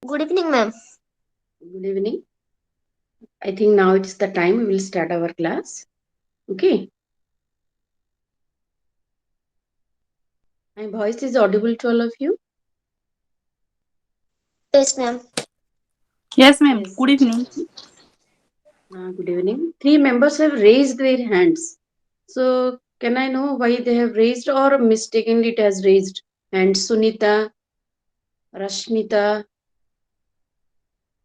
Good evening, ma'am. Good evening. I think now it's the time we will start our class. Okay. My voice is audible to all of you? Yes, ma'am. Yes, ma'am. Yes. Good evening. Good evening. Three members have raised their hands. So, can I know why they have raised or mistakenly it has raised? And Sunita, Rashmita,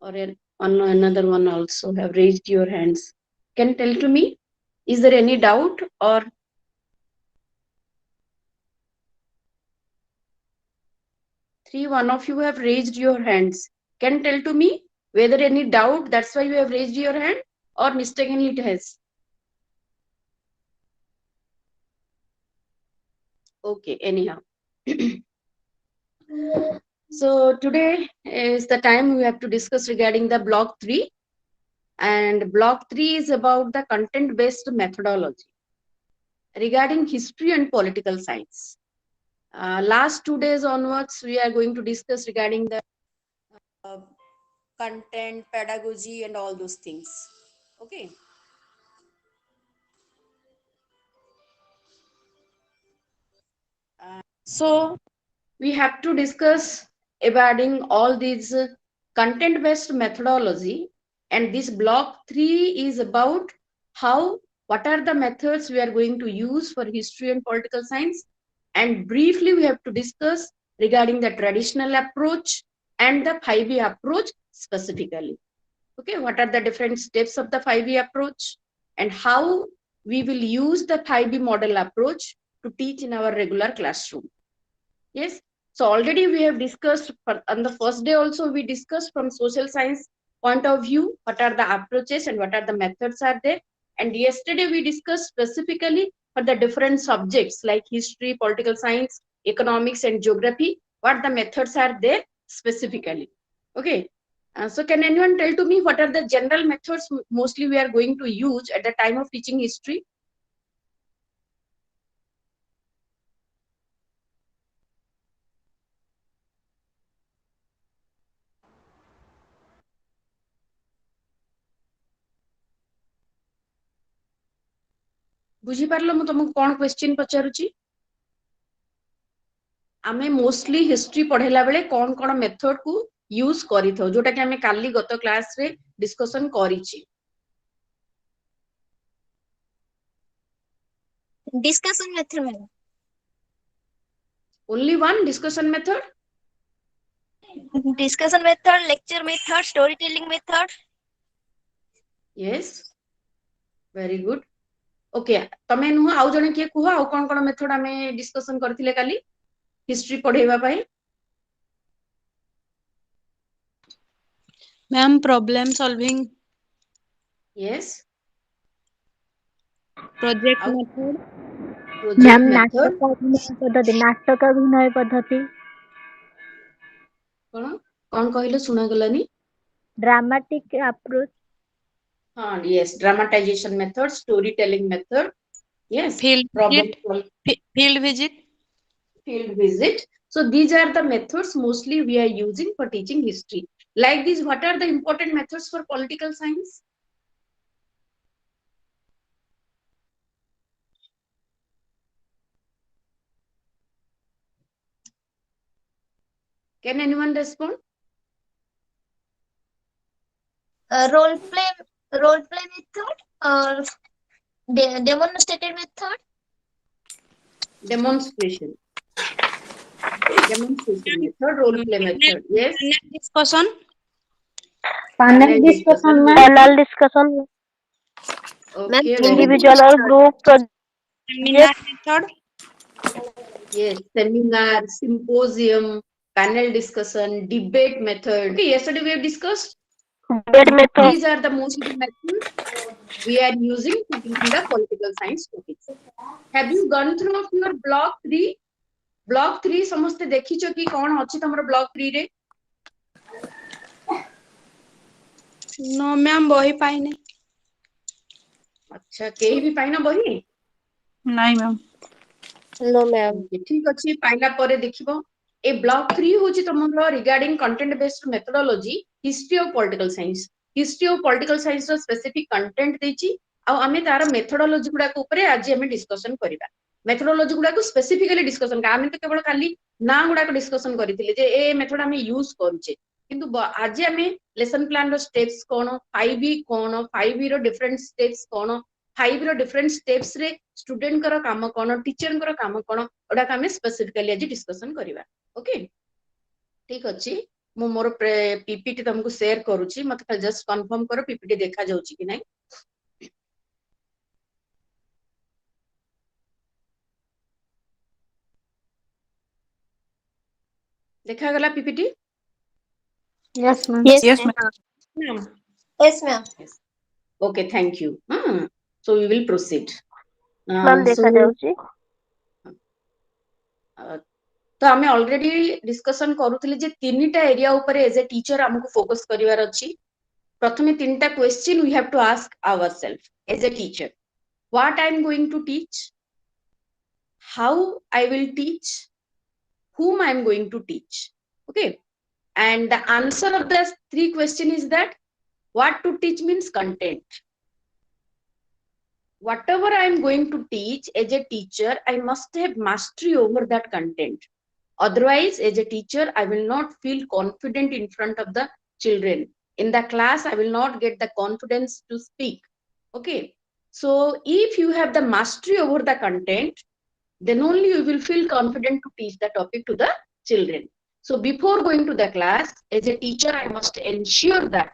or another one also have raised your hands. Can you tell to me? Is there any doubt or one of you have raised your hands? Can you tell to me whether any doubt? That's why you have raised your hand or mistakenly it has. Okay, anyhow. So today is the time we have to discuss regarding the block 3, and block 3 is about the content based methodology regarding history and political science. Last 2 days onwards we are going to discuss regarding the uh, content, pedagogy and all those things. Okay. So we have to discuss regarding all these content based methodology, and this block 3 is about how what are the methods we are going to use for history and political science, and briefly we have to discuss regarding the traditional approach and the 5E approach specifically. Okay, what are the different steps of the 5E approach and how we will use the 5E model approach to teach in our regular classroom. Yes. So already we have discussed on the first day also we discussed from social science point of view what are the approaches and what are the methods are there. And yesterday we discussed specifically for the different subjects like history, political science, economics and geography, what the methods are there specifically. Okay. So can anyone tell to me what are the general methods mostly we are going to use at the time of teaching history? ବୁଝିପାରିଲ ମୁଁ ତମକୁ କଣ question ପଚାରୁଛି? ଆମେ mostly history ପଢେଇଲା ବେଳେ କଣ କଣ method କୁ ୟୁଜ କରିଥାଉ ଯୋଉଟା କି ଆମେ କାଲି ଗତ କ୍ଲାସ ରେ ଡିସ୍କସନ କରିଛି? Discussion method, ma'am. Only one discussion method? Discussion method, lecture method, storytelling method. Yes, very good. Okay, ତମେ ନୁହଁ ଆଉ ଜଣେ କିଏ କୁହ ଆଉ କଣ ମେଥଡ ଆମେ ଡିସ୍କସନ କରିଥିଲେ କାଲି ହିଷ୍ଟ୍ରି ପଢେଇବା ପାଇଁ? Ma'am, problem solving, Yes. project ଆଉ method, ପ୍ରୋଜେକ୍ଟ ମେଥଡ ନାଟକ ଅଭିନୟ ପଦ୍ଧତି କଣ କଣ କହିଲେ ଶୁଣାଗଲାନି? dramatic approach, ହଁ, yes, dramatization method, storytelling method. Yes, field problem visit, solving, field visit. field visit. So these are the methods mostly we are using for teaching history. Like this, what are the important methods for political science? Can anyone respond? Role play method or demonstrated method. Demonstration. Demonstration method, role play method. Yes. Panel discussion, panel discussion, Yes. panel discussion, Ma'am, Okay, very individual good. or group seminar project, method, Yes, seminar, symposium, panel discussion, debate method. Okay, yesterday we have discussed. debate method, These are the most of the methods we are using to teaching the political science topics. Have you gone through of your block 3? Block 3 ସମସ୍ତେ ଦେଖିଛ କି କଣ ଅଛି ତମର block 3 ରେ? no ma'am, ବହି ପାଇନି। ଆଚ୍ଛା, କେହି ବି ପାଇନ ବହି? ନାଇଁ ମ୍ୟାମ୍। no, ma'am. ଠିକ ଅଛି, ପାଇଲା ପରେ ଦେଖିବ। ए ब्लॉक 3 होची तमरो regarding content based methodology history of political science रो स्पेसिफिक कंटेंट देची आ आमे तार मेथोडोलॉजी गुडा को ऊपर आज हमें डिस्कशन करिबा मेथोडोलॉजी गुडा को स्पेसिफिकली डिस्कशन का आमे तो केवल खाली ना गुडा को डिस्कशन करथिले जे ए मेथड आमे यूज करूचे किंतु आज आमे लेसन प्लान रो स्टेप्स कोन 5E कोन 5E रो डिफरेंट स्टेप्स कोन 5 रो डिफरेंट स्टेप्स रे स्टूडेंट करो काम कोन टीचर करो काम कोन ओडा का आमे स्पेसिफिकली आज डिस्कशन करिबा ओके ठीक अछि मु मोर पीपीटी तुमको शेयर करूची मत जस्ट कंफर्म करो पीपीटी देखा जाउची कि नहीं देखा गला PPT Yes, ma'am. Yes, ma'am. ma'am Yes, ma'am. okay thank you so we will proceed Ma'am, देखा so जाउची. तो आमे ऑलरेडी डिस्कशन करूथिले जे तीनटा एरिया ऊपर एज ए टीचर हमको फोकस करिवार अछि प्रथमे तीनटा question we have to ask ourself as a teacher what I am going to teach how I will teach whom I am going to teach. Okay. And the answer of the three question is that what to teach means content. Whatever I am going to teach as a teacher, I must have mastery over that content. Otherwise, as a teacher, I will not feel confident in front of the children. In the class, I will not get the confidence to speak. Okay. So if you have the mastery over the content, then only you will feel confident to teach the topic to the children. So before going to the class, as a teacher, I must ensure that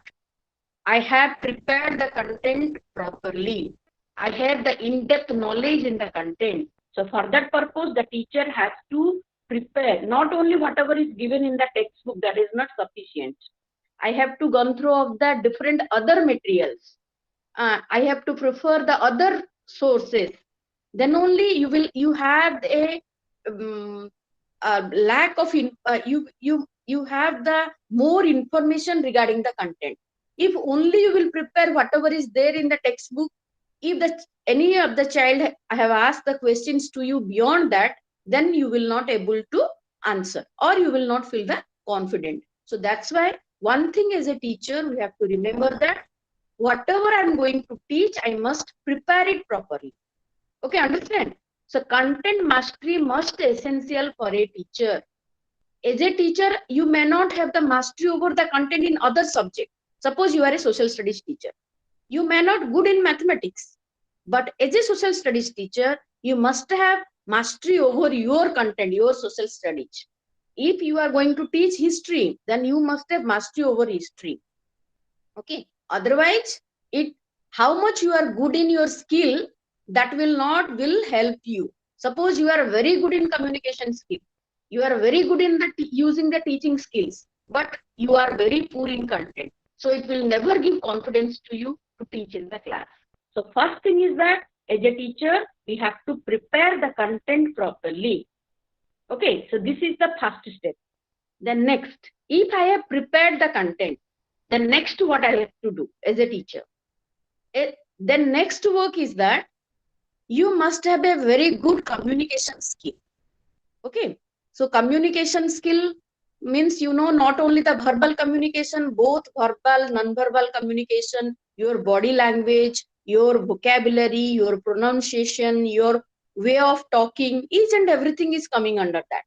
I have prepared the content properly. I have the in-depth knowledge in the content. So for that purpose, the teacher has to prepare not only whatever is given in the textbook, that is not sufficient. I have to go through of the different other materials. I have to prefer the other sources. Then only you have a lack of you have the more information regarding the content. If only you will prepare whatever is there in the textbook, if any of the child have asked the questions to you beyond that, then you will not able to answer or you will not feel the confident. So that's why one thing as a teacher we have to remember that whatever I'm going to teach, I must prepare it properly. Okay, understand? So content mastery must essential for a teacher. As a teacher, you may not have the mastery over the content in other subjects. Suppose you are a social studies teacher. You may not good in mathematics, but as a social studies teacher, you must have mastery over your content, your social studies. If you are going to teach history, then you must have mastery over history. Okay. Otherwise, how much you are good in your skill, that will help you. Suppose you are very good in communication skill, you are very good in using the teaching skills, but you are very poor in content. So it will never give confidence to you to teach in the class. So first thing is that as a teacher, we have to prepare the content properly. Okay, so this is the first step. Then next, if I have prepared the content, then next what I have to do as a teacher? Then next work is that you must have a very good communication skill. Okay, so communication skill means not only the verbal communication, both verbal, non-verbal communication, your body language, your vocabulary, your pronunciation, your way of talking, each and everything is coming under that.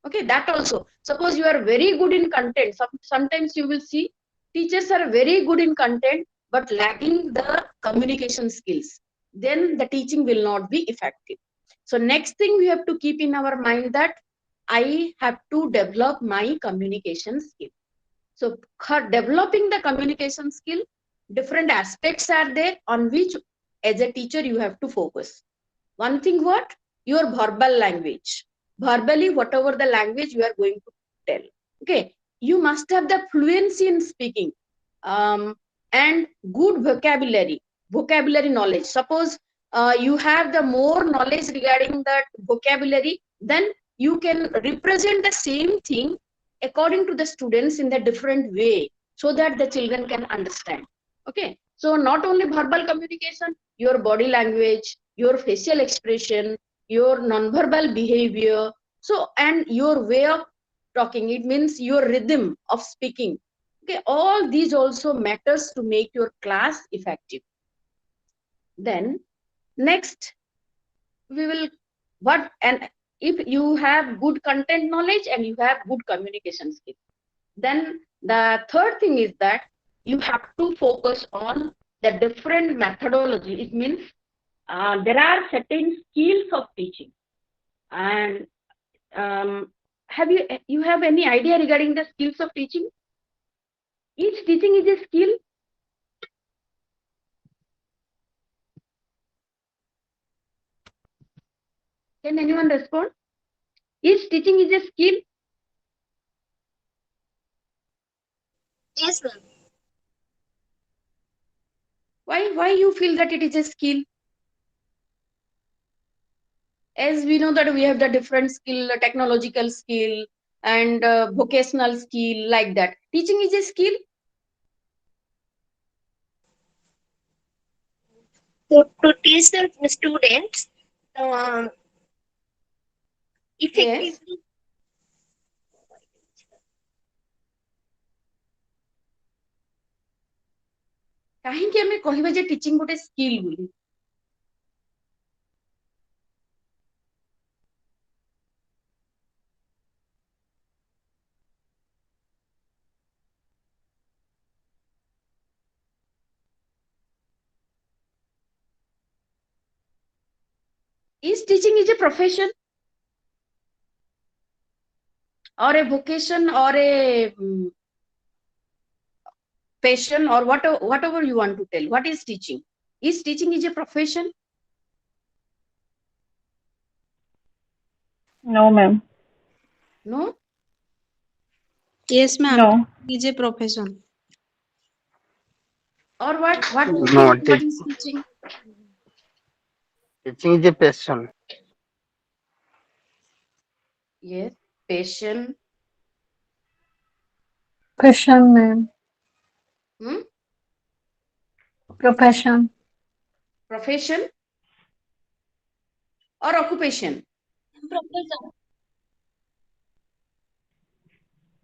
Okay, that also. Suppose you are very good in content, sometimes you will see teachers are very good in content but lacking the communication skills. Then the teaching will not be effective. So next thing we have to keep in our mind that I have to develop my communication skill. So developing the communication skill, different aspects are there on which as a teacher you have to focus. One thing, what? Your verbal language. Verbally, whatever the language you are going to tell. Okay, you must have the fluency in speaking and good vocabulary knowledge. Suppose you have the more knowledge regarding that vocabulary, then you can represent the same thing according to the students in the different way so that the children can understand. Okay, so not only verbal communication, your body language, your facial expression, your non-verbal behavior, so and your way of talking. It means your rhythm of speaking. Okay, all these also matters to make your class effective. Then next we will and if you have good content knowledge and you have good communication skills, then the third thing is that you have to focus on the different methodology. It means there are certain skills of teaching, and have you have any idea regarding the skills of teaching? Each teaching is a skill. Can anyone respond? Each teaching is a skill. Yes, ma'am. Why you feel that it is a skill? As we know that we have the different skill, technological skill and vocational skill, like that. Teaching is a skill. So to teach the students Yes. effectively. କାହିଁକି ଆମେ କହିବା ଯେ teaching ଗୋଟେ skill ବୋଲି? Is teaching is a profession or a vocation or a passion or whatever you want to tell? What is teaching? Is teaching is a profession? No, ma'am. No. Yes, ma'am. No. Is a profession. Or what do you No, think? What is teaching? teaching is a passion. Yes, passion. Profession, ma'am. Hmm? Profession. Profession or occupation? Professor.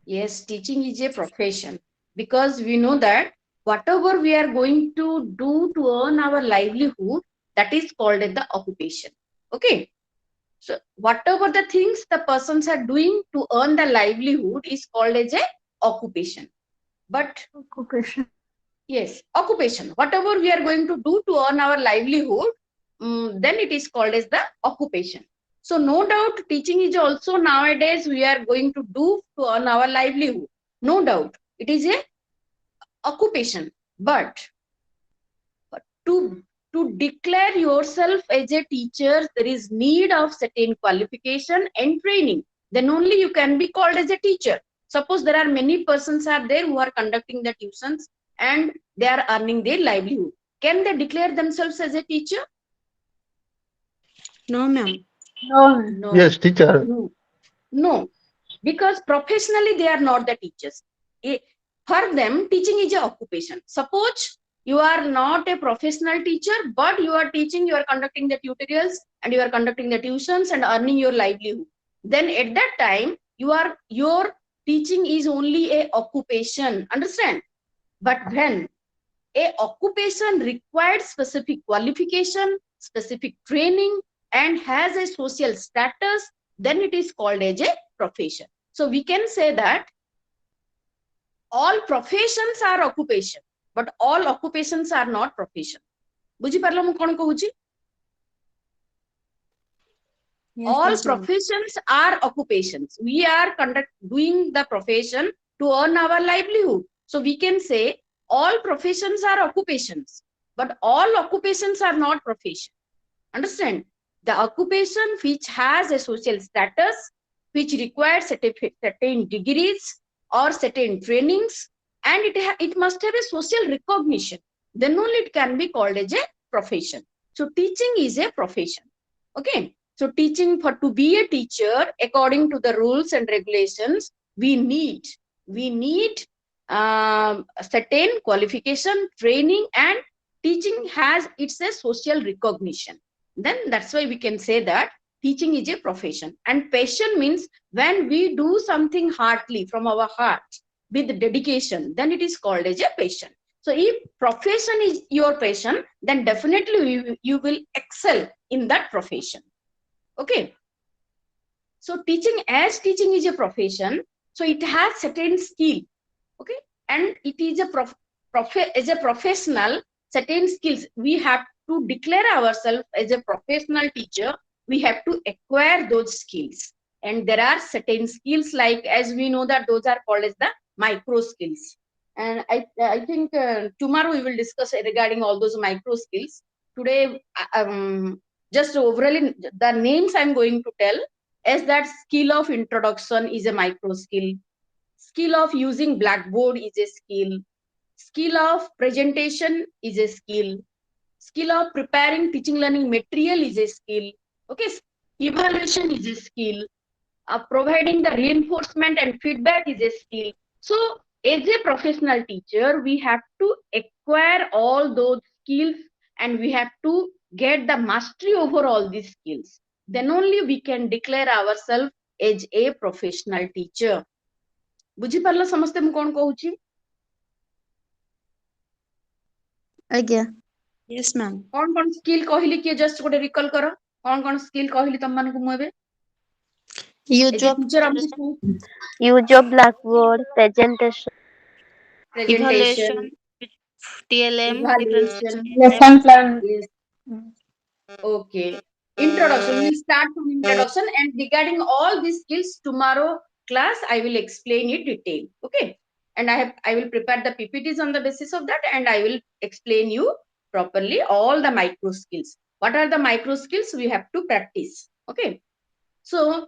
Yes, teaching is a profession, because we know that whatever we are going to do to earn our livelihood, that is called as the occupation. Okay. So whatever the things the persons are doing to earn the livelihood is called as a occupation. But Occupation. yes, occupation. Whatever we are going to do to earn our livelihood, then it is called as the occupation. So no doubt teaching is also nowadays we are going to do to earn our livelihood. No doubt it is a occupation. But to declare yourself as a teacher, there is need of certain qualification and training. Then only you can be called as a teacher. Suppose there are many persons are there who are conducting the tuitions and they are earning their livelihood. Can they declare themselves as a teacher? No, ma'am. No, ma'am. No. Yes, teacher. No, because professionally they are not the teachers. For them, teaching is an occupation. Suppose you are not a professional teacher, but you are teaching, you are conducting the tutorials and you are conducting the tuitions and earning your livelihood. Then at that time, your teaching is only a occupation. Understand? But when a occupation requires specific qualification, specific training, and has a social status, then it is called as a profession. So we can say that all professions are occupation, but all occupations are not profession. बुझी पारलो मु कोन कहूची? Yes, All yes, ma'am. professions are occupations. We are doing the profession to earn our livelihood. So we can say all professions are occupations, but all occupations are not profession. Understand? The occupation which has a social status, which requires certain degrees or certain trainings, and it must have a social recognition. Then only it can be called as a profession. So teaching is a profession. Okay. So teaching, for to be a teacher, according to the rules and regulations, we need certain qualification, training, and teaching has it's a social recognition. Then that's why we can say that teaching is a profession. And passion means when we do something heartily from our heart with dedication, then it is called as a passion. So if profession is your passion, then definitely you will excel in that profession. Okay. So teaching is a profession, so it has certain skill. Okay. And it is as a professional, certain skills we have to declare ourselves as a professional teacher. We have to acquire those skills, and there are certain skills, like as we know that those are called as the micro skills. And I think tomorrow we will discuss regarding all those micro skills. Today just overall the names I'm going to tell, as that skill of introduction is a micro skill, skill of using blackboard is a skill, skill of presentation is a skill of preparing teaching learning material is a skill. Okay, evaluation is a skill, providing the reinforcement and feedback is a skill. So as a professional teacher, we have to acquire all those skills, and we have to get the mastery over all these skills. Then only we can declare ourselves as a professional teacher. बुझीपार समस्ते मु कौन कहूची? आज्ञा yes ma'am कौन skill कहली कि just गोटे recall करो, कौन स्किल कहली तुम मानकु मु एबे use of blackboard, presentation. presentation, TLM evaluation, Lesson plan. yes. Okay. Introduction. We'll start from introduction, and regarding all these skills, tomorrow class I will explain it detail. Okay. And I will prepare the PPTs on the basis of that, and I will explain you properly all the micro skills. What are the micro skills we have to practice? Okay. So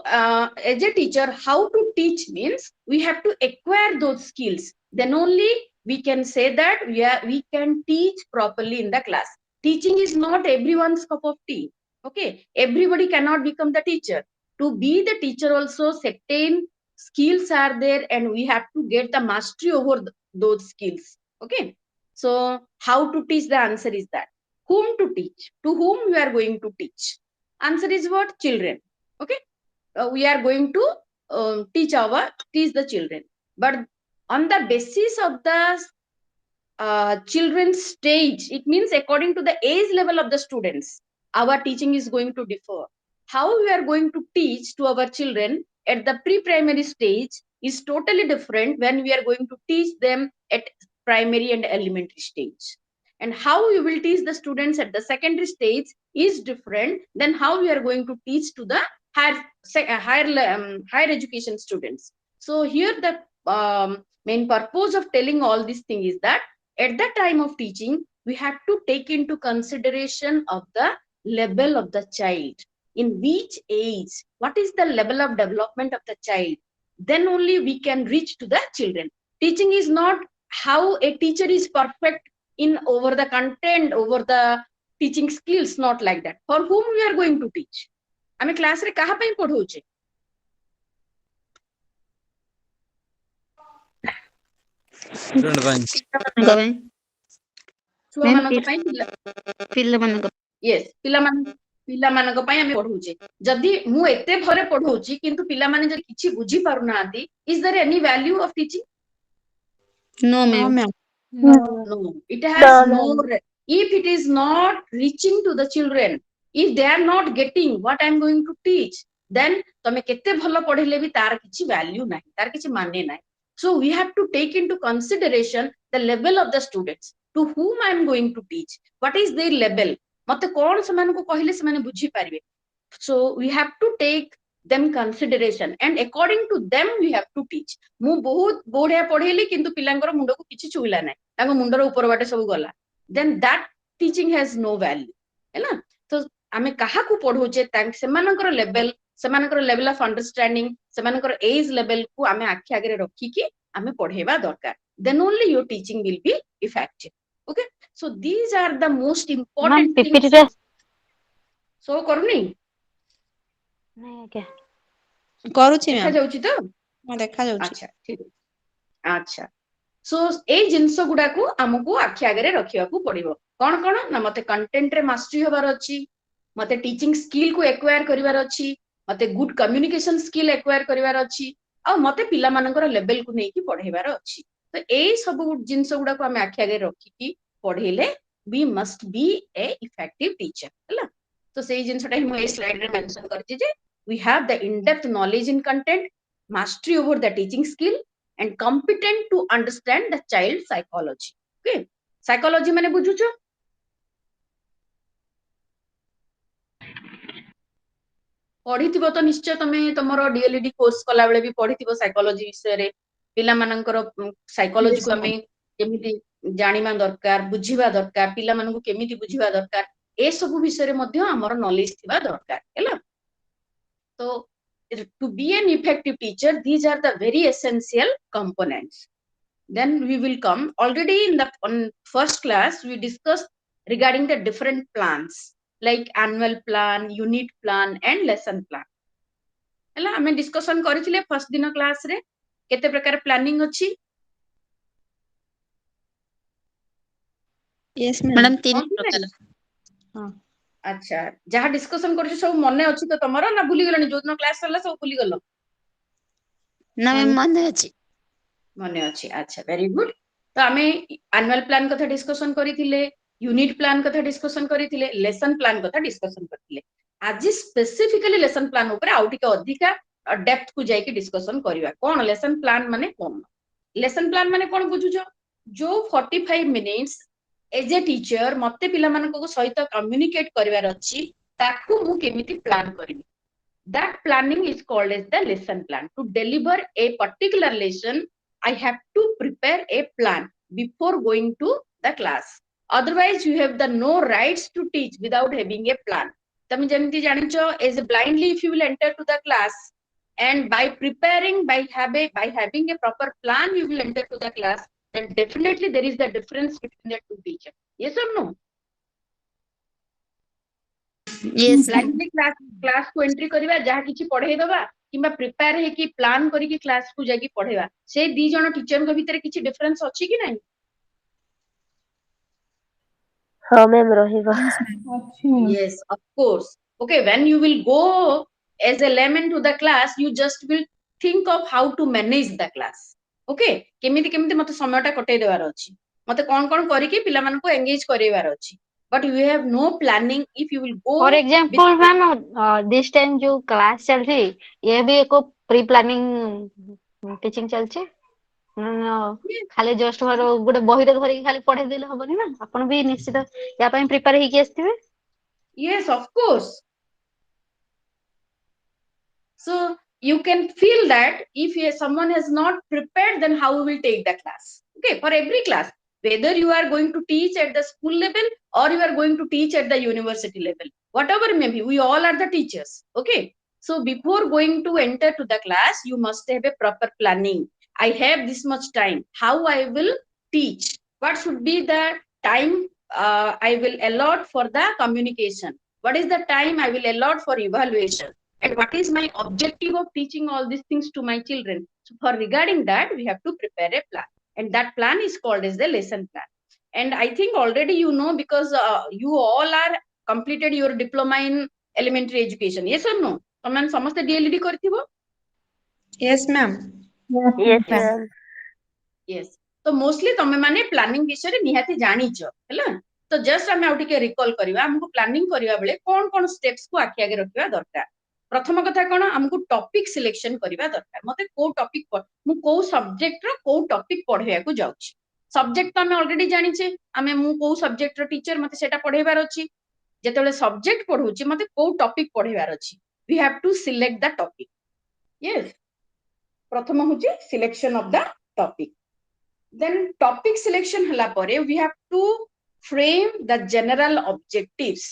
as a teacher, how to teach means we have to acquire those skills. Then only we can say that we can teach properly in the class. Teaching is not everyone's cup of tea. Okay, everybody cannot become the teacher. To be the teacher also, certain skills are there, and we have to get the mastery over those skills. Okay, so how to teach? The answer is that whom to teach, to whom we are going to teach. Answer is what? Children. Okay, we are going to teach the children, but on the basis of the children's stage, it means according to the age level of the students, our teaching is going to differ. How we are going to teach to our children at the pre-primary stage is totally different when we are going to teach them at primary and elementary stage. And how we will teach the students at the secondary stage is different than how we are going to teach to the higher education students. So here the main purpose of telling all these things is that at the time of teaching, we have to take into consideration of the level of the child. In which age, what is the level of development of the child? Then only we can reach to the children. Teaching is not how a teacher is perfect in over the content, over the teaching skills, not like that. For whom we are going to teach? आमे class रे कहा पई पढौचे? Student भाई छुआ मानक पई पिल्ला मानक यस पिला मानक पई आमे पढौचे. जदी मु एते भरे पढौची किंतु पिला माने जदी किछि बुझी पारु नांती, is there any value of teaching? No ma'am No, it has no. If it is not reaching to the children, if they are not getting what I am going to teach, then तमे केते भलो पढेले भी तार किछि value नाही, तार किछि माने नाही. So we have to take into consideration the level of the students to whom I am going to teach. What is their level? मते कोन समान को कहिले से माने बुझी पारिबे. So we have to take them consideration, and according to them we have to teach. मु बहुत बोढिया पढेली किंतु पिलांकर मुंड को किछि छुइला नाही, ताको मुंडर ऊपर बाटे सब गला, then that teaching has no value. हैना? तो आमे काहा को पढौचे तांक सेमानकर लेवल ऑफ अंडरस्टैंडिंग, सेमानकर एज लेवल को आमे आखि आगे रखी कि आमे पढेबा दरकार. Then only your teaching will be effective. Okay, so these are the most important things. So करनी नहीं क्या करूची देखा मैम जाउची तो हां देखा जाउची. अच्छा ठीक अच्छा. सो ए जिंस गुडा को हमको आखि आगे रखिया को पड़िबो. कोन कोन ना मते कंटेंट रे मास्टरी होबार अछि, मते टीचिंग स्किल को एक्वायर करिवार अछि मते गुड कम्युनिकेशन स्किल एक्वायर करिवार अछि आ मते पिला मानकर लेवल को नेकी पढेबार अछि तो एई सब जिंस गुडा को हम आखि आगे रखी की पढेले we must be a effective teacher हला तो सेई जिंसटा हम ए स्लाइड रे मेंशन करछि जे we have the in depth knowledge in content mastery over the teaching skill and competent to understand the child psychology okay psychology माने बुझुछो पढ़िथिबो तो निश्चय तमे तमरो डीएलईडी कोर्स कला बेले भी पढ़िथिबो साइकोलॉजी विषय रे पिला मानकर साइकोलॉजी Yes, को ma'am. हमें केमिति जानिबा दरकार बुझिबा दरकार पिला मानन को केमिति बुझिबा दरकार ए सब विषय रे मध्ये हमर नॉलेज थिबा दरकार हैला तो to be an effective teacher these are the very essential components then we will come already in the first class we discussed regarding the different plans like annual plan unit plan and lesson plan हैला हमें discussion करिथिले first दिन class रे केते प्रकार planning अछि Yes, ma'am. Madam, तीन कोन कि प्रकार. नहीं हाँ. अच्छा जहाँ डिस्कशन करछि सब मने अछि तो तमरो ना भूली गेलनी जो दिन क्लास सरला सब भूली गेलो ना मैम मने अछि. मने अछि अच्छा वेरी गुड तो आमे एनुअल प्लान कथा डिस्कशन करिथिले यूनिट प्लान कथा डिस्कशन करिथिले लेसन प्लान कथा डिस्कशन करथिले आज स्पेसिफिकली लेसन प्लान ऊपर आउ टिके अधिका डेप्थ को जाई के डिस्कशन करिवा कोन लेसन प्लान माने कोन लेसन प्लान माने कोन बुझुछो जो 45 मिनिट्स एज ए टीचर मते पिला मानन को सहित कम्युनिकेट करिवार अछि ताकू मु केमिति plan करिवि that planning is called as the lesson plan to deliver a particular lesson I have to prepare a plan before going to the class otherwise you have the no rights to teach without having a plan tame jemti janicho as blindly if you will enter to the class and by preparing by having a proper plan you will enter to the class then definitely there is the difference between the two teachers yes or no Yes, ma'am. Blindly class को entry करिवा जहा किछि पढाई दबा किबा prepare हे कि plan करी कि class को जाकी पढाइबा से दी जण टीचर को भीतर किछि डिफरेंस अछि कि नै हाँ मैम रहिबा Yes, ma'am. अच्छी yes of course okay when you will go as a layman to the class you just will think of how to manage the class okay केमिति केमिति मते समयटा कटै देबार अछि मते कोन कोन करी कि पिला मन को एंगेज करैबार अछि but you have no planning if you will go for with example ma'am this time जो क्लास चल रही ये भी एक प्री प्लानिंग टीचिंग चलছে खाली जस्ट घर गोटे बहिरे धरिकी खाली पढ़ेଇ देले हबनी ना आपण भी निश्चित या ପାଇଁ प्रिपेयर ହେଇକି ଆସିथिबे yes of course so you can feel that if someone has not prepared then how we will take the class okay for every class whether you are going to teach at the school level or you are going to teach at the university level whatever may be we all are the teachers okay so before going to enter to the class you must have a proper planning I have this much time how I will teach what should be the time I will allot for the communication what is the time I will allot for evaluation and what is my objective of teaching all these things to my children so for regarding that we have to prepare a plan and that plan is called as the lesson plan and I think already you know because you all are completed your diploma in elementary education yes or no ତମେ ସମସ୍ତେ DLED କରିଥିବ Yes, ma'am. Yes yes ma'am yes तो mostly तमे माने planning विषय रे निहाती जानिछ हैला तो जस्ट हम आउ टिके रिकॉल करबा हमको प्लानिंग करबा बेले कोन कोन स्टेप्स को आखि आगे रखिबा दरकार प्रथम कथा कोन हमको टॉपिक सिलेक्शन करबा दरकार मते को टॉपिक मु को सब्जेक्ट रो को टॉपिक पढेया को जाउची सब्जेक्ट तो हम ऑलरेडी जानिछे हमें मु को सब्जेक्ट रो टीचर मते सेटा पढेबार अछि जेतेबेले सब्जेक्ट पढौची मते को टॉपिक पढेबार अछि we have to select the topic yes प्रथम होची selection of the topic then topic selection hala pore we have to frame the general objectives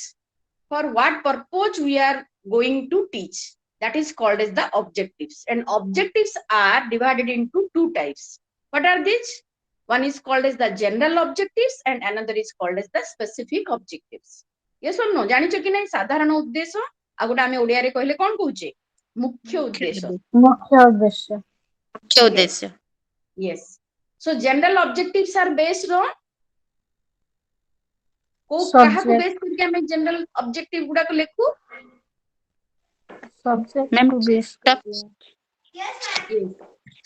for what purpose we are going to teach that is called as the objectives and objectives are divided into two types what are these one is called as the general objectives and another is called as the specific objectives yes or no janicho ki nai sadharan uddesho agoda ame odia re कहले कोन कहूचे मुख्य उद्देश्य मुख्य उद्देश्य मुख्य उद्देश्य. yes so general objectives are based on को काहा को Subject. बेस करके हमें जनरल ऑब्जेक्टिव गुडा को लेखु Subject मैम को बेस ये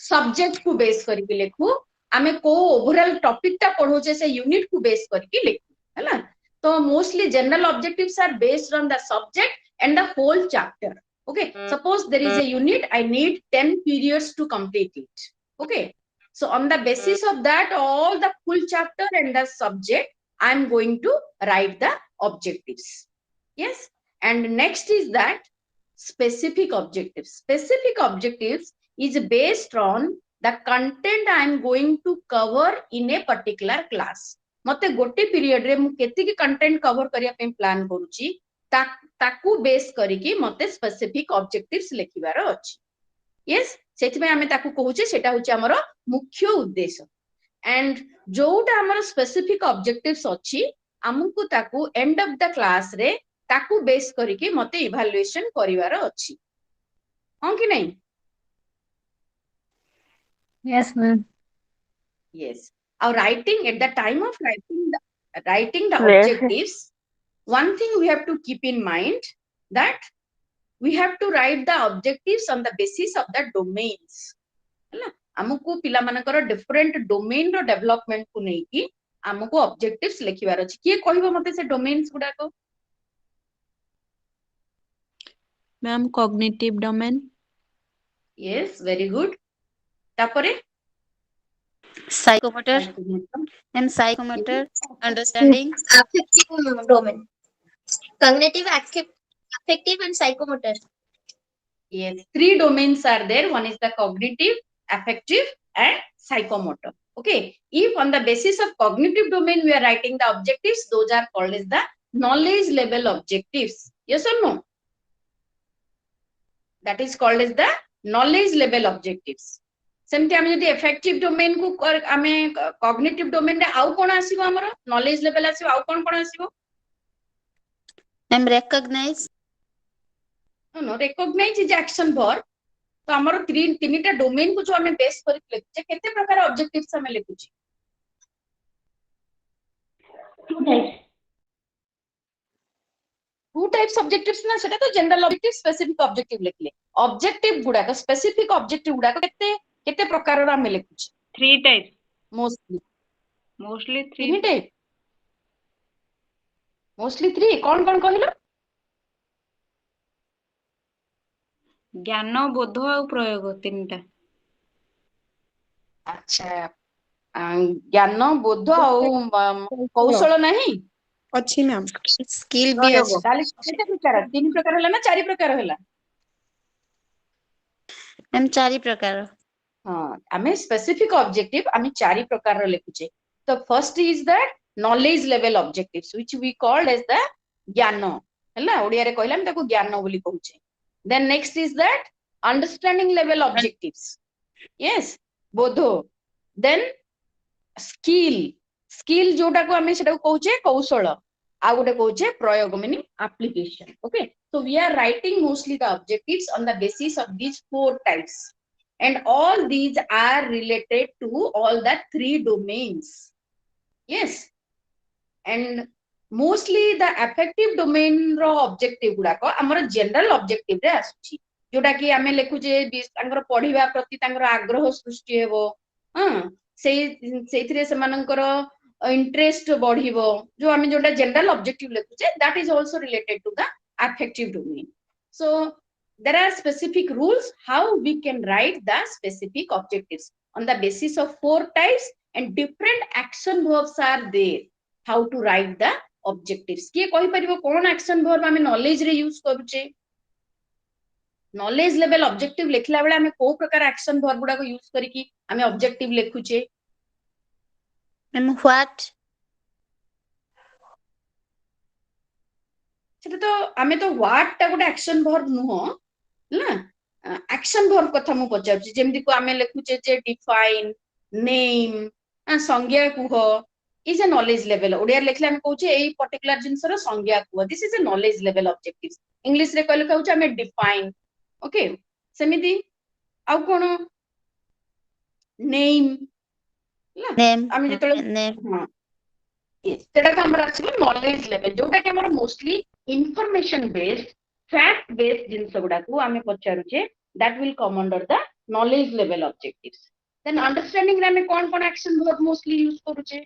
सब्जेक्ट को बेस करके लेखु आमे को ओवरऑल टॉपिक टा पढोचे से यूनिट को बेस करके लेखु हैला तो mostly general objectives are based on the subject and the whole chapter okay suppose there is a unit I need 10 periods to complete it okay so on the basis of that all the full chapter and the subject I'm going to write the objectives yes and next is that specific objectives is based on the content I am going to cover in a particular class मते गोटे period रे मु केति की content cover करिया पे plan करूची ताकू base करिकी मते स्पेसिफिक ऑब्जेक्टिव्स लिखिबार अछि यस सेति में हमें ताकू कहूचे सेटा होची हमर मुख्य उद्देश्य एंड जोटा हमर स्पेसिफिक ऑब्जेक्टिव्स अछि हमकु ताकू एंड ऑफ द क्लास रे ताकू बेस करिकी मते इवैल्यूएशन करिवार अछि हां कि नहीं Yes, ma'am. yes our writing at the time of writing the Yes. objectives one thing we have to keep in mind that we have to write the objectives on the basis of the domains हैला हमकु पिला मानकर different domain रो development को नै कि हमकु objectives लिखिबार अछि के कहबो मते से डोमेन्स गुडा को ma'am cognitive domain yes very good तापरे psychomotor and psychomotor understanding Affective domain. Cognitive, affective, and psychomotor. yes three domains are there one is the cognitive affective and psychomotor okay if on the basis of cognitive domain we are writing the objectives those are called as the knowledge level objectives yes or no that is called as the knowledge level objectives सेमती आमे जदि affective domain को आमे cognitive domain रे आउ कोन आसीबो हमर knowledge level आसीबो आउ कोन आसीबो ma'am recognise no recognise is action verb तो हमर तीनटा डोमेन को जो हमें बेस कर लिखचे केते प्रकार ऑब्जेक्टिव्स हमें लिखुची टू टाइप्स ऑब्जेक्टिव्स ना सेटा तो जनरल ऑब्जेक्टिव स्पेसिफिक ऑब्जेक्टिव लिखले ऑब्जेक्टिव गुडा का स्पेसिफिक ऑब्जेक्टिव गुडा केते केते प्रकार रा हमें लिखुची थ्री टाइप मोस्टली थ्री तीन टाइप मोस्टली थ्री कौन कौन कहलो ज्ञान बोध और प्रयोग तीन टा अच्छा ज्ञान बोध और कौशल नहीं अच्छी मैम स्किल भी प्रयोग अच्छी ताले केते प्रकार तीन प्रकार होला ना चारि प्रकार होला मैम चारि प्रकार हाँ आमे स्पेसिफिक ऑब्जेक्टिव आमे चारि प्रकार रो लिखुचे तो first is that knowledge level objectives which we called as the ज्ञान हैला ओडिया रे कहला हम ताको ज्ञान बोली कहूचे then next is that understanding level objectives yes बोधो देन स्किल जोटा को आमे सेटा कहूचे कौशल आ गोटे कहूचे प्रयोग meaning application okay so we are writing mostly the objectives on the basis of these four types and all these are related to all the three domains yes and mostly the affective domain ro objective गुडा को हमर general objective रे आसुची जोटा कि आमे लेखुचे तांकर पढिबा प्रति तांकर आग्रह सृष्टि हेबो हां सेथिरे समानकर इंटरेस्ट बढ़िबो जो आमे जोटा जनरल ऑब्जेक्टिव लेखुचे that is also related to the affective domain so there are specific rules how we can write the specific objectives on the basis of four types and different action verbs are there how to write the objectives किए कहि परिबो कोन action verb हमें knowledge रे use करूचे knowledge level objective लिखला बेला हमें को प्रकार action verb गुडा को यूज करी कि हमें objective लिखुचे मैम व्हाट सेटा तो हमें तो व्हाट टा गोटे action verb नुहो ना action verb कथा मु पचारछि जेमदि को हमें लिखुचे जे define name संज्ञा कुह is a knowledge level Odia लिखले हम कहूचे एई पर्टिकुलर जिंस रो संज्ञा कुह this is a knowledge level objectives English रे कहले कहूचे हमें define ओके सेमिति आ कोन name ला नेम हमें जेतले नेम हां ସେଟା ଆମର ଆସିବ knowledge level, ଯୋଉଟା କି ଆମର mostly information based fact based ଜିନିଷ ଗୁଡାକୁ ଆମେ ପଚାରୁଛେ, that will come under the knowledge level objectives. Then understanding ରେ ଆମେ କଣ action verb mostly use କରୁଛେ?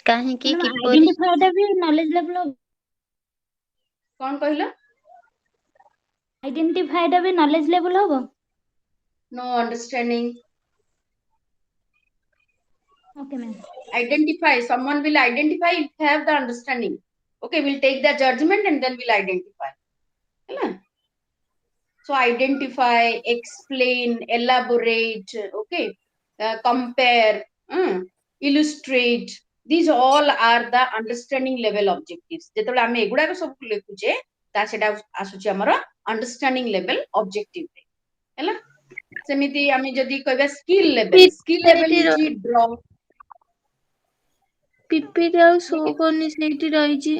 କାହିଁକି କିପରି ଆଇଡେଣ୍ଟିଫାଏ ଟା ବି ନଲେଜ ଲେଭେଲ କଣ କହିଲ? ଆଇଡେଣ୍ଟିଫାଏ ଟା ବି ନଲେଜ ଲେଭେଲ ହବ? No, understanding. Okay ma'am. Identify, someone will identify if they have the understanding. Okay, we'll take the judgment and then we'll identify. ହେଲା? So identify, explain, elaborate, okay, compare, illustrate. These all are the understanding level objectives. ଯେତେବେଳେ ଆମେ ଏଗୁଡାକ ସବୁ ଲେଖୁଛେ ତା ସେଟା ଆସୁଛି ଆମର understanding level objective ରେ। ହେଲା? ସେମିତି ଆମେ ଯଦି କହିବା skill level ହଉଛି draw। ପିପିଟି ଆଉ ଶୋ କରୁନି, ସେଇଠି ରହିଛି।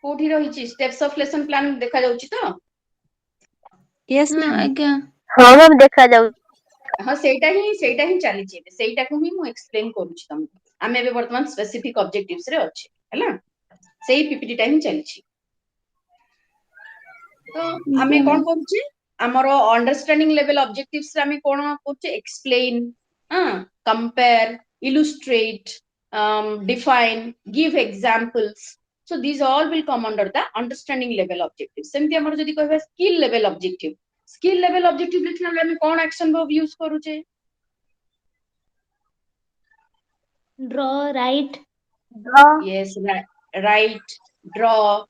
କୋଉଠି ରହିଛି? steps of lesson plan ଦେଖା ଯାଉଛି ତ? Yes ma'am. ଆଜ୍ଞା। ହଁ ମ୍ୟାମ୍ ଦେଖାଯାଉ। ହଁ ସେଇଟା ହିଁ ଚାଲିଛି ଏବେ, ସେଇଟାକୁ ହିଁ ମୁଁ ଏକ୍ସପ୍ଲେନ କରୁଛି ତମକୁ। ଆମେ ଏବେ ବର୍ତ୍ତମାନ ସ୍ପେସିଫିକ ଅବଜେକ୍ଟିଭ୍ସ ରେ ଅଛେ, ହେଲା? ସେଇ ପିପିଟି ଟା ହିଁ ଚାଲିଛି। ତ ଆମେ କଣ କରୁଛେ? ଆମର ଅଣ୍ଡରଷ୍ଟାଣ୍ଡିଂ ଲେଭେଲ ଅବଜେକ୍ଟିଭ୍ସ ରେ ଆମେ କଣ କରୁଛେ? Explain, compare, illustrate, define, give examples. So these all will come under the understanding level objective. ସେମିତି ଆମର ଯଦି କହିବା skill level objective, skill level objective ଲେଖିଲା ବେଳେ ଆମେ କଣ action verb use କରୁଛେ? Draw, right. Yes, write, draw,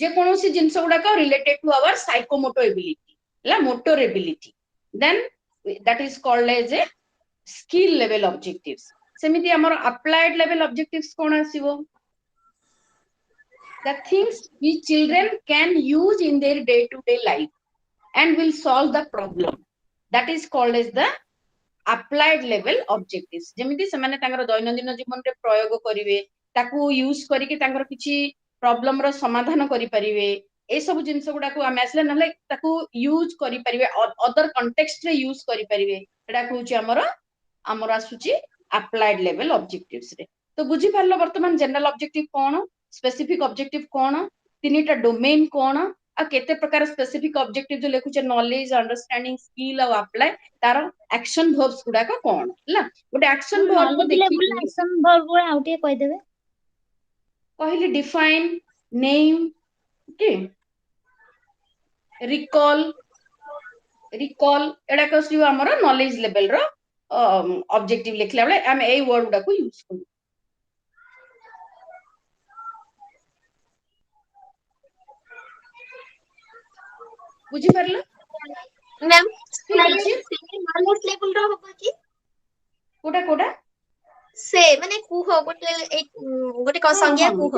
ଯେକୌଣସି ଜିନିଷ ଗୁଡାକ related to our psychomotor ability, ହେଲା, motor ability, then that is called as a skill level objectives. ସେମିତି ଆମର applied level objectives କଣ ଆସିବ? The things which children can use in their day-to-day life and will solve the problem. That is called as the applied level objectives. ଯେମିତି ସେମାନେ ତାଙ୍କର ଦୈନନ୍ଦିନ ଜୀବନରେ ପ୍ରୟୋଗ କରିବେ, ତାକୁ ୟୁଜ କରିକି ତାଙ୍କର କିଛି ପ୍ରୋବ୍ଲେମ ର ସମାଧାନ କରିପାରିବେ, ଏସବୁ ଜିନିଷ ଗୁଡାକୁ ଆମେ ଆସିଲେ, ନହେଲେ ତାକୁ ୟୁଜ କରିପାରିବେ, ଅଦର କଣ୍ଟେକ୍ସଟ ରେ ୟୁଜ କରିପାରିବେ, ସେଟା ହଉଛି ଆମର ଆସୁଛି ଆପ୍ଲାଏଡ ଲେଭେଲ ଅବଜେକ୍ଟିଭ୍ସ ରେ। ତ ବୁଝିପାରିଲ ବର୍ତ୍ତମାନ ଜେନେରାଲ ଅବଜେକ୍ଟିଭ କଣ, ସ୍ପେସିଫିକ ଅବଜେକ୍ଟିଭ କଣ, ତିନିଟା ଡୋମେନ କଣ, ଆଉ କେତେ ପ୍ରକାର ସ୍ପେସିଫିକ ଅବଜେକ୍ଟିଭ ଯୋଉ ଲେଖୁଛେ ନଲେଜ, ଅଣ୍ଡରଷ୍ଟାଣ୍ଡିଂ, ସ୍କିଲ୍ ଆଉ ଆପ୍ଲାଏ, ତାର ଆକ୍ସନ ଭର୍ବସ୍ ଗୁଡାକ କଣ, ହେଲା? ଗୋଟେ ଆକ୍ସନ ଭର୍ବକୁ ନଲେଜ ଲେଭେଲ ଦେଖିକି ଆକ୍ସନ ଭର୍ବ ଗୁଡା ଆଉ ଟିକେ କହିଦେବେ। କହିଲି ଡିଫାଇନ୍, ନେମ୍, ଓକେ, ରିକଲ୍, ଏଗୁଡାକ ସବୁ ଆମର ନଲେଜ ଲେଭେଲ ର ଅବଜେକ୍ଟିଭ ଲେଖିଲା ବେଳେ ଆମେ ଏଇ ୱାର୍ଡ ଗୁଡାକୁ ୟୁଜ କରୁ। ବୁଝିପାରିଲ? ମ୍ୟାମ୍ ଠିକ ଅଛି। ନଲେଜ ଲେଭେଲ ର ହବ କି? କୋଉଟା? ସେ ମାନେ କୁହ ଗୋଟେ ଗୋଟେ ସଂଜ୍ଞା କୁହ।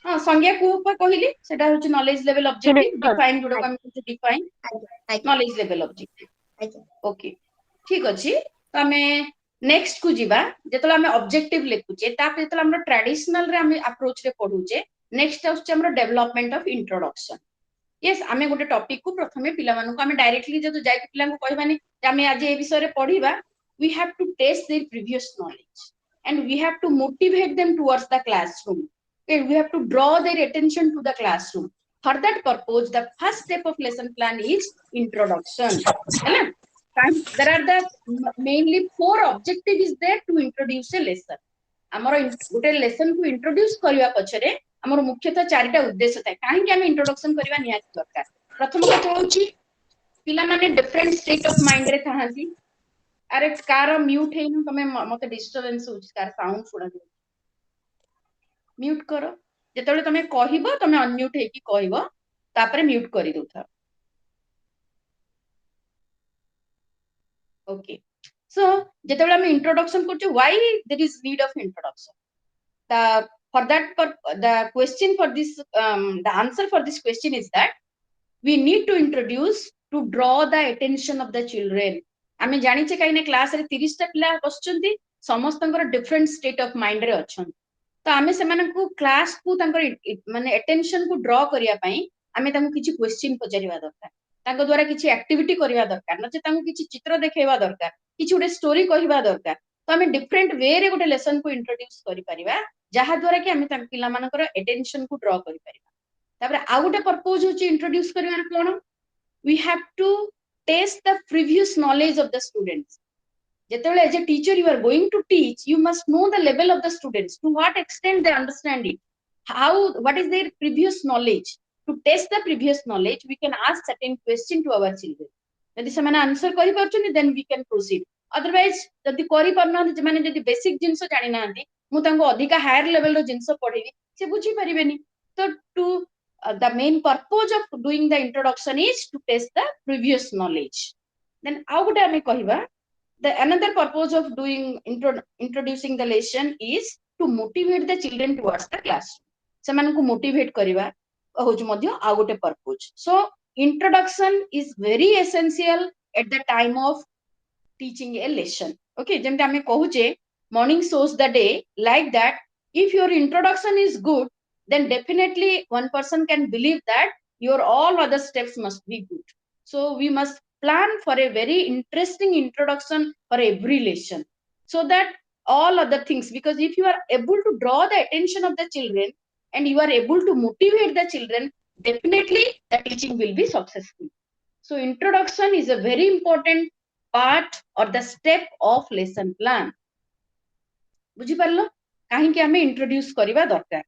ହଁ, ସଂଜ୍ଞା କୁହ କହିଲି, ସେଟା ହଉଛି ନଲେଜ ଲେଭେଲ ଅବଜେକ୍ଟିଭ। ଡିଫାଇନ୍ ଯୋଉଟାକୁ ଆମେ କହୁଛେ ଡିଫାଇନ୍, ଆଜ୍ଞା ନଲେଜ ଲେଭେଲ ଅବଜେକ୍ଟିଭ। ଆଜ୍ଞା। ଓକେ, ଠିକ ଅଛି। ତ ଆମେ ନେକ୍ସଟ କୁ ଯିବା। ଯେତେବେଳେ ଆମେ ଅବଜେକ୍ଟିଭ ଲେଖୁଛେ, ତାପରେ ଯେତେବେଳେ ଆମର ଟ୍ରାଡିସନାଲ ରେ ଆମେ ଆପ୍ରୋଚ ରେ ପଢୁଛେ, ନେକ୍ସଟ ଆସୁଛି ଆମର ଡେଭଲପମେଣ୍ଟ ଅଫ ଇଣ୍ଟ୍ରୋଡକ୍ସନ। ୟେସ୍, ଆମେ ଗୋଟେ ଟପିକ କୁ ପ୍ରଥମେ ପିଲାମାନଙ୍କୁ ଆମେ ଡାଇରେକ୍ଟଲି ଯଦି ଯାଇକି ପିଲାଙ୍କୁ କହିବାନି ଯେ ଆମେ ଆଜି ଏ ବିଷୟରେ ପଢିବା, we have to test their previous knowledge and we have to motivate them towards the classroom. Okay, we have to draw their attention to the classroom. For that purpose, the first step of lesson plan is introduction. ହେଲା? There are the mainly 4 objectives is there to introduce a lesson. ଆମର ଗୋଟେ lesson କୁ introduce କରିବା ପଛରେ ଆମର ମୁଖ୍ୟତଃ 4ଟା ଉଦ୍ଦେଶ୍ୟ ଥାଏ। କାହିଁକି ଆମେ ଇଣ୍ଟ୍ରୋଡକ୍ସନ କରିବା ନିହାତି ଦରକାର? ପ୍ରଥମ କଥା ହଉଛି ପିଲାମାନେ ଡିଫରେଣ୍ଟ ଷ୍ଟେଟ ଅଫ ମାଇଣ୍ଡ ରେ ଥାଆନ୍ତି। ଆରେ କାର ମ୍ୟୁଟ ହେଇନି, ତମେ ମତେ ଡିଷ୍ଟରବେନ୍ସ ହଉଛି, କାର ସାଉଣ୍ଡ ଶୁଣାଯାଉଛି। ମ୍ୟୁଟ କର। ଯେତେବେଳେ ତମେ କହିବ ତମେ ଅନମ୍ୟୁଟ ହେଇକି କହିବ, ତାପରେ ମ୍ୟୁଟ କରିଦଉଥାଅ। ଓକେ, ସୋ ଯେତେବେଳେ ଆମେ ଇଣ୍ଟ୍ରୋଡକ୍ସନ କରୁଛେ, why there is need of introduction? For that, the question for this, the answer for this question is that we need to introduce to draw the attention of the children. ଆମେ ଜାଣିଛେ କାହିଁକି ନା କ୍ଲାସରେ 30ଟା ପିଲା ବସୁଛନ୍ତି, ସମସ୍ତଙ୍କର different state of mind ରେ ଅଛନ୍ତି। ତ ଆମେ ସେମାନଙ୍କୁ କ୍ଲାସକୁ ତାଙ୍କର ମାନେ ଆଟେନସନ କୁ ଡ୍ର କରିବା ପାଇଁ ଆମେ ତାଙ୍କୁ କିଛି କ୍ୱେଶ୍ଚିନ୍ ପଚାରିବା ଦରକାର, ତାଙ୍କ ଦ୍ୱାରା କିଛି ଆକ୍ଟିଭିଟି କରିବା ଦରକାର, ନଚେତ ତାଙ୍କୁ କିଛି ଚିତ୍ର ଦେଖେଇବା ଦରକାର, किछि गोटे स्टोरी कहिबा दरकार तो आमे डिफरेंट वे रे गोटे लेसन को इंट्रोड्यूस करि परिबा जहा द्वारा कि आमे तां पिला मानकर अटेंशन को ड्रॉ करि परिबा तापर आ गोटे पर्पस होची इंट्रोड्यूस करिवार कोन we have to test the previous knowledge of the students जेतेबेले as a teacher you are going to teach you must know the level of the students to what extent they understand it how what is their previous knowledge to test the previous knowledge we can ask certain question to our children यदि से माने answer करि परछन then we can proceed otherwise यदि करि परना माने यदि basic जिंस जानि नांती मु तांको अधिका हायर लेवल रो जिंस पढेबी से बुझी परिबेनी तो to the main purpose of doing the introduction is to test the previous knowledge then how would I kahiba the another purpose of doing introducing the lesson is to motivate the children towards the class seman ko motivate kariba hoch madhya a gote purpose so introduction is very essential at the time of teaching a lesson okay jemte ame kahuche morning shows the day like that if your introduction is good then definitely one person can believe that your all other steps must be good so we must plan for a very interesting introduction for every lesson so that all other things because if you are able to draw the attention of the children and you are able to motivate the children definitely the teaching will be successful so introduction is a very important part or the step of lesson plan बुझी परलो काहे कि हमें introduce करिवा दरकार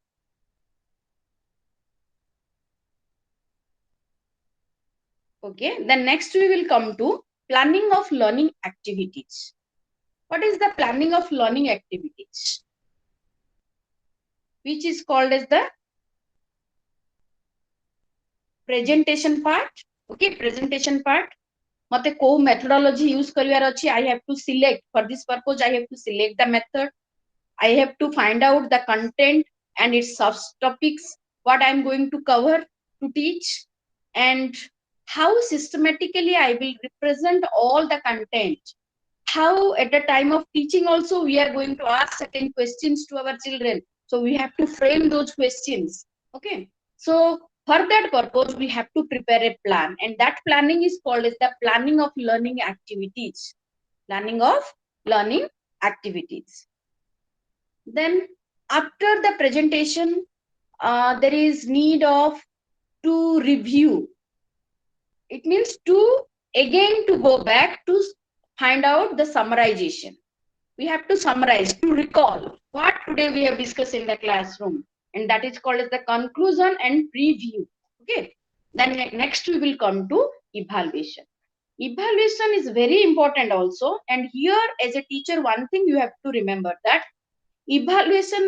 okay then next we will come to planning of learning activities what is the planning of learning activities which is called as the presentation part okay presentation part mate ko methodology use kariwar achi I have to select for this purpose I have to select the method I have to find out the content and its subtopics what I am going to cover to teach and how systematically I will represent all the content how at the time of teaching also we are going to ask certain questions to our children so we have to frame those questions okay so for that purpose we have to prepare a plan and that planning is called as the planning of learning activities planning of learning activities then after the presentation there is need of to review it means to again to go back to find out the summarization we have to summarize to recall what today we have discussed in the classroom and that is called as the conclusion and preview okay then next we will come to evaluation evaluation is very important also and here as a teacher one thing you have to remember that evaluation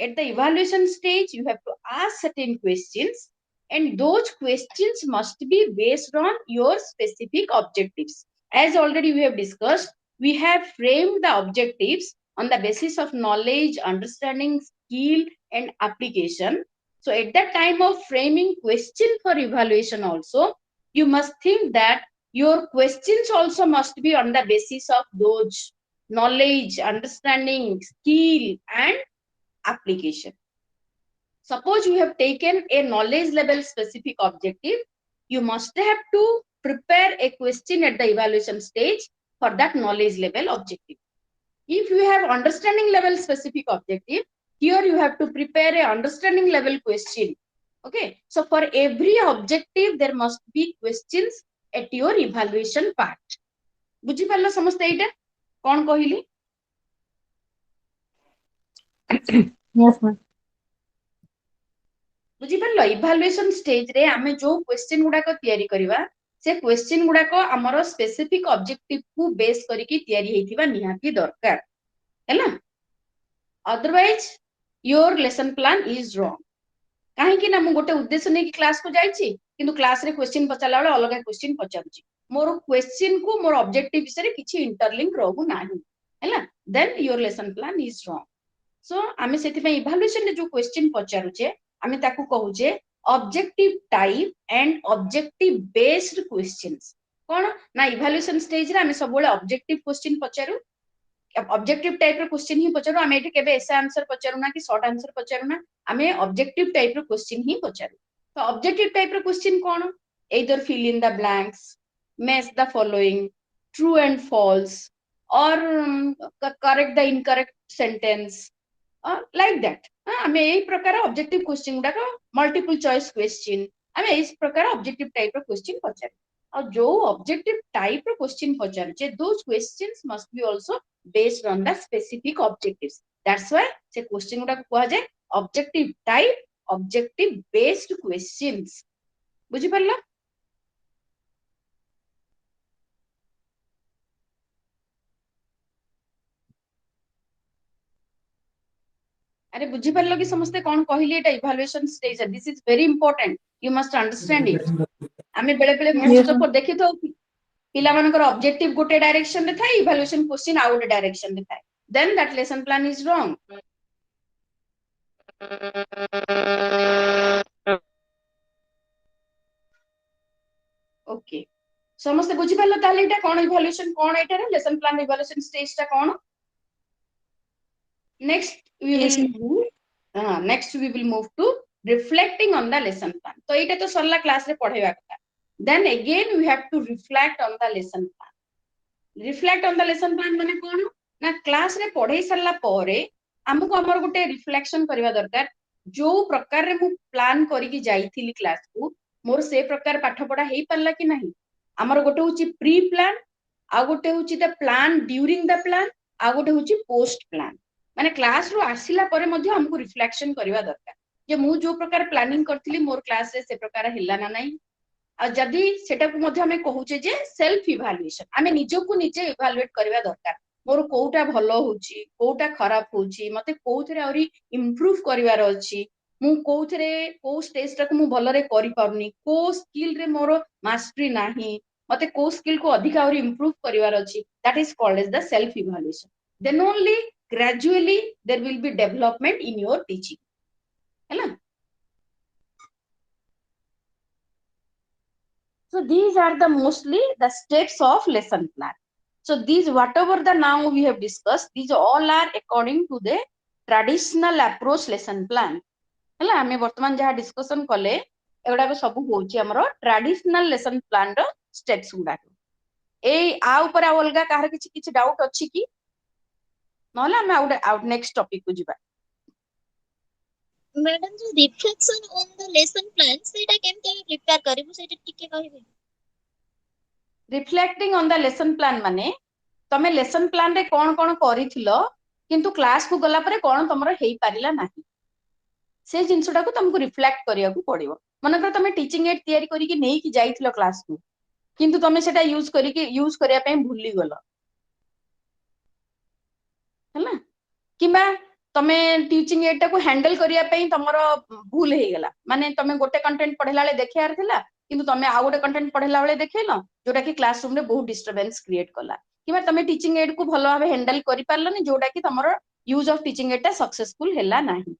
at the evaluation stage you have to ask certain questions and those questions must be based on your specific objectives as already we have discussed we have framed the objectives on the basis of knowledge understanding skill and application so at that time of framing question for evaluation also you must think that your questions also must be on the basis of those knowledge understanding skill and application suppose you have taken a knowledge level specific objective you must have to prepare a question at the evaluation stage for that knowledge level objective if you have understanding level specific objective here you have to prepare a understanding level question okay so for every objective there must be questions at your evaluation part बुझी पारलो समझते एटा कौन कहिली Yes, ma'am. बुझी पारलो evaluation stage रे आमे जो question गुडा को तयारी करबा से क्वेश्चन गुडा को हमरो स्पेसिफिक ऑब्जेक्टिव को बेस करिकि तयारी हेतिबा निहाती दरकार हैला otherwise your lesson plan is wrong काहे कि ना मु गोटे उद्देश्य नै कि क्लास को जाईची किंतु क्लास रे क्वेश्चन पचाला वाला अलग क्वेश्चन पचारुची मोर क्वेश्चन को मोर ऑब्जेक्टिव विषय किछि इंटरलिंक रहू नाही हैला then your lesson plan is wrong so आमे सेति पे इवैल्यूएशन रे जो क्वेश्चन पचारुचे आमे ताकू कहूचे objective type and objective based questions कोन ना इवैल्यूएशन स्टेज रे आमे सब बोले ऑब्जेक्टिव क्वेश्चन पचारु ऑब्जेक्टिव टाइप रे क्वेश्चन ही पचारु आमे एठी केबे एसे आंसर पचारु ना कि शॉर्ट आंसर पचारु ना आमे ऑब्जेक्टिव टाइप रे क्वेश्चन ही पचारु तो ऑब्जेक्टिव टाइप रे question cone either fill in the blanks match the following true and false or correct the incorrect sentence, like that. ଆମେ ଏଇ ପ୍ରକାର ଅବଜେକ୍ଟିଭ କ୍ୱେଶ୍ଚିନ୍ ଗୁଡାକ ମଲ୍ଟିପଲ ଚଏସ୍ କ୍ୱେଶ୍ଚିନ୍ ଆମେ ଏଇ ପ୍ରକାର ଅବଜେକ୍ଟିଭ ଟାଇପ ର କ୍ୱେଶ୍ଚିନ୍ ପଚାରୁ। ଆଉ ଯୋଉ ଅବଜେକ୍ଟିଭ ଟାଇପ ର question ପଚାରୁଛେ those questions must be also based on the specific objectives. That's why ସେ କ୍ୱେଶ୍ଚିନ୍ ଗୁଡାକ କୁହାଯାଏ objective type objective based questions. ବୁଝିପାରିଲ? अरे बुझिपार कि समस्ते कौन कहली एटा evaluation stage this is very important you must understand it. आमे बेले बेले मोस्ट ऑफ देखि तो पिला मानकर ऑब्जेक्टिव गोटे डायरेक्शन रे थाए इवैल्यूएशन क्वेश्चन आउट गोटे डायरेक्शन रे थाए then that lesson plan is wrong. Okay समस्ते बुझिपार ताले एटा कोन इवैल्यूएशन कोन एटा रे लेसन प्लान इवैल्यूएशन स्टेज ता कोन। Next we will next we will move to reflecting on the lesson plan. तो एटा तो सरला क्लास रे पढेबा कथा। Then again we have to reflect on the lesson plan. Reflect on the lesson plan माने कोन ना class रे पढे सरला परे हमको हमर गुटे रिफ्लेक्शन करबा दरकार जो प्रकार रे मु प्लान करी कि जाईथिली क्लास को मोर से प्रकार पाठ पढा हेई परला कि नहीं। हमर गुटे होची प्री प्लान आ गुटे होची the plan during the plan आ गुटे होची पोस्ट प्लान। माने क्लास रो आसिला परे मध्ये हमको रिफ्लेक्शन करबा दरकार जे मु जो प्रकार प्लानिंग करथिली मोर क्लास रे से प्रकार हिला ना नाही। आ जदी सेटा को मध्ये हमें कहूचे जे सेल्फ इवैल्यूएशन आमे निजो को निजे इवैल्यूएट करबा दरकार मोर कोउटा भलो होची कोउटा खराब होची मते कोउथरे औरी इंप्रूव करिवार अछि मु कोउथरे को स्टेज तक मु भलो रे करि पारुनी को स्किल रे मोर मास्टरी नाही मते को स्किल को अधिक औरी इंप्रूव करिवार अछि that is called as the self evaluation. Then only gradually there will be development in your teaching है ना। So these are the mostly the steps of lesson plan. So these whatever the now we have discussed these all are according to the traditional approach lesson plan है ना। हमें वर्तमान जहाँ discussion कले एगुडा सब होची हमरो ट्रेडिशनल लेसन प्लान रो स्टेप्स गुडा ए आ ऊपर अलगा काहर किछि किछि डाउट अछि कि नहले हमें आउट नेक्स्ट टॉपिक को जिबा। मैडम जो reflection on the lesson plan सेटा केमते प्रिपेयर करिवु सेटा टिके कहिबे। Reflecting on the lesson plan माने तमे लेसन प्लान रे कोन कोन करिथिलो किंतु क्लास को गला परे कोन तमरो हेई पारिला नाही से जिंसटा को तुमको रिफ्लेक्ट करिया को पड़िबो। मन कर तमे टीचिंग एड तयारी करी कि नेई कि जाइथिलो क्लास को किंतु तमे सेटा यूज करी कि यूज करिया पे भूली गलो हैला किबा तमे टीचिंग एटा को हैंडल करिया पे तमरो भूल हे गेला माने तमे गोटे कंटेंट पढेला ले देखियार थिला किंतु तमे आ गोटे कंटेंट पढेला बेले देखैलो जोटा कि क्लासरूम रे बहुत डिस्टरबेंस क्रिएट कला किबा तमे टीचिंग एड को भलो भाबे हैंडल करि पारलनी जोटा कि तमरो use of teaching Etah successful हैला नाही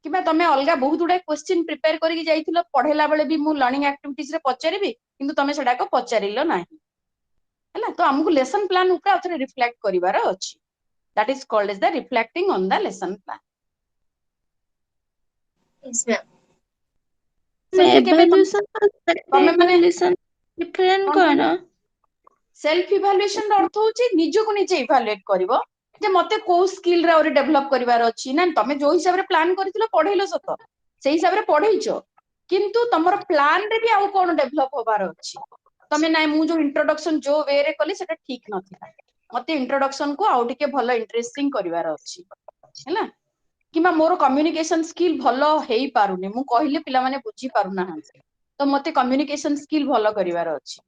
किबा तमे अलगा बहुत गुडा क्वेश्चन प्रिपेयर करी कि जाइथिलो पढेला बेले भी मु लर्निंग एक्टिविटीज रे पचारिबी किंतु तमे सेडा को पचारिलो नाही हैला। तो हमकु लेसन प्लान ऊपर अथरे रिफ्लेक्ट करिवार अछि that is called as the reflecting on the lesson plan. Yes ma'am. सेमती केबे evaluation तमे माने evaluation different कौन सेल्फ इवैल्यूएशन रो अर्थ होची निजो को निजे इवैल्यूएट करिवो जे मते को स्किल रे और डेवलप करिवार अछि ना तमे जो हिसाब रे प्लान करथिलो पढैलो सत सेही हिसाब रे पढैचो किंतु तमरो प्लान रे भी आउ कोन डेवलप होबार अछि तमे नाइ मु जो इंट्रोडक्शन जो वे रे कली सेटा ठीक नथिला मते इंट्रोडक्शन को आउ टिके भलो इंटरेस्टिंग करिवार अछि हैला किमा मोर कम्युनिकेशन स्किल भलो हेई पारुनी मु कहिले पिला माने बुझी पारुना तो मते कम्युनिकेशन स्किल भलो करिवार अछि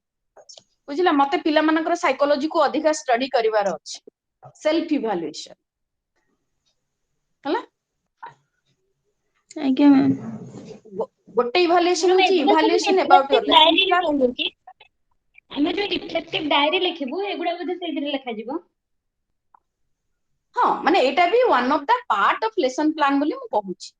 बुझिला मते पिला मानकर साइकोलॉजी को अधिका स्टडी करिवार अछि सेल्फ इवैल्यूएशन हैला। आज्ञा मैम गोटे इवैल्यूएशन मैम होची एगुडा सब evaluation about your reflective lesson diary plan लिखु कि हमें जो रिफ्लेक्टिव डायरी लिखिबु एगुडा बदे सेहि दिन लिखा जिवो। हाँ माने एटा भी one of the part of lesson plan बोली मु कहूची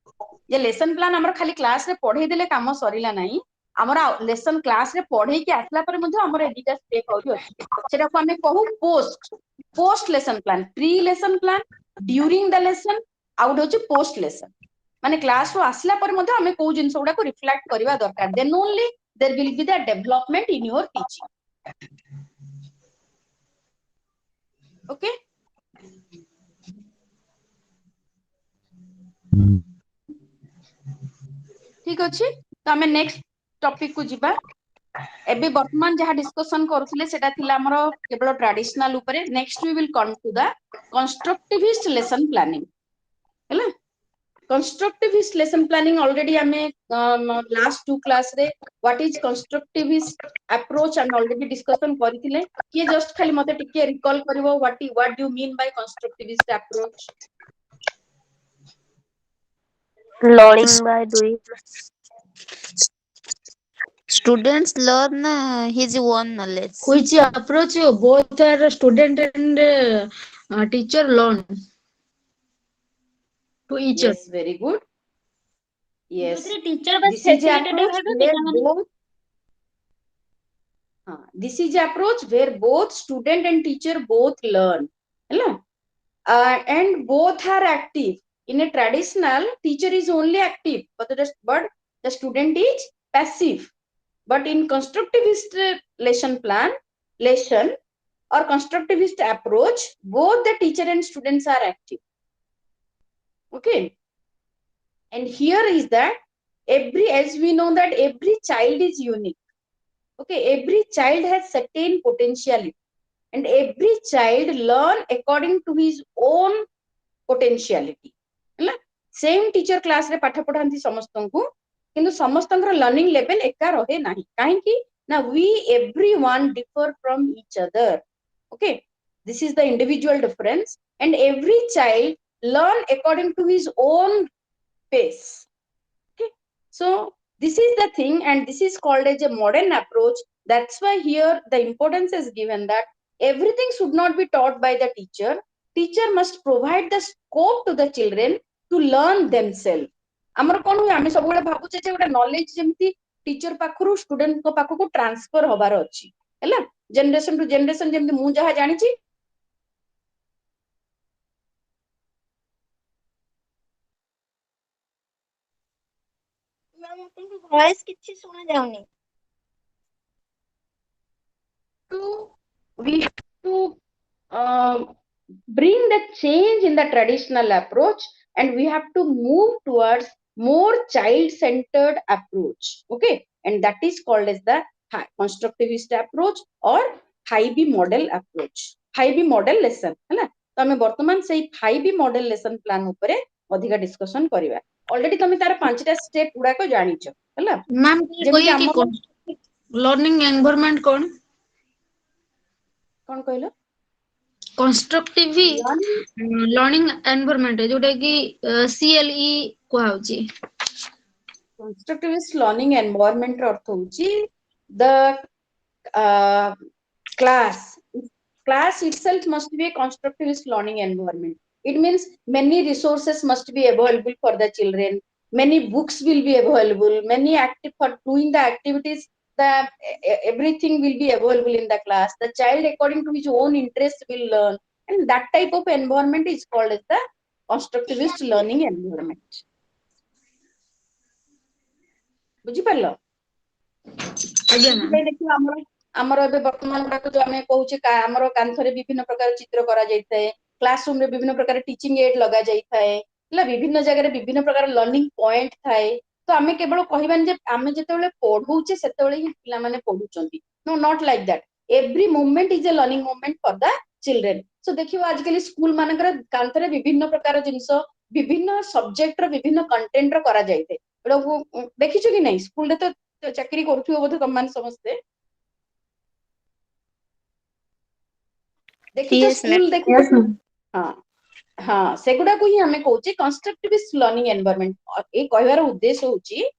जे लेसन प्लान हमर खाली क्लास रे पढै देले काम सरिला नाही हमर लेसन क्लास रे पढै के आसला पर मध्ये हमर एडिटा स्टेप होई अछि सेटा को हमें कहू post lesson plan pre lesson plan during the lesson out होची पोस्ट लेसन माने क्लास रो आसला पर मध्ये हमें को जिंस गुडा को रिफ्लेक्ट करबा दरकार then only there will be the development in your teaching. Okay ठीक अछि तो हमें नेक्स्ट टॉपिक को जिबा एबे वर्तमान जहाँ डिस्कशन करूथिले सेटा थिला हमरो केवल ट्रेडिशनल ऊपर next we will come to the constructivist lesson planning हैला कंस्ट्रक्टिविस्ट लेसन प्लानिंग ऑलरेडी हमें लास्ट 2 क्लास रे व्हाट इज कंस्ट्रक्टिविस्ट अप्रोच हम ऑलरेडी डिस्कशन करथिले कि जस्ट खाली मते टिके रिकॉल करबो what do mean by constructivist approach Learning by doing. Students learn his own knowledge. Which approach both are student and teacher learn to each other. yes very good yes ଯୋଉଥିରେ teacher ବା this is the ଫ୍ୟାସିଲିଟେଟର approach ହେବେ where ପିଲାମାନେ both this is the approach where both student and teacher both learn हैला and both are active in a traditional teacher is only active but the student is passive but in constructivist lesson or constructivist approach both the teacher and students are active okay and here is that as we know that every child is unique okay every child has certain potentiality and every child learn according to his own potentiality ହେଲା same teacher class रे पाठ पढांती समस्तंकु किंतु समस्तंकर learning level एका रहे नाही काहे कि ना we everyone differ from each other okay this is the individual difference and every child learn according to his own pace okay so this is the thing and this is called as a modern approach that's why here the importance is given that everything should not be taught by the teacher must provide the scope to the children to learn themselves ଆମର କଣ ହୁଏ ଆମେ ସବୁବେଳେ ଭାବୁଛେ ଯେ ଗୋଟେ knowledge ଯେମିତି teacher पाखରୁ student को पाखକୁ ट्रांसफर होबार अछि हैला जनरेशन टू जनरेशन जेମିତି ମୁଁ ଯାହା ଜାଣିଛି ମ୍ୟାମ୍ ଆପଣଙ୍କ ଭଏସ କିଛି ଶୁଣା ଯାଉନି we have to bring the change in the traditional approach and we have to move towards more child centered approach okay and that is called as the constructivist approach or 5B model approach 5B model lesson हैला तो हमें वर्तमान से 5B model lesson plan ऊपर अधिक discussion करिवा already तमे तार पांचटा step गुडा को जानिछ हैला मैम ये कोई कि लर्निंग एनवायरनमेंट कौन कोन कहलो कंस्ट्रक्टिव लर्निंग एनवायरनमेंट जोटा कि CLE कहउची constructivist learning environment ର अर्थ होची the class itself must be a constructivist learning environment it means many resources must be available for the children many books will be available many active for doing the activities the everything will be available in the class the child according to his own interest will learn and that type of environment is called as the constructivist learning environment बुझी पारलो आज्ञा ma'am देखियो हमर एबे वर्तमान गुडा जो हमें कहूचे हमर कांथरे विभिन्न प्रकार चित्र करा जायथाय क्लासरूम रे विभिन्न प्रकार टीचिंग एड लगा जायथाय हला विभिन्न जगह रे विभिन्न प्रकार लर्निंग पॉइंट थाए तो हमें केवल कहबान जे हमें जेतेबेले पढूचे सेतेबेले ही पिला माने पढुचंती no not like that every moment is a learning moment for the children so देखियो आजकल स्कूल मानकर कांथरे विभिन्न प्रकार जिंस विभिन्न सब्जेक्ट रो विभिन्न कंटेंट रो करा जायते एडो देखिছো कि नहीं स्कूल रे तो चाकरी करथुओ बोधे तमान समझते देखिছো Yes, ma'am. स्कूल देखिছো हाँ हाँ सेगुडा को ही हमें कहूचे कंस्ट्रक्टिविस्ट लर्निंग एनवायरनमेंट ए कहबार उद्देश्य होची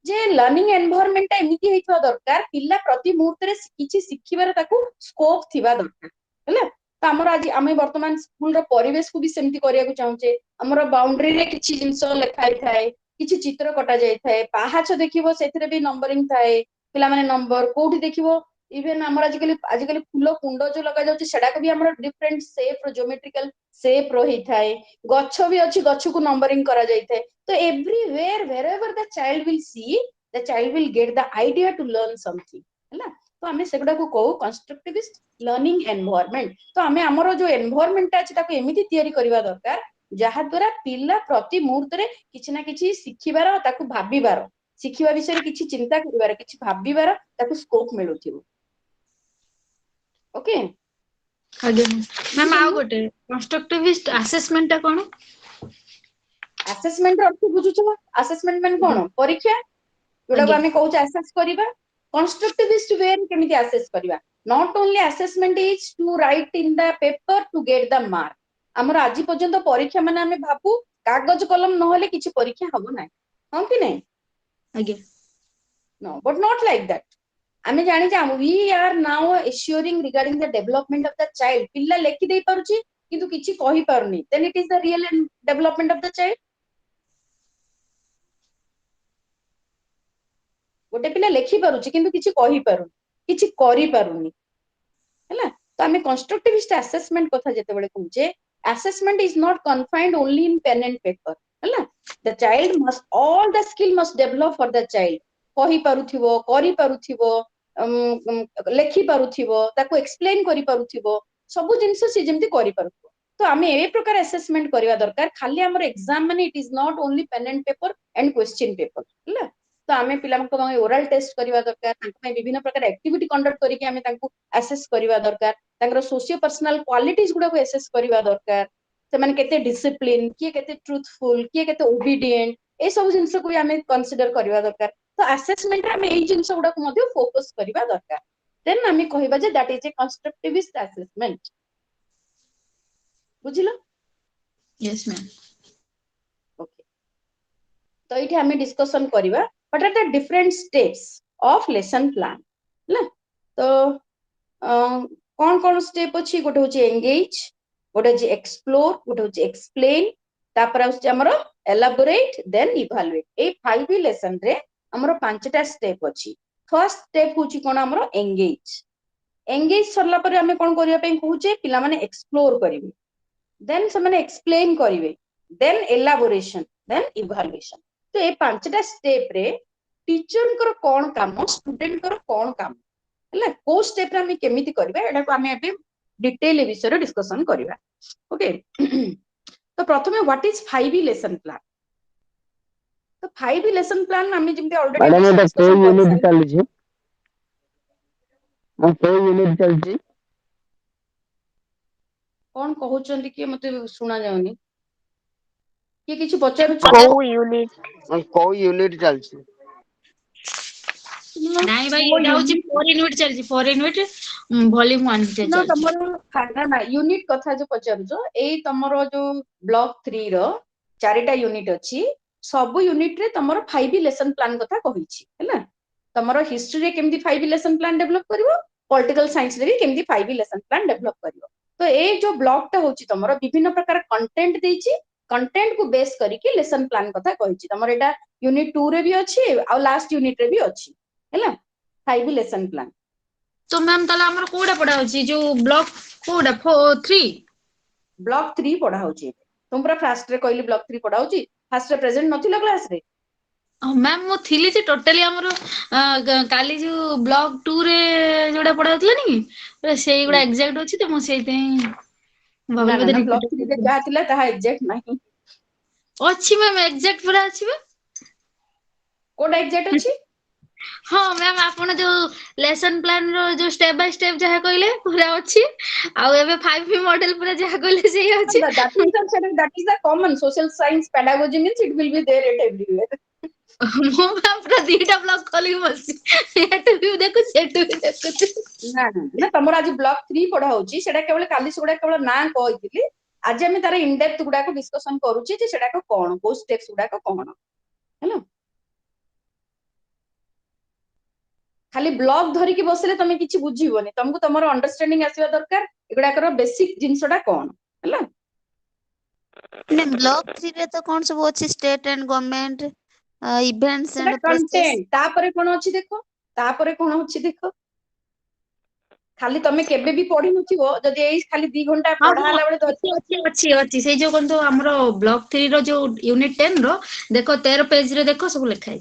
जे लर्निंग एनवायरनमेंट एमिति हेइथवा दरकार पिल्ला प्रति मुहूर्त रे किछि सिखिबार ताकू स्कोप थिबा दरकार हैला तो हमर आज आमे वर्तमान स्कूल रो परिवेश को भी सेमति करिया को चाहूचे हमर बाउंड्री रे किछि जिंस लिखाई थाए किछि चित्र कटा जाय थाए पाहाच देखिबो सेथिरे भी नंबरिंग थाए पिला माने नंबर कोठी देखिबो इवन हमर आजिकली फूल कुंड जो लगा जाउची सेडा को भी हमर डिफरेंट शेप रो ज्योमेट्रिकल शेप रो ही थाए गच्छ भी अछि गच्छ को नंबरिंग करा जाय थाए तो everywhere wherever the child will see the child will get the idea to learn something हैला तो आमे सेगुडा को कहू कंस्ट्रक्टिविस्ट लर्निंग एनवायरनमेंट। तो आमे हमरो जो एनवायरनमेंट अछि ताको एमिति तयारी करबा दरकार जहा द्वारा पिला प्रति मुहूर्त रे किछि ना किछि सिखिबार ताको भाबिबार शिखिबा विषय किछि चिंता करिबार किछि भाबिबार ताको स्कोप मिलुथिबो। ओके आगे मैम आउ गोटे कंस्ट्रक्टिविस्ट असेसमेंट टा कोन? असेसमेंट अर्थ बुझुछो असेसमेंट माने कोन परीक्षा जोडा को आमे कहू असेस करिबा कंस्ट्रक्टिविस्ट वे केमिति असेस करिबा not only assessment is to write in the paper to get the mark. हमर आज पर्यंत परीक्षा माने आमे भाबू कागज कलम नहले किछि परीक्षा हबो नै हम कि नै आगे no but not like that. आमे जानि जे we are now assuring regarding the development of the child पिल्ला लेखि देई पारुची किंतु किछि कहि पारुनी then it is the real development of the child. गोटे पिला लेखि पारुची किंतु किछि कहि पारुनी किछि करि पारुनी हैला। तो आमे कंस्ट्रक्टिविस्ट असेसमेंट कथा जेते बेले कहूचे assessment is not confined only in pen and paper हैला। the child must all the skill must develop for the child कहि पारुथिबो करि पारुथिबो लेखि पारुथिबो ताको एक्सप्लेन करि पारुथिबो सब जिंस से जेमति करि पारुथिबो। तो आमे ए प्रकार असेसमेंट करबा दरकार खाली हमर एग्जाम माने it is not only pen and paper and question paper हैला। तो आमे पिला को ओरल टेस्ट करबा दरकार ताको विभिन्न प्रकार एक्टिविटी कंडक्ट करिके आमे ताको असेस करबा दरकार तांकर सोशियो पर्सनल क्वालिटीज गुडा को असेस करबा दरकार से माने केते डिसिप्लिन किए केते ट्रूथफुल किए केते ओबीडिएंट ए सब जिंस को आमे कंसीडर करबा दरकार। तो असेसमेंट रे आमे ए जिंस गुडा को मध्ये फोकस करबा दरकार देन आमे कहिबा जे that is a constructivist assessment. बुझिलो? Yes ma'am. ओके तो इथे आमे डिस्कशन करबा what are the different steps of lesson plan ना। तो कौन कौन स्टेप अछि गोटे होची एंगेज गोटे होची एक्सप्लोर गोटे होची एक्सप्लेन तापर होची हमरो एलाबोरेट देन इवैल्यूएट। ए 5 लेसन रे हमरो पांचटा स्टेप अछि। फर्स्ट स्टेप होची कोन हमरो एंगेज। एंगेज सरला पर हमें कोन करिया पे कहूचे पिला माने एक्सप्लोर करिवे देन से माने एक्सप्लेन करिवे देन एलाबोरेशन देन इवैल्यूएशन। तो ए पांचटा स्टेप रे टीचर कर कोन काम स्टूडेंट कर कोन काम हैला को स्टेप रे हम केमिति करबा एडा को हमें अभी डिटेल विषय रे डिस्कशन करबा। ओके तो प्रथमे व्हाट इज 5 लेसन प्लान। तो 5 लेसन प्लान हम जेमते ऑलरेडी मैडम एटा को डिस्कशन कर यूनिट सारी चली छी हम को यूनिट चली छी कोन कहउचंदी कि मते सुना जाउनी कि किछि पचारु को यूनिट को यूनिट चली छी नाइ भाई एटा होची 4 यूनिट चलजी 4 यूनिट वॉल्यूम 1 टे ना चलजी। तमरो खाना ना यूनिट कथा जो पचारुचो एई तमरो जो ब्लॉक 3 रो चारिटा यूनिट अछि सब यूनिट रे तमरो 5 लेसन प्लान कथा कहिछि हैला। तमरो हिस्ट्री रे केमदी 5 लेसन प्लान डेवलप करिवो पॉलिटिकल साइंस रे भी केमदी 5 लेसन प्लान डेवलप करिवो। तो ए जो ब्लॉक टा होची तमरो विभिन्न प्रकार कंटेंट देछि कंटेंट को बेस करिके लेसन प्लान कथा कहिछि। तमरो एटा यूनिट 2 रे भी अछि आ लास्ट यूनिट रे भी अछि हैला 5 लेसन प्लान। तो मैम ताला हमर कोडा पडा होची जो ब्लॉक कोडा 3 ब्लॉक 3 पढ़ा होची तुम पूरा फास्ट रे कहली ब्लॉक 3 पढ़ा होची फास्ट रे प्रेजेंट नथिला क्लास रे। मैम मो थिली जे टोटली हमर काली जो ब्लॉक 2 रे जोडा पडा होतला नी सेई गुडा एग्जैक्ट होची तो मो सेइते ना भाबली ना बदे ना ब्लॉक 3 रे रिपीट जा थिला ताहा एग्जैक्ट नाही अछि मैम एग्जैक्ट पूरा अछि बा कोड एग्जैक्ट अछि। हाँ मैम आपण जो लेसन प्लान रो जो स्टेप बाय स्टेप जहा कहले पूरा अछि आ एबे 5 मॉडल पूरा जहा कहले सेही अछि। that is the common social science pedagogy means it will be there at everywhere। मो मैम पूरा दीटा ब्लॉक खोली बसी एटू भी देखु सेटू भी देखु। ना ना ना तमर आज ब्लॉक 3 पढ़ा होची सेटा केवल काली सुडा केवल ना कहितली आज हम तार इन डेप्थ गुडा को डिस्कशन करूची जे सेटा को कोन को स्टेप्स गुडा को कोन हैला। खाली ब्लॉक धरी के बसले तमे किछि बुझिबोनी तुमको तमरो अंडरस्टैंडिंग आसीबा दरकार एगुडा कर बेसिक जिंसटा कोन हैला। ने ब्लॉक 3 रे तो कोन सब अछि स्टेट एंड गवर्नमेंट इवेंट्स सेटा एंड प्रोसेस कंटेंट तापरे कोन अछि देखो तापरे कोन अछि देखो खाली तमे केबे भी पढी नथिबो जदी एई खाली 2 घंटा हाँ पढा हाँ हला बेले अच्छी अच्छी अच्छी अच्छी से जो कौन तो हमरो ब्लॉक 3 रो जो यूनिट 10 रो देखो 13 पेज रे देखो सब लिखा है।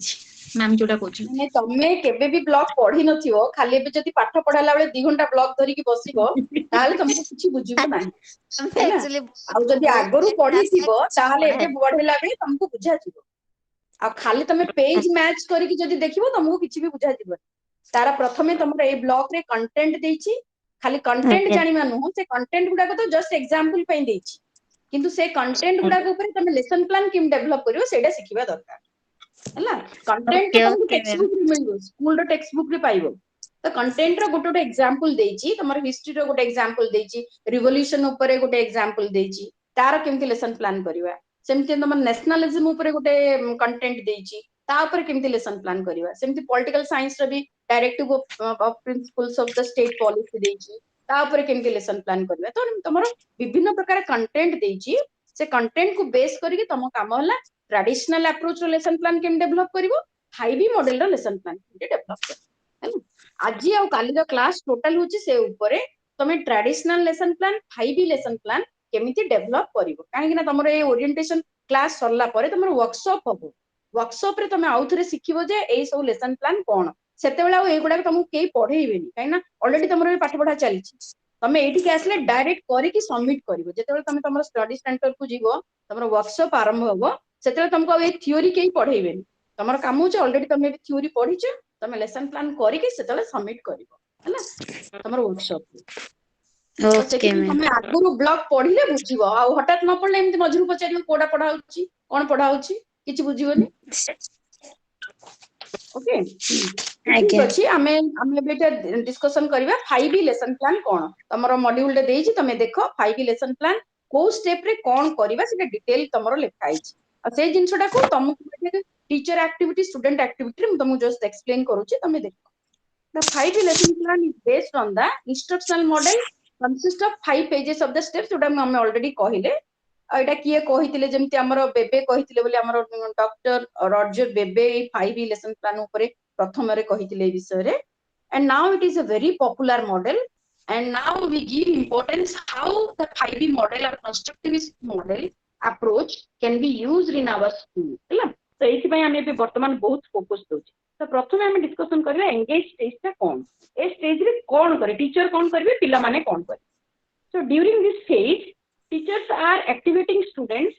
मैम जोटा कोची ମାନେ ତମେ କେବେ ବି ବ୍ଲକ ପଢି ନଥିବ, ଖାଲି ଏବେ ଯଦି ପାଠ ପଢାଇଲା ବେଳେ 2 ଘଣ୍ଟା ବ୍ଲକ ଧରିକି ବସିବ ତାହେଲେ ତମକୁ କିଛି ବୁଝିବ ନାହିଁ ହେଲା। एक्चुअली ଆଉ ଯଦି ଆଗରୁ ପଢିଥିବ ତାହେଲେ ଏବେ पढ़े ପଢେଇଲା ବେଳେ ତମକୁ ବୁଝାଯିବ। ଆଉ ଖାଲି ତମେ ପେଜ ମ୍ୟାଚ କରିକି ଯଦି ଦେଖିବ ତମକୁ କିଛି ବି ବୁଝାଯିବନି। ତାର ପ୍ରଥମେ ତମର ଏଇ ବ୍ଲକ ରେ କଣ୍ଟେଣ୍ଟ ଦେଇଛି, ଖାଲି କଣ୍ଟେଣ୍ଟ ओके ଜାଣିବା ନୁହଁ, ସେ କଣ୍ଟେଣ୍ଟ ଗୁଡାକ ତ ଜଷ୍ଟ ଏକ୍ସାମ୍ପଲ ପାଇଁ ଦେଇଛି, କିନ୍ତୁ ସେ କଣ୍ଟେଣ୍ଟ ଗୁଡାକ ଉପରେ ତମେ ଲେସନ ପ୍ଲାନ କେମିତି ଡେଭଲପ କରିବ ସେଇଟା ଶିଖିବା ଦରକାର ହେଲା। କଣ୍ଟେଣ୍ଟ ତ ओके ତମକୁ ओके ଟେକ୍ସଟ मैम ବୁକ୍ ରେ ମିଳିବ, ସ୍କୁଲ ର ଟେକ୍ସଟ ବୁକ୍ ରେ ପାଇବ। ତ କଣ୍ଟେଣ୍ଟ ର ଗୋଟେ ଗୋଟେ ଏକ୍ସାମ୍ପଲ ଦେଇଛି, ତମର ହିଷ୍ଟ୍ରି ର ଗୋଟେ ଏକ୍ସାମ୍ପଲ ଦେଇଛି, ରିଭଲ୍ୟୁସନ ଉପରେ ଗୋଟେ ଏକ୍ସାମ୍ପଲ ଦେଇଛି, ତାର କେମିତି ଲେସନ ପ୍ଲାନ କରିବା। ସେମିତି ତମର ନ୍ୟାସନାଲିଜିମ ଉପରେ ଗୋଟେ କଣ୍ଟେଣ୍ଟ ଦେଇଛି, ତା ଉପରେ କେମିତି ଲେସନ ପ୍ଲାନ କରିବା। ସେମିତି ପଲିଟିକାଲ ସାଇନ୍ସ ର ବି directive of principles of the state policy ଦେଇଛି, ତା ଉପରେ କେମିତି ଲେସନ ପ୍ଲାନ କରିବା। ତ ତମର ବିଭିନ୍ନ ପ୍ରକାର କଣ୍ଟେଣ୍ଟ ଦେଇଛି, ସେ କଣ୍ଟେଣ୍ଟ କୁ ବେସ୍ କରିକି ତମ କାମ ହେଲା ଟ୍ରାଡିସନାଲ ଆପ୍ରୋଚ ର ଲେସନ ପ୍ଲାନ କେମିତି ଡେଭଲପ କରିବ, ହାଇବି ମଡେଲ ର ଲେସନ ପ୍ଲାନ କେମିତି ଡେଭଲପ କରିବ ହେଲା। ଆଜି ଆଉ କାଲିର କ୍ଲାସ ଟୋଟାଲ ହଉଛି ସେ ଉପରେ, ତମେ ଟ୍ରାଡିସନାଲ ଲେସନ ପ୍ଲାନ, ହାଇବି ଲେସନ ପ୍ଲାନ କେମିତି ଡେଭଲପ କରିବ। କାହିଁକି ନା ତମର ଏଇ ଓରିଏଣ୍ଟେସନ କ୍ଲାସ ସରିଲା ପରେ ତମର ୱାର୍କସପ ହବ, ୱାର୍କସପ ରେ ତମେ ଆଉ ଥରେ ଶିଖିବ ଯେ ଏଇ ସବୁ ଲେସନ ପ୍ଲାନ କଣ। ସେତେବେଳେ ଆଉ ଏଇଗୁଡାକ ତମକୁ କେହି ପଢେଇବେନି, କାହିଁକି ନା ଅଲରେଡି ତମର ବି ପାଠ ପଢା ଚାଲିଛି। ତମେ ଏଇଠିକି ଆସିଲେ ଡାଇରେକ୍ଟ କରିକି ସବମିଟ କରିବ। ଯେତେବେଳେ ତମେ ତମର ଷ୍ଟଡି ସେଣ୍ଟର କୁ ଯିବ, ତମର ୱାର୍କସପ ଆରମ୍ଭ ହବ, ସେତେବେଳେ ତମକୁ ଆଉ ଏଇ ଥିଓରି କେହି ପଢେଇବେନି। ତମର କାମ ହଉଛି ଅଲରେଡି ତମେ ଥିଓରି ପଢିଛ, ତମେ ଲେସନ ପ୍ଲାନ କରିକି ସେତେବେଳେ ସବମିଟ କରିବ ହେଲା ତମର ୱାର୍କସପ। ତ ओके ସେଥିପାଇଁ मैम ତମେ ଆଗରୁ ବ୍ଲକ ପଢିଲେ ବୁଝିବ, ଆଉ ହଠାତ୍ ନ ପଢିଲେ ଏମିତି ମଝିରୁ ପଚାରିବ କୋଉଟା ପଢା ହଉଛି, କଣ ପଢା ହଉଛି, କିଛି ବୁଝିବନି। ଓକେ, ଠିକ आज्ञा ଅଛି। ଆମେ ଏବେ ଏଟା ଡିସ୍କସନ କରିବା 5 ଲେସନ ପ୍ଲାନ କଣ। ତମର ମଡ୍ୟୁଲ ରେ ଦେଇଛି, ତମେ ଦେଖ 5 ଲେସନ ପ୍ଲାନ କୋଉ ସ୍ଟେପ ରେ କଣ କରିବା ସେଟା ଡିଟେଲ ତମର ଲେଖା ହେଇଛି। ଆଉ ସେଇ ଜିନିଷଟାକୁ ତମକୁ ଟିଚର ଆକ୍ଟିଭିଟି, ଷ୍ଟୁଡେଣ୍ଟ ଆକ୍ଟିଭିଟି ମୁଁ ତମକୁ ଜଷ୍ଟ ଏକ୍ସପ୍ଲେନ କରୁଛି, ତମେ ଦେଖ। The 5 lesson plan is based on the instructional model, consist of 5 pages of the steps, जोटा हम already कहले। ଆଉ ଏଟା କିଏ କହିଥିଲେ, ଯେମିତି ଆମର ବେବେ କହିଥିଲେ ବୋଲି, ଆମର ଡକ୍ଟର ରଜର ବେବେ 5 ଲେସନ ପ୍ଲାନ ଉପରେ ପ୍ରଥମରେ କହିଥିଲେ ଏ ବିଷୟରେ। And now it is a very popular model, and now we give importance how the 5 model or constructivist model approach can be used in our school ହେଲା। ତ ଏଇଥିପାଇଁ ଆମେ ଏବେ ବର୍ତ୍ତମାନ ବହୁତ ଫୋକସ ଦଉଛୁ। ତ ପ୍ରଥମେ ଆମେ ଡିସ୍କସନ କରିବା ଏଙ୍ଗେଜ ସ୍ଟେଜ ଟା କଣ, ଏ ସ୍ଟେଜ ରେ କଣ କରେ ଟିଚର, କଣ କରିବେ ପିଲାମାନେ କଣ କରିବେ। So during this stage, teachers are activating students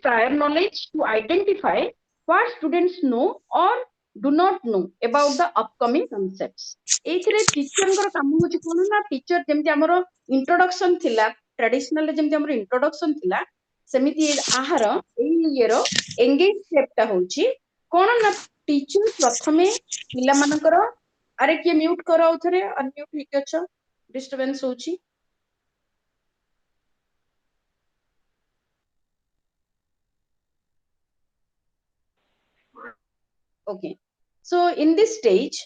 prior knowledge to identify what students know or do not know about the upcoming concepts. ଏଇଥିରେ ଟିଚରଙ୍କର କାମ ହଉଛି କଣ ନା, ଟିଚର ଯେମିତି ଆମର ଇଣ୍ଟ୍ରୋଡକ୍ସନ ଥିଲା, ଟ୍ରାଡିସନାଲ ଯେମିତି ଆମର ଇଣ୍ଟ୍ରୋଡକ୍ସନ ଥିଲା, ସେମିତି ଆହାର ଏଇ ଇଏର ଏଙ୍ଗେଜ ସ୍ଟେପ ଟା ହଉଛି କଣ ନା, ଟିଚର ପ୍ରଥମେ ପିଲାମାନଙ୍କର, ଆରେ କିଏ ମ୍ୟୁଟ କର ଆଉ ଥରେ, ଅନମ୍ୟୁଟ ହେଇକି ଅଛ, ଡିଷ୍ଟରବାନ୍ସ ହଉଛି। Okay, so in this stage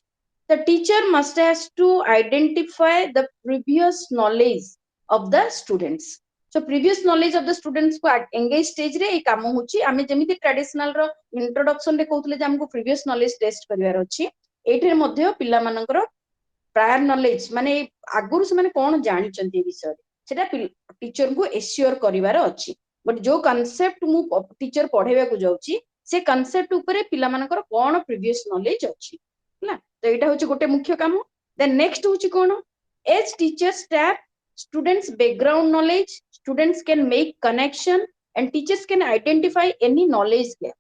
the teacher must has to identify the previous knowledge of the students. So previous knowledge of the students को engage stage रे ए काम होची। आमे जेमिति ट्रेडिशनल रो इंट्रोडक्शन रे कहउतले जे हमको previous knowledge टेस्ट करिवार अछि, एठे मध्ये पिला मानकर प्रायर नॉलेज माने आगुरु से माने कोन जानि चंती ए विषय सेटा टीचर को एश्योर करिवार अछि। बट जो कांसेप्ट मु टीचर पढेबा को जाउची, से कांसेप्ट ऊपर पिला मानकर कोन प्रीवियस नॉलेज अछि हला। तो एटा होची गोटे मुख्य काम। देन नेक्स्ट होची कोन, as teachers tap students background knowledge, students can make connection and teachers can identify any knowledge gap.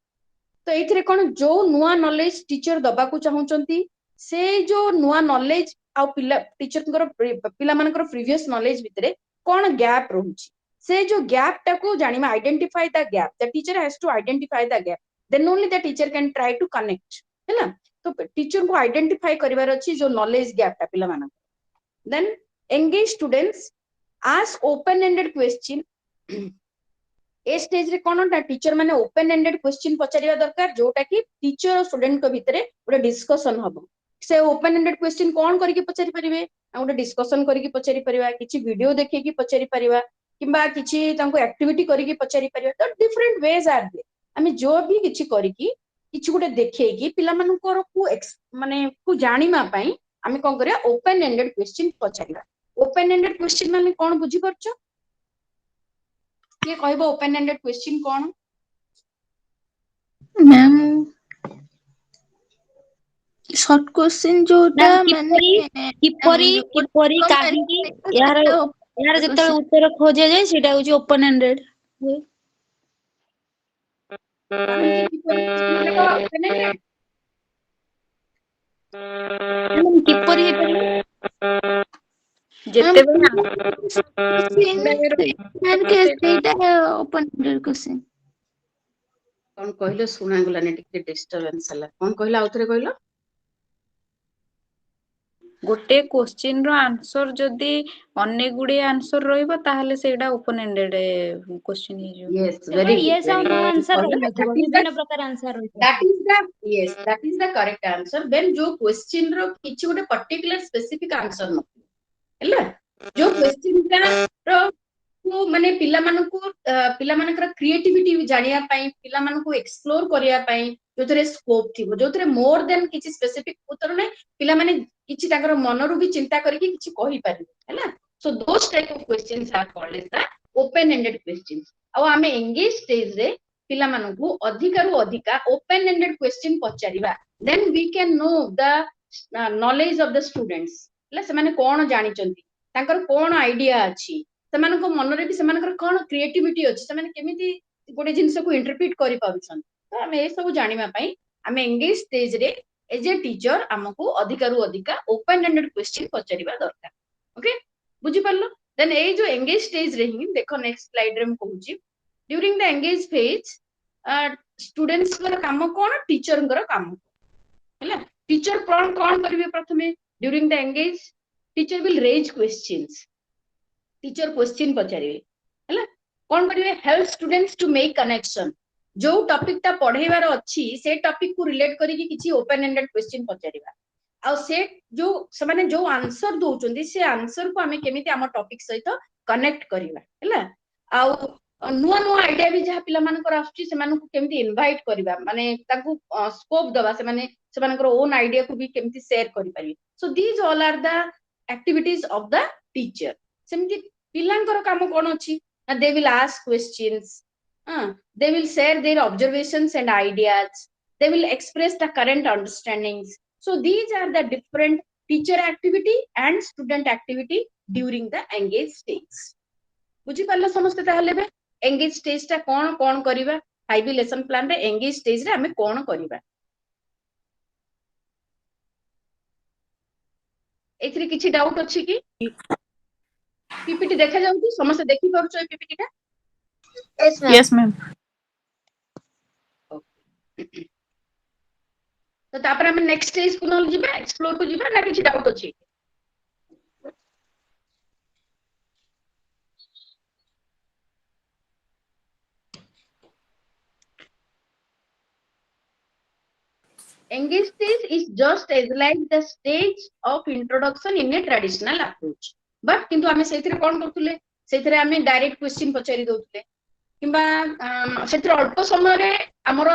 तो एथिरे कोन जो नुआ नॉलेज टीचर दबा को चाहउचंती, से जो नुआ नॉलेज आ पिला टीचर पिला मानकर प्रीवियस नॉलेज भितरे कोन गैप रहउची, से जो गैप टाको जानिमा, identify the gap, the teacher has to identify the gap, then only the teacher can try to connect हैला। तो टीचर को आइडेंटिफाई करिवार अछि जो नॉलेज गैप टा पिला मानक। Then engage students, ask open ended question. ए स्टेज रे कोन टा टीचर माने ओपन एंडेड क्वेश्चन पचारिया दरकार, जोटा कि टीचर और स्टूडेंट को भितरे गोटे डिस्कशन हबो। से ओपन एंडेड क्वेश्चन कोन करिके पचारि परिबे, आ गोटे डिस्कशन करिके पचारि परिबा, किछि वीडियो देखिके पचारि परिबा, किबा किछि तांको एक्टिविटी करिके पचारि परिबा। तो डिफरेंट वेज आर दे, आमे जो भी किछि करिकी किछि गोटे देखैकी पिला मानकर को माने को जानिमा पई आमे कोन करिया, ओपन एंडेड क्वेश्चन पचारिबा। ओपन एंडेड क्वेश्चन माने कोन बुझी परछो, ये कहबो ओपन एंडेड क्वेश्चन कोन? मैम शॉर्ट क्वेश्चन जोटा मैम माने किपरि किपरि काहींकी यार यार जेतବେଳେ उत्तर खोजे जाए सेटा होची ओपन एंडेड କାହିଁକି କିପରି question ଗୁଡାକ open-ended? मैम किपरि हे परिबो जेतेବେଳେ ओपन एंडेड क्वेश्चन କଣ କହିଲ ଶୁଣାଗଲାନି, ଟିକେ ଡିଷ୍ଟରବାନ୍ସ ହେଲା। କଣ କହିଲ ଆଉଥରେ କହିଲ? ଗୋଟେ क्वेश्चन ର आंसर जदी अनेक गुडे आंसर रहइबो ताहले सेटा ओपन एंडेड क्वेश्चन हिजो। yes କେବଳ very good yes ଆଉ very no good answer କହିଲ ରହିନଥିବ, that is the ବିଭିନ୍ନ ପ୍ରକାର ଆନ୍ସର ରହିଥିବ। that is the yes that is the correct answer when जो question ର କିଛି ଗୋଟେ particular specific answer ନଥିବ ହେଲା, जो question ର ମାନେ ପିଲାମାନଙ୍କର କ୍ରିଏଟିଭିଟି ଜାଣିବା ପାଇଁ, ପିଲାମାନଙ୍କୁ ଏକ୍ସପ୍ଲୋର କରିବା ପାଇଁ ଯୋଉଥିରେ ସ୍କୋପ ଥିବ, ଯୋଉଥିରେ ମୋର ଦେନ କିଛି ସ୍ପେସିଫିକ ଉତ୍ତର ନାହିଁ, ପିଲାମାନେ କିଛି ତାଙ୍କର ମନରୁ ବି ଚିନ୍ତା କରିକି କିଛି କହିପାରିବେ ହେଲା। So those type of questions are called as the open ended questions. ଆଉ ଆମେ ଏଙ୍ଗେଜ ଷ୍ଟେଜରେ ପିଲାମାନଙ୍କୁ ଅଧିକରୁ ଅଧିକା ଓପନ ଏଣ୍ଡେଡ କ୍ୱେଶ୍ଚନ ପଚାରିବା, then we can know the knowledge of the students ହେଲା, ସେମାନେ କଣ ଜାଣିଛନ୍ତି, ତାଙ୍କର କଣ ଆଇଡିଆ ଅଛି, ସେମାନଙ୍କ ମନରେ ବି ସେମାନଙ୍କର କଣ କ୍ରିଏଟିଭିଟି ଅଛି, ସେମାନେ କେମିତି ଗୋଟେ ଜିନିଷକୁ ଇଣ୍ଟରପ୍ରିଟ କରିପାରୁଛନ୍ତି। ତ ଆମେ ଏସବୁ ଜାଣିବା ପାଇଁ ଆମେ ଏଙ୍ଗେଜ ଷ୍ଟେଜରେ ଏଜ ଏ ଟିଚର ଆମକୁ ଅଧିକରୁ ଅଧିକା ଓପନ ଏଣ୍ଡେଡ କ୍ୱେଶ୍ଚନ ପଚାରିବା ଦରକାର। ଓକେ, ବୁଝିପାରିଲ? ଦେନ୍ ଏଇ ଯୋଉ ଏଙ୍ଗେଜ ଷ୍ଟେଜରେ ହିଁ ଦେଖ, ନେକ୍ସଟ ସ୍ଲାଇଡରେ ମୁଁ କହୁଛି, during the engage phase students काम कौन, टीचर काम है। टीचर कौन करेंगे प्रथमे during the engage, teacher will raise questions, teacher question पचारे है, कौन करेंगे, help students to make connection, जो टॉपिक ता पढ़ेबार अच्छी से टॉपिक को रिलेट करिकी किसी ओपन एंडेड क्वेश्चन पचारिबा, आ से जो समाने जो आंसर दोउचंदी से आंसर को हमें केमिति हम टॉपिक सहित कनेक्ट करिबा हैला। आ नुआ नुआ आइडिया भी जहाँ पिला मानकर आसुची सेमानकु केमिति इनवाइट करिबा, माने ताकू स्कोप दबा, सेमाने सेमानकर ओन आइडिया को भी केमिति शेयर करि पारि। So these all are the activities of the teacher. सेमिति पिलांकर काम कोन अछि ना, they will ask questions, they will share their observations and ideas, they will express the current understandings. So these are the different teacher activity and student activity during the engage stage. बुझी पारला समस्ते ताहले बे engage stage ता कोन कोन करिबा, 5 lesson plan रे engage stage रे हमें कोन करिबा, एथरे किछि डाउट अछि कि? पीपीटी देखा जाउची, समस्त देखि पारुछो ए पीपीटी टा? Yes ma'am. Yes ma'am. तो तापर हमें नेक्स्ट स्टेज को न जिबा, एक्सप्लोर को जिबा, ना किछि डाउट अछि? Engage stage is just as like the stage of introduction in a traditional approach. But किंतु हमें सेथिरे कोन करथुले, सेथिरे हमें डायरेक्ट क्वेश्चन पचारि दउथुले, किंबा सेथिरे अल्प समय रे हमर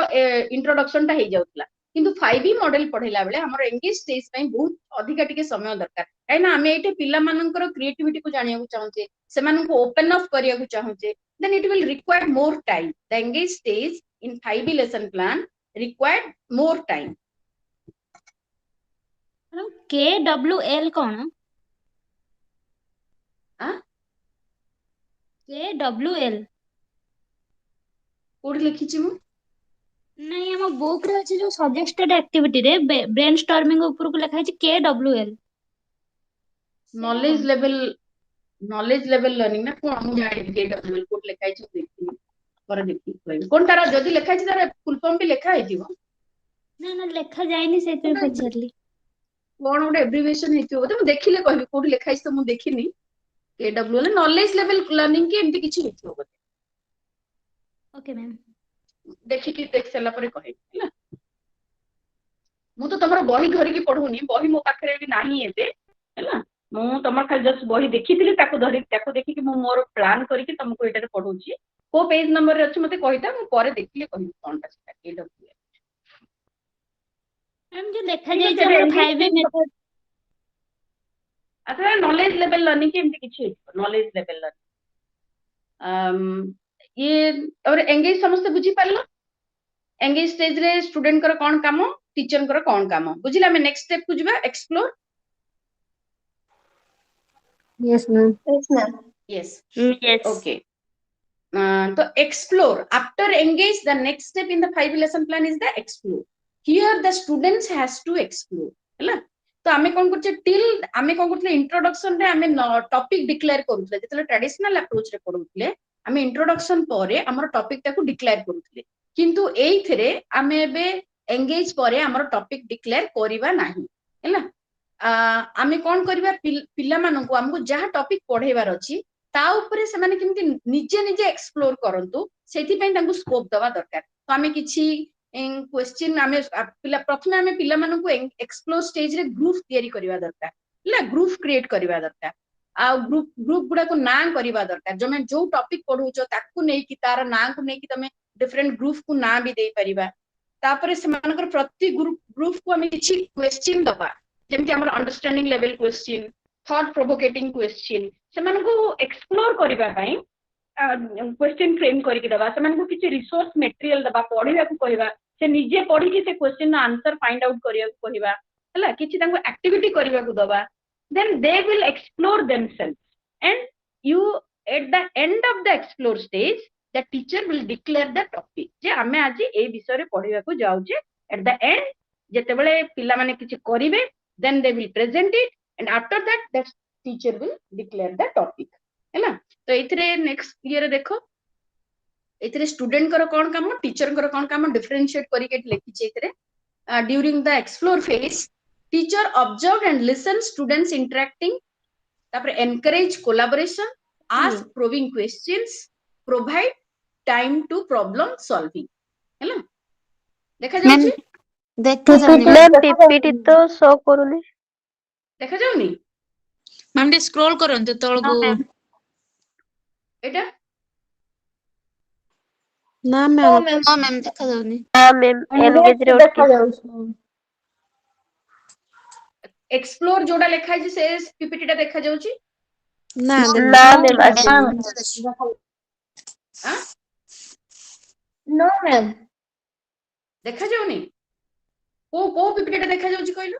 इंट्रोडक्शन ता हे जाउतला। किंतु 5E मॉडल पढैला बेले हमर एंगेज स्टेज पई बहुत अधिका टिके समय दरकार, काई ना हमें एटे पिला मानकर क्रिएटिविटी को जानिया को चाहूचे, सेमान को ओपन अप करिया को चाहूचे, then it will require more time. The engage stage in 5E lesson plan required more time. KWL कौन? KWL कोड लिखिछि मु नहीं, हम बुक रे अछि जो सजेस्टेड एक्टिविटी रे ब्रेनस्टॉर्मिंग ऊपर को लिखा है KWL, नॉलेज लेवल लर्निंग ना कोन मु जानि KWL कोड लिखा है देखि पर देखि कोन तारा जदी लिखा है तारा फुल फॉर्म भी लिखा है दिबो ना ना लिखा जायनी से पे पछरली कोन ओडे एब्रिविएशन हेतिबो त मु देखिले कहबी कोड लिखा है त मु देखिनी। KWL नॉलेज लेवल लर्निंग के एमती किछि हेतिबो बोले। ओके मैम, देखि कि देख सला परे कहै हैला। मु तो तमरो बही धरि की पढौनी, बही मो पाखरे भी नाही एते हैला। मु तमर खाली जस्ट बही देखिथिली, ताको धरि ताको देखि कि मु मोर प्लान करि कि तुमको एटारे पढौची, को पेज नंबर रे अछि मते कहिता, मु परे देखिले कहि कोनटा सेटा KWL। मैम जो लिखा जाय छै हमर 5 मेथड, अच्छा नॉलेज लेवल लर्निंग के एमती किछि नॉलेज लेवल लर्निंग ये और एंगेज समस्त बुझी पारलो? एंगेज स्टेज रे स्टूडेंट कर कोन काम टीचर कर कोन काम बुझिला हमें नेक्स्ट स्टेप को जिबा explore Yes, ma'am. Yes, ma'am. Yes Yes. Okay तो explore after engage the next step in the 5 lesson plan is the explore here the students has to explore हैला तो आमे कोन करछे टिल आमे कोन करथले इंट्रोडक्शन रे आमे टॉपिक डिक्लेयर करूथले जेतले ट्रेडिशनल अप्रोच रे करूथले आमे इंट्रोडक्शन परे हमर टॉपिक ताको डिक्लेयर करूथले किंतु एइथरे आमे एबे एंगेज परे हमर टॉपिक डिक्लेयर करिवा नाही हैला आमे कोन करिवा पिल्ला मानको हमको जहा टॉपिक पढेबार अछि ता ऊपर से माने केमति निजे निजे एक्सप्लोर करंतु सेति पई तांको स्कोप दवा दरकार तो आमे किछि क्वेश्चन आमे पिला प्रथमे आमे पिल्ला मानको एक्सप्लोर स्टेज रे ग्रुप तयारी करिवा दरकार हैला ग्रुप क्रिएट करिवा दरकार आ ग्रुप गुडा को ना करिवा दरकार जमे जो टॉपिक पढौचो ताकू नै कि तार ना को नै कि तमे डिफरेंट ग्रुप को ना भी दे परिबा तापरे सेमानकर प्रति ग्रुप को आमे किछि क्वेश्चन दवा जेमति हमर understanding level question thought provoking question सेमानको एक्सप्लोर करिबा पई क्वेश्चन फ्रेम करके दबा सेमानको किछि रिसोर्स मटेरियल दबा पढिबा को कहबा से निजे पढि कि से क्वेश्चन आंसर फाइंड आउट करिया को कहबा हला किछि तांको एक्टिविटी करिबा को दबा then they will explore themselves and you at the end of the explore stage the teacher will declare the topic जे हमें आज ए विषय रे पढिबा को जाउचे at the end जेते बेले पिल्ला माने किछि करिवे then they will present it and after that that teacher will declare the topic हैला तो एथिरे नेक्स्ट ईयर देखो एथिरे स्टूडेंट कर कोन काम टीचर कर कोन काम डिफरेंशिएट करिके लिखि छै एथिरे during the explore phase teacher observe and listen students interacting तापर encourage collaboration ask probing questions provide time to problem solving हैला देखा जाउची देखा जाउनी मैम पीपीटी तो शो करूनी देखा जाउनी मैम टे स्क्रॉल करंतु तळगु एटा ना मैम हां मैम देखा जाउनी हां मैम एंगेज रे देखा जाउछ एक्सप्लोर जोडा लेखा जे से पीपीटी टा देखा जाउची ना ना मैम आसी हां नो मैम देखा जाउनी को पीपीटी टा देखा जाउची कहलो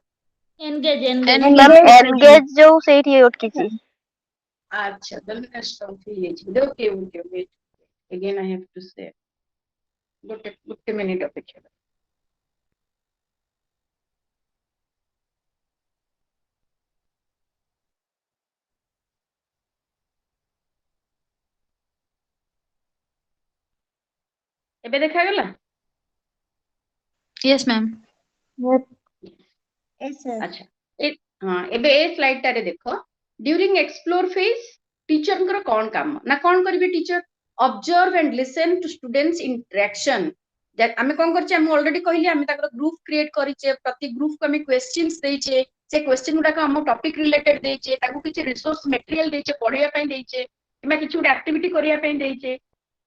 एंगेज मैम एंगेज जो सेठी उठकीची अच्छा then कष्ट होई okay wait again I have to say ଗୋଟେ ମିନିଟ ଅପେକ୍ଷା ଏବେ ଦେଖାଗଲା यस मैम Yes, sir. अच्छा हाँ एबे ए स्लाइड टारे देखो ड्यूरिंग एक्सप्लोर फेज टीचर कर कोन काम ना कोन करबे teacher observe and listen to students interaction that हमें कोन करछे हम ऑलरेडी कहली हमें ताकर ग्रुप क्रिएट करिचे प्रति ग्रुप को हमें क्वेश्चंस देइचे से क्वेश्चन गुडा को हम टॉपिक रिलेटेड देइचे ताकू किछि रिसोर्स मटेरियल देइचे पढिया पई देइचे किमा किछि उडा एक्टिविटी करिया पई देइचे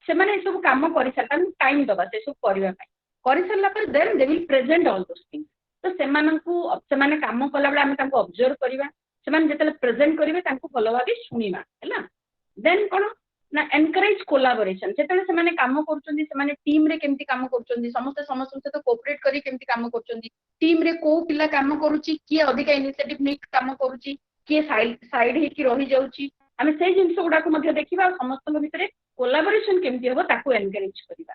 से माने सब काम करि सारता टाइम दबा से सब करिया पई करि सारला पर then they will present all those things तो सेमानंकु सेमाने काम कला बेला हम तांको ऑब्जर्व करिवा सेमान जेतले प्रेजेंट करिवे तांको भलो भाबे सुनिबा हैला देन कोन ना एनकरेज कोलैबोरेशन जेतले सेमाने काम करूचंदी सेमाने टीम रे केमती काम करूचंदी समस्त सहित कोऑपरेट करी केमती काम करूचंदी टीम रे को पिला काम करूची किए अधिक इनिशिएटिव नेक काम करूची किए साइड हे की रहि जाउची हमें से जिंस गुडा को मध्ये देखिबा समस्त भितरे कोलैबोरेशन केमती होबो ताको एनकरेज करिबा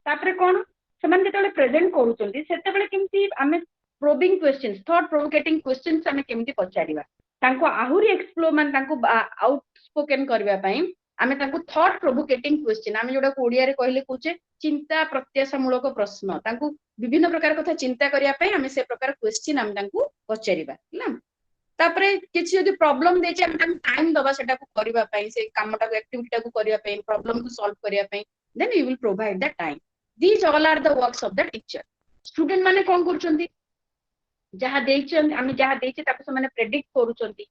तापरे कोन सेमान जेतले प्रेजेंट करूचंदी सेतेबेले केमती हमें प्रोबिंग क्वेश्चंस थॉट प्रोवोकेटिंग क्वेश्चंस हमें केमती पचारिबा तांको आहुरी एक्सप्लोर मान तांको आउटस्पोकन करबा पई हमें तांको थॉट प्रोवोकेटिंग क्वेश्चन हमें जोडा ओडिया रे कहले कोचे चिंता प्रत्याशा मूलक प्रश्न तांको विभिन्न प्रकार कथा चिंता करिया पई हमें से प्रकार क्वेश्चन हम तांको पचारिबा हैला तापरे किछि यदि प्रॉब्लम देचे हम तांको टाइम दबा सेटा को करिबा पई से कामटा को एक्टिविटी को करिया पई प्रॉब्लम को सॉल्व करिया पई then you will provide the time these all are the works of the teacher student माने कोन करचंदी जहा देइछन आमी जहा देइछे ताको से माने प्रेडिक्ट करूचंती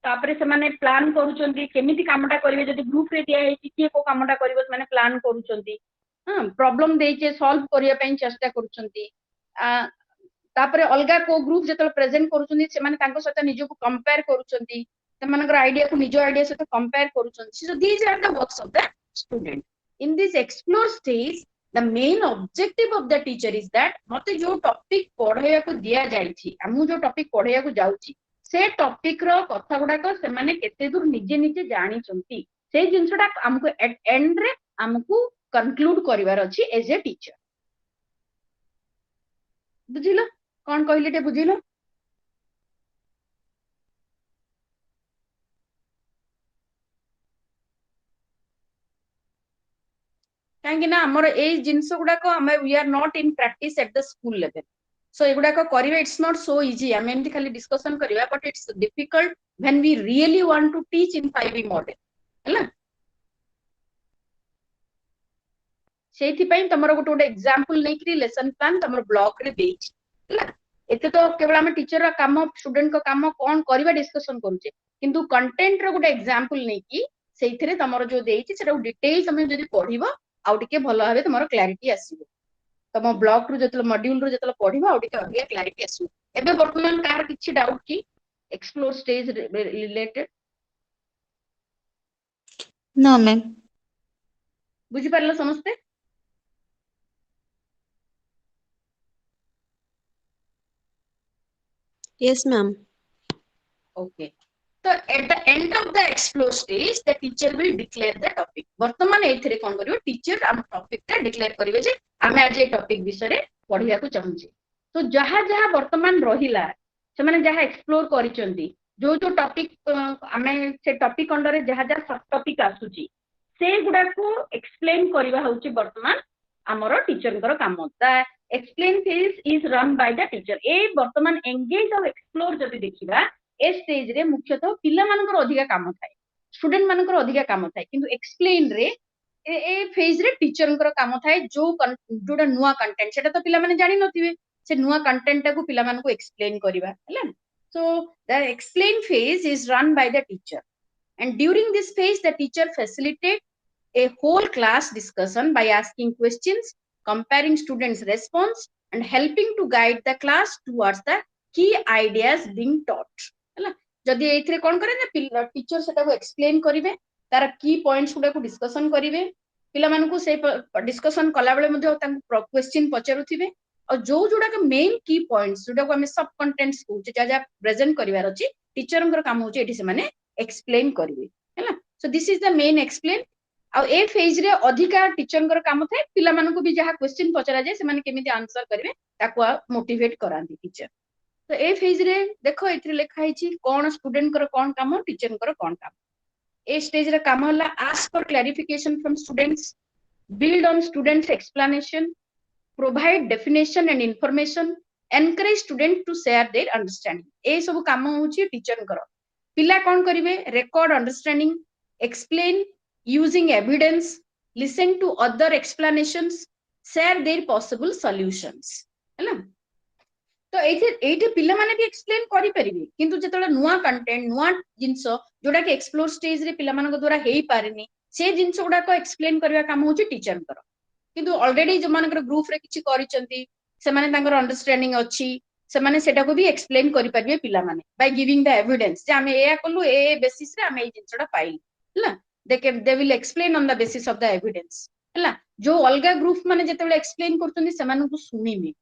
तापरे से माने प्लान करूचंती केमिति कामटा करिवे जदि ग्रुप रे दिया हेची के को कामटा करिवो से माने प्लान करूचंती हां प्रॉब्लम देइछे सॉल्व करिया पई चेष्टा करूचंती तापरे अलगा को ग्रुप जेतल प्रेजेंट करूचंती से माने तांको सहित निजो को कंपेयर करूचंती सेमानकर आइडिया को निजो आइडिया सहित कंपेयर करूचंती so these are the works of the student in this explore stage the main objective of the teacher is that मते जो टॉपिक पढ़ाया को दिया जायछि हमहु जो टॉपिक पढ़ाया को जाउछि से टॉपिक रो कथा गुडा को से माने केते दूर निजे निजे जानि चंती से जिंसटा हमको एंड रे हमको कंक्लूड करिवार अछि एज ए टीचर बुझिलो कोन कहले ते बुझिलो कहीं ना हमर ए जिंस गुडा को हम we are not in practice at the school level so एगुडा को करिवे इट्स नॉट सो इजी हम एमती खाली डिस्कशन करिवा but it's difficult when we really want to teach in 5E model हैला सेथि पई तमरो गोटे गोटे एग्जांपल नै कि लेसन प्लान तमरो ब्लॉक रे देछि हैला एते तो केवल हम टीचर रा काम स्टूडेंट को काम कोन करिवा डिस्कशन करूचे किंतु कंटेंट रो गोटे एग्जांपल नै कि सेइथिरे तमरो जो देछि सेटा डिटेल तमे जदी पढिबो आउ टिके भलो भाबे तमरो क्लैरिटी आसीबो तम ब्लॉक रु जतल मॉड्यूल रु जतल पढिबो आउ टिके अधिक क्लैरिटी आसीबो एबे वर्तमान कार किछि डाउट की explore stage related No, ma'am. बुझि परलो समस्ते Yes, ma'am. Okay. So at the end of the explore stage, the teacher will declare the topic. वर्तमान एथिरे कोन करियो टीचर हम टॉपिक ता डिक्लेयर करिवे जे हमें आज ए टॉपिक विषय रे पढिया को चाहूचे तो जहा जहा वर्तमान रहिला से माने जहा एक्सप्लोर करिसंती जो जो टॉपिक हमें से टॉपिक अंडर जहा जहा सब टॉपिक आसुची से गुडा को एक्सप्लेन करिवा होची वर्तमान हमरो टीचर कर काम ता explain phase is run by the teacher ए वर्तमान एंगेज और एक्सप्लोर जदी देखिबा ए स्टेज रे मुख्यतः पिला मानकर अधिका काम थाए स्टूडेंट मानकर अधिका काम थाए किंतु एक्सप्लेन रे ए फेज रे टीचर कर काम थाए जो जोडा नुवा कंटेंट सेटा तो पिला माने जानि नथिबे से नुवा कंटेंट को पिला मान को एक्सप्लेन करिवा हला so the explain phase is run by the teacher and during this phase the teacher facilitate a whole class discussion by asking questions comparing students response and helping to guide the class towards the key ideas being taught हला जदी एथरे कोन करे ना teacher सेटा को explain करिवे तार की points गुडा को डिस्कशन करिवे पिला मान को से डिस्कशन कला बेले मध्ये तांको क्वेश्चन पचारुथिबे और जो जोडा के मेन की पॉइंट्स जोडा को हम सब कंटेंट्स को जा जा प्रेजेंट करिवार अछि टीचरंकर काम होचे एठी से माने एक्सप्लेन करिवे हैला so this is the main explain आ ए फेज रे अधिका टीचरंकर काम थाए पिला मान को भी जहा क्वेश्चन पचरा जाय से माने केमिति आंसर करिवे ताको मोटिवेट करांती टीचर तो ए फेज रे देखो एथि लिखा हिची कोन स्टूडेंट कर कोन काम टीचर कर कोन काम ए स्टेज रे काम हला ask for clarification from students build on students explanation provide definition and information encourage student to share their understanding ए सब काम होची टीचर कर पिला कोन करिवे record understanding explain using evidence listen to other explanations share their possible solutions हैला तो एठी पिला माने भी एक्सप्लेन करि परिबे किंतु जेतोला नुवा कंटेंट नुवा जिंसो जोडा के एक्सप्लोर स्टेज रे पिला मानक द्वारा हेई पारेनी से जिंसो गुडा को एक्सप्लेन करबा काम होची टीचर कर किंतु ऑलरेडी जो मानकर ग्रुप रे किछि करिसंती से माने तांकर अंडरस्टैंडिंग अछि से माने सेटा को भी एक्सप्लेन करि परिबे पिला माने बाय गिविंग द एविडेंस जे हमें एया कलु ए बेसिस रे हमें ए जिंसोडा पाइल हला they will explain on the basis of the evidence हला जो अलगा ग्रुप माने जेतेबेले एक्सप्लेन करतंती से माने को सुनिबे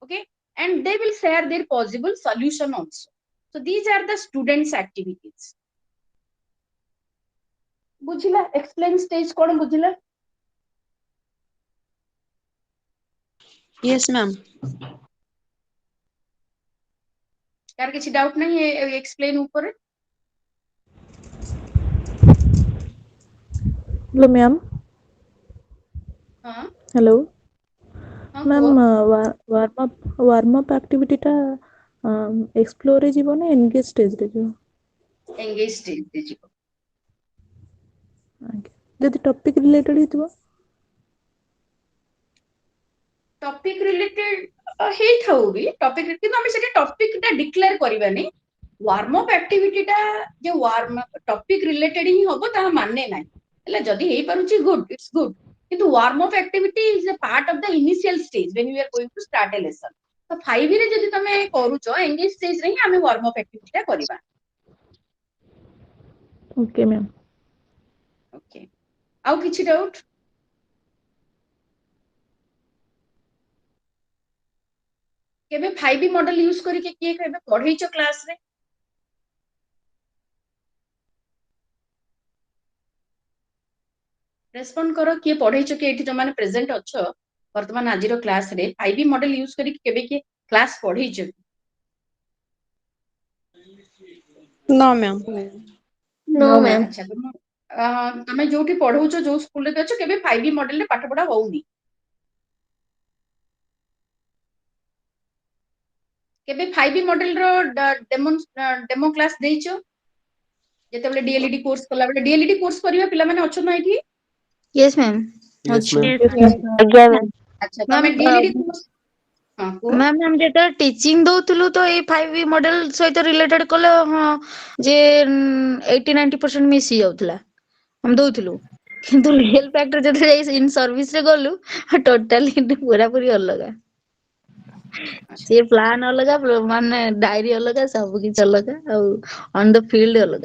okay and they will share their possible solution also so these are the students activities बुझिला explain stage कोन बुझिला Yes, ma'am. यार किछि डाउट नहीं है एक्सप्लेन ऊपर हेलो मैम हां हेलो हां मैम वार्म अप एक्टिविटी टा एक्सप्लोर रे जीवो ना एंगेज स्टेज रे जीवो एंगेज स्टेज रे जीवो जदि टॉपिक रिलेटेड हितबो टॉपिक रिलेटेड हे थाउ भी टॉपिक किंतु हम सेटा टॉपिक टा डिक्लेयर करबानी वार्म अप एक्टिविटी टा जे वार्म टॉपिक रिलेटेड ही होबो ता मानने नाही हला जदी हे पारुची गुड इट्स गुड किंतु warm up activity is a part of the initial stage when you are going to start a lesson तो 5 रे जदी तमे करूचो एंगेज स्टेज रे ही हमें वार्म अप एक्टिविटी टा करबा ओके मैम ओके आउ किछि डाउट केबे 5 मॉडल यूज करके किए केबे पढ़ैछ क्लास रे रेस्पोंड करो किए पढ़ैछ के एठी जो माने प्रेजेंट अछ वर्तमान आजिरो क्लास रे 5 मॉडल यूज करके केबे के क्लास पढ़ैछ नो मैम नो मैम अच्छा तमे जोठी पढ़ौछ जो स्कूल रे अछ केबे 5 मॉडल रे पाठ पढ़ा होउनी केबे 5 मॉडल रो डेमो क्लास देइछो जेतेबेले डीएलईडी कोर्स कला बेले डीएलईडी कोर्स करिवा पिला माने अछ ना एठी यस मैम Yes, अच्छी ma'am. ଆଜ୍ଞା ମ୍ୟାମ୍। अच्छा मैम तमे डीएलईडी कोर्स हां को मैम हम जेता टीचिंग दउतलु तो ए 5 मॉडल सहित रिलेटेड कले हां जे 80-90% मिस ही जाउतला हम दउतलु किंतु रियल फैक्टर जते इन सर्विस रे गलु टोटली पूरा पूरी अलग से प्लान अलग माने डायरी अलग सब किछ अलग ऑन द फील्ड अलग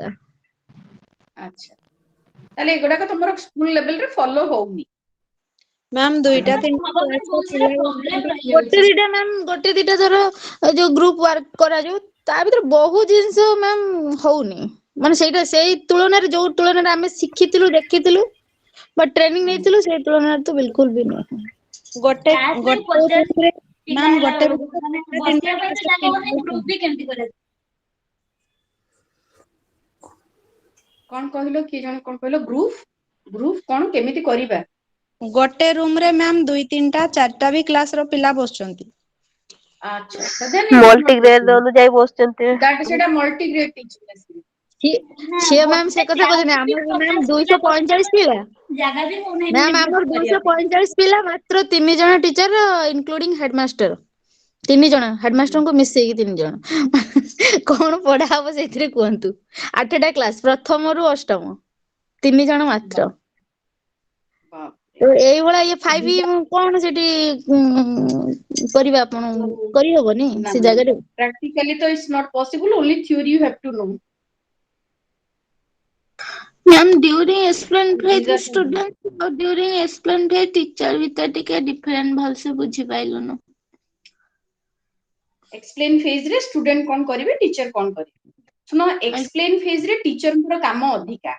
अच्छा ताले एगुडा का तुमरो स्कूल लेवल रे फॉलो होउनी मैम दुईटा तीन गोटे दिटा मैम गोटे दिटा धर जो ग्रुप वर्क करा जो ता भीतर बहुत जिंस मैम होउनी माने सेटा सेई तुलना रे जो तुलना रे हमें सिखितिलु देखितिलु बट ट्रेनिंग नेतिलु सेई तुलना रे तो बिल्कुल भी नहीं गोटे गोटे रूम रे मैम गोटे रूम बसिया पे तो जाने होने ग्रुप भी केमती करे कोन कहलो कि जण कोन कहलो ग्रुप ग्रुप कोन केमिति करिबा गोटे रूम रे मैम 2-3टा 4टा भी क्लास रो पिला बसचंती अच्छा देन इट इज नॉट ମଲ୍ଟିଗ୍ରେଡ ଅନୁଯାୟୀ ବସୁଛନ୍ତି। दैट सेटा मल्टी ग्रेड टीचिंग ସିଏ ମ୍ୟାମ ସେ କଥା କହୁଛନ୍ତି ଆମର ମ୍ୟାମ 245 ପିଲା ଜାଗା ବି ହଉନାହିଁ ମାନେ ମ୍ୟାମ ଗ୍ରୁପ ଆମର କରିବା ପାଇଁ 245 ପିଲା ମାତ୍ର 3 ଜଣ ଟିଚର ଇନକ୍ଲୁଡିଂ ହେଡମାଷ୍ଟର 3 ଜଣ ହେଡମାଷ୍ଟରଙ୍କୁ ମିଶେଇକି 3 ଜଣ କଣ ପଢା ହବ ସେଇଥିରେ କୁହନ୍ତୁ 8ଟା କ୍ଲାସ ପ୍ରଥମରୁ ଅଷ୍ଟମ 3 ଜଣ ମାତ୍ର ତ ଏଇଭଳିଆ ଇଏ 5 କଣ ସେଠି କରିବା ଆପଣ କରିହବନି ସେ ଜାଗାରେ practically तो it's not possible only theory you have to know ma'am during explain phase student और ड्यूरिंग एक्सप्लेन फेज टीचर भीतर टिके डिफरेंट भलसे बुझी पाइलुनु एक्सप्लेन फेज रे स्टूडेंट कोन करिवे टीचर कोन करिवे सुनो एक्सप्लेन फेज रे टीचर को काम अधिका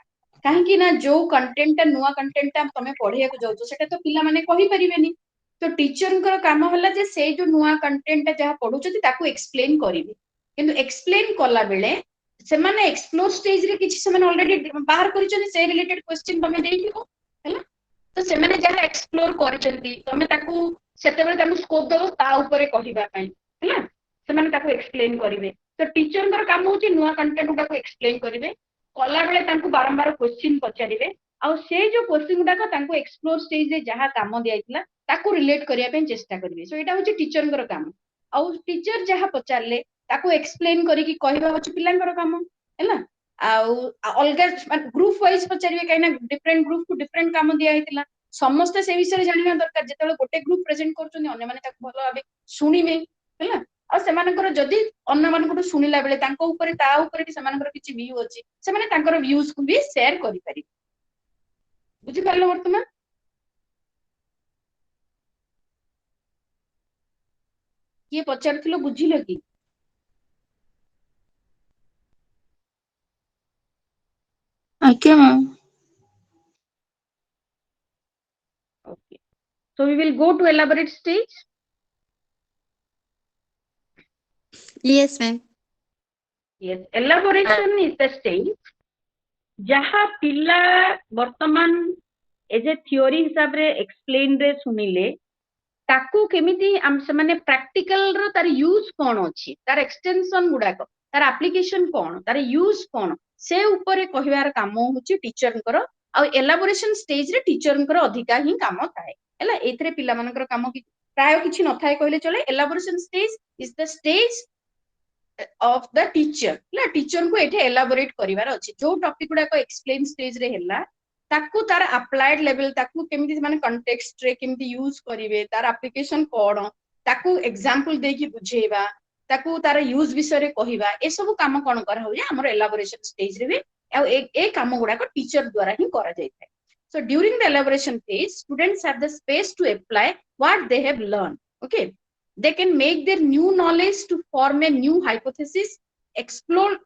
काहे कि ना जो कंटेंट नुवा कंटेंट तमे पढिया को जाउछो सेटा तो पिला माने कहि परिबेनी तो टीचर को काम होला जे से जो नुवा कंटेंट जहा पढुछथि ताकू एक्सप्लेन करिवे किंतु एक्सप्लेन कला बेले से माने एक्सप्लोर स्टेज रे किछि से माने ऑलरेडी बाहर करिछथि से रिलेटेड क्वेश्चन तमे देइथिबो हैला तो से माने जहा एक्सप्लोर करिछथि तमे ताकू सेते बेले ताकू स्कोप दबो ता ऊपर कहिबा पई हैला से माने ताकू एक्सप्लेन करिवे तो टीचर कर काम होची नुवा कंटेंट ताकू एक्सप्लेन करिवे कला बेले ताकू बारंबार क्वेश्चन पचारिवे आ से जो क्वेश्चन गुडा ताकू एक्सप्लोर स्टेज रे जहा काम दियाइतला ताकू रिलेट करिया पे चेष्टा करिवे सो एटा होची टीचर कर काम आ टीचर जहा पचारले ताकू एक्सप्लेन करी कि कहबा होची पिलांकर काम हैला अलगा ग्रुप वाइज पचारिवे काइना डिफरेंट ग्रुप को डिफरेंट काम दिया हेतिला समस्त से विषय जानिबा दरकार जेतेले गोटे ग्रुप प्रेजेंट करछन अन्य माने ताकू भलो भाबे सुनिबे हैला आ सेमानकर जदी अन्य मानकर सुनिला बेले तांको ऊपर ता ऊपर कि सेमानकर किछि व्यू अछि से माने तांकर व्यूज को भी शेयर करि पारि बुझि पारलो वर्तमान किए पचारथिलो बुझिलो कि okay ma'am okay so we will go to elaborate stage yes ma'am yes elaboration is the stage जहा पिला वर्तमान एज ए थियोरी हिसाब रे एक्सप्लेन रे सुनिले ताकू केमिति हम से माने प्रैक्टिकल रो तार यूज कोन अछि तार एक्सटेंशन गुडा को तार एप्लीकेशन कोन तार यूज कोन से ऊपर कहिवार काम होछि टीचर कर आ एलाबोरेशन स्टेज रे टीचर कर अधिका ही काम थाए हैला एथरे पिला मानकर काम कि प्राय किछि न थाए कहले चले elaboration stage is the stage of the teacher ला टीचर को एठे एलाबोरेट करिवार अछि जो टॉपिक गुडा को एक्सप्लेन स्टेज रे हैला ताकू तार अप्लाइड लेवल ताकू केमिति माने कॉन्टेक्स्ट रे केमिति यूज करिवे तार एप्लीकेशन कोन ताकू एग्जांपल दे कि बुझेबा ताकू तार यूज विषय रे कहिबा ए सब काम कोन कर होय हमर एलाबोरेशन स्टेज रे भी ए काम गुडा को टीचर द्वारा ही करा जाय थाए so during the elaboration phase students have the space to apply what they have learned okay they can make their new knowledge to form a new hypothesis, explore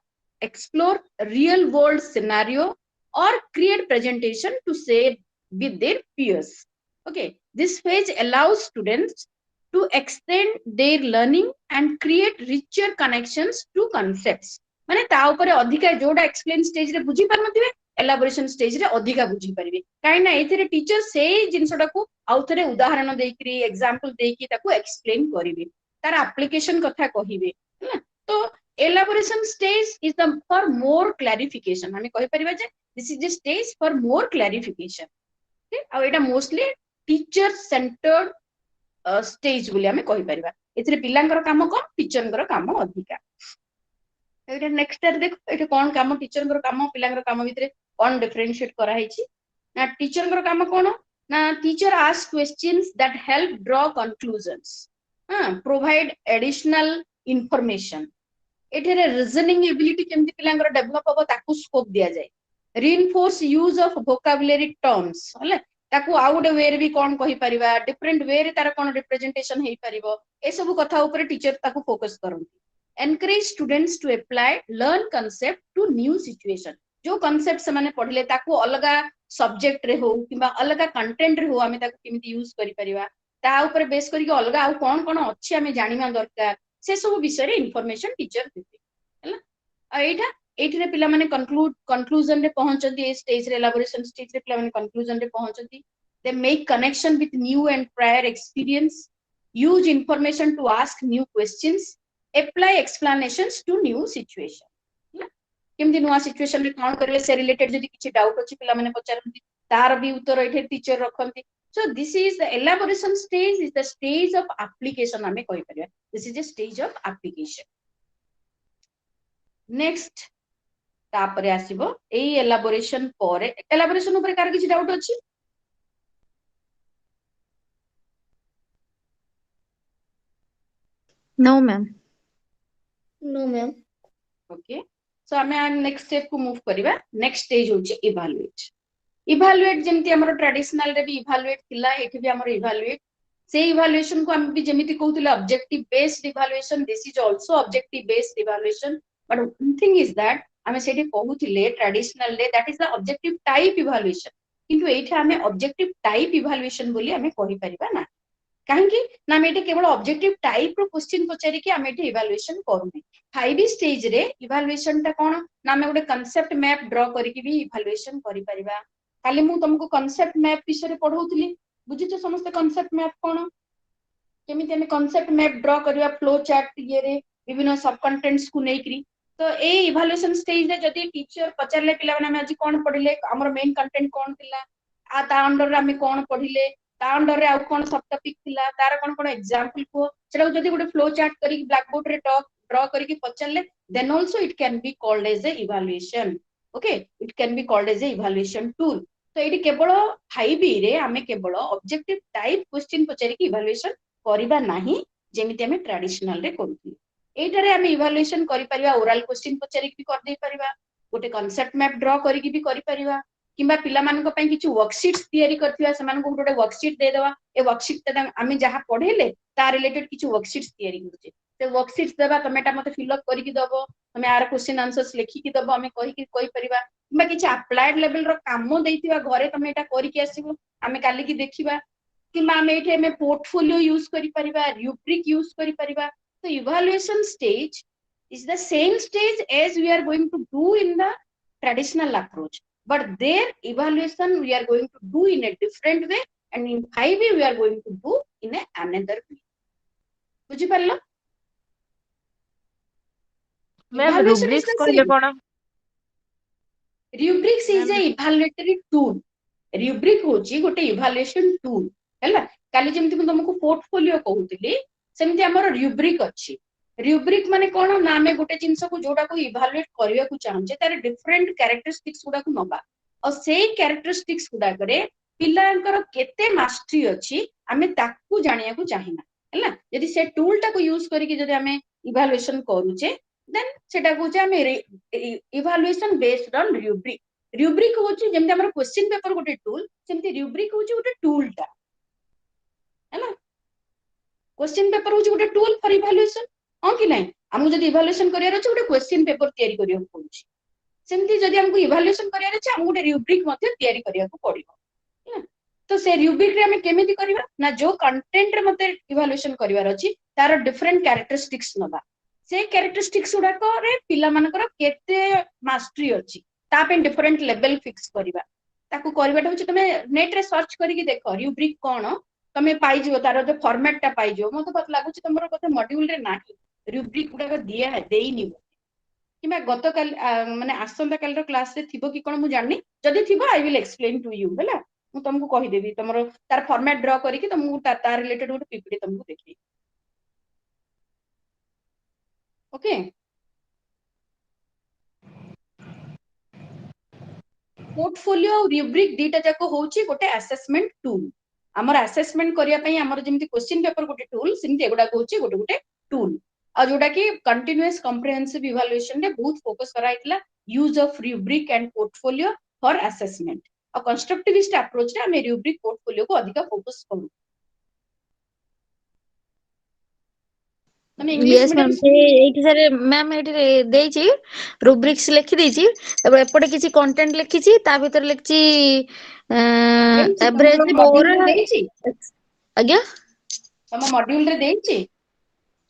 real world scenario, or create presentation to share with their peers. Okay, this phase allows students to extend their learning and create richer connections to concepts. माने ता ऊपर अधिका जोडा explain stage रे बुझी पार नथिबे elaboration stage रे अधिका बुझी परिबे काई ना एथिरे टीचर से जिंसटा को आउथरे उदाहरण देकरी एग्जांपल देकी ताको एक्सप्लेन करिवे तार एप्लीकेशन कथा कहिबे ना तो elaboration stage is the for more clarification हमें कहि परिबा जे this is the stage for more clarification आ एटा मोस्टली टीचर सेंटर्ड स्टेज बोली हमें कहि परिबा एथिरे पिलांकर काम कम टीचरंकर काम अधिका एटा नेक्स्ट ईयर देखो एटा कोन काम टीचरंकर काम पिलांकर काम भितरे कोन डिफरेंशिएट करा हैछि ना टीचरंकर काम कोन ना teacher ask questions that help draw conclusions provide additional information एठेरे रीजनिंग एबिलिटी केमति पिलांकर डेवलप होबो ताकू स्कोप दिया जाय reinforce use of vocabulary terms हले ताकू आउ गोटे वे रे भी कोन कहि परिबा डिफरेंट वे रे तार कोन रिप्रेजेंटेशन हेई परिबो ए सब कथा ऊपर टीचर ताकू focus करंती encourage students to apply learn concept to new situation जो concept से माने पढ़ले ताकू अलगा सब्जेक्ट रे हो किबा अलगा कंटेंट रे हो हमें ताकू केमिति यूज करि परिबा ता ऊपर बेस करि के अलगा आ कोन कोन अछि हमें जानिबा दरकार से सब विषय रे इंफॉर्मेशन टीचर देते हला आ एठरे पिला माने कंक्लूजन रे पहुंचती ए स्टेज रे एलाबोरेशन स्टेज रे पिला माने कंक्लूजन रे पहुंचती they make connection with new and prior experience use information to ask new questions apply explanations to new situation केमति नुवा सिचुएशन रे कोन करले से रिलेटेड जदी किछि डाउट अछि पिला माने पचारंती तार भी उत्तर एठे teacher रखंती so this is the elaboration stage is the stage of application हमें कहि परिया this is the stage of application next तापरे आसीबो एई एलाबोरेशन परे एलाबोरेशन ऊपर कार किछि डाउट अछि no ma'am no ma'am okay so हमें नेक्स्ट स्टेप को मूव करिबा नेक्स्ट स्टेज होची इवैल्यूएट जेमति हमर ट्रेडिशनल रे भी इवैल्यूएट थिला एठी भी हमर इवैल्यूएट से इवैल्यूएशन को हम भी जेमिति कहउतिले objective based evaluation this is also objective based evaluation but one thing is that हमें सेठी कहउतिले ट्रेडिशनल रे that is the objective type evaluation किंतु एठी हमें ऑब्जेक्टिव टाइप इवैल्यूएशन बोली हमें कहि परिबा ना काहेकि ना हम एठी केवल ऑब्जेक्टिव टाइप रो क्वेश्चन पचारि कि हम एठी इवैल्यूएशन करूनी 5 स्टेज रे इवैल्यूएशन ता कोन ना हम गोटे कांसेप्ट मैप ड्रॉ करिकि भी इवैल्यूएशन करि परिबा खाली मु तुमको कांसेप्ट मैप विषय पढौतली बुझितो समस्त कांसेप्ट मैप कोन केमिति हम कांसेप्ट मैप ड्रॉ करिया फ्लो चार्ट ये रे विभिन्न सब कंटेंट्स को नेकरी तो ए इवैल्यूएशन स्टेज रे जदी टीचर पचारले पिला माने आज कोन पढिले हमर मेन कंटेंट कोन थिला आ ता अंडर रे हम कोन पढिले ता अंडर रे आ कोन सब टॉपिक थिला तार कोन कोन एग्जांपल को सेटा जदी गोटे फ्लो चार्ट करी ब्लैक बोर्ड रे ड्रॉ करी पचारले then also it can be called as a evaluation okay it can be called as a evaluation tool तो एटी केवल 5 रे हमें केवल ऑब्जेक्टिव टाइप क्वेश्चन पचारि कि इवैल्यूएशन करिबा नाही जेमिति हमें ट्रेडिशनल रे करथि एटारे हमें इवैल्यूएशन करि परिबा ओरल क्वेश्चन पचारि कि कर दे परिबा गोटे कांसेप्ट मैप ड्रॉ करी कि भी करि परिबा किबा पिला मानको पई किछु वर्कशीट्स तयारी करथिबा समान को गोटे वर्कशीट दे देबा ए वर्कशीट ता हमें जहां पढेले ता रिलेटेड किछु वर्कशीट्स तयारी करछे से वर्कशीट्स देबा तमेटा मते फिल अप करी कि दबो हमें आर क्वेश्चन आंसर्स लिखि कि दबो हमें कहि परिबा किबा किछि अप्लाइड लेवल रो काम देइथिबा घरे तमे एटा करि कि आसीबो हमें काली कि देखिबा किबा हमें एठे हमें पोर्टफोलियो यूज करि परिबा रुब्रिक यूज करि परिबा तो evaluation stage is the same stage as we are going to do in the traditional approach but their evaluation we are going to do in a different way and in 5 we are going to do in a another way बुझि परलो ma'am evaluation is rubrics the कहले same कोन rubrics is a evaluatory tool rubric होची गोटे evaluation tool हैला काली जेमति हम तुमको portfolio कहउतिली सेमति हमर rubric अछि rubric माने कोन ना में गोटे जिंस को जोडा को इवैल्यूएट करिया को चाहछे तार डिफरेंट कैरेक्टरिस्टिक्स गुडा को नबा और सेही कैरेक्टरिस्टिक्स गुडा करे पिलांकर केते मास्टरी अछि हमें ताकू जानिया को चाहिना हैला यदि से टूल टा को यूज करी कि जदि हमें इवैल्यूएशन करूचे देन सेटा को हमें इवैल्यूएशन बेस्ड ऑन rubric होची जेमते हमर क्वेश्चन पेपर गोटे टूल सेमते rubric होची गोटे टूल टा हैला क्वेश्चन पेपर होची गोटे टूल फॉर इवैल्यूएशन हां कि नहीं हमहु जदी इवैल्यूएशन करियार अछि गोटे क्वेश्चन पेपर तयारी करिया पड़ुछि सेमती जदी हमहु इवैल्यूएशन करियार अछि हम गोटे रुब्रिक मध्ये तयारी करिया पड़िबो तो से रुब्रिक रे हम केमिति करिबा ना जो कंटेंट रे मते इवैल्यूएशन करिवार अछि तार डिफरेंट कैरेक्टरिस्टिक्स नबा से कैरेक्टरिस्टिक्स उडा को रे पिला मानकर केते मास्टरी अछि ता पे डिफरेंट लेवल फिक्स करिबा ताकू करिबाटा होछि तमे नेट रे सर्च करिकि देखो रुब्रिक कोन तमे पाई जिवो तार जो फॉर्मेट टा पाई जिवो मते पत लागुछि तमरो कते मॉड्यूल रे नाही रुब्रिक उडा दिया देइनी किमा गतकाल माने आसंता काल रो क्लास रे थिबो कि कोन मु जाननी जदी थिबो I will explain to you हैला मु तुमको कहि देबी तमरो तार फॉर्मेट ड्रा करिकि तुमको तार रिलेटेड गोटे पीपीटी तुमको देखि ओके पोर्टफोलियो और रुब्रिक दीटा जाको होची गोटे असेसमेंट टूल हमर असेसमेंट करिया पई हमर जेमति क्वेश्चन पेपर गोटे टूल सिमति एगुडा होची गोटे गोटे टूल आ जोटा कि कंटीन्यूअस कॉम्प्रिहेंसिव इवैल्यूएशन रे बहुत फोकस कराइतला use of rubric and portfolio for assessment आ कंस्ट्रक्टिविस्ट अप्रोच रे हम रुब्रिक पोर्टफोलियो को अधिक फोकस करू तमे इंग्लिश यस मैम मीडियम एठी सारे मैम एठी देइची रुब्रिक्स लिखि देइची तब एपटे किछि कंटेंट लिखिची ता भीतर लिखिची देइची तमरो एवरेज मॉड्यूल ओवर रे देइची आज्ञा तम मॉड्यूल रे देइची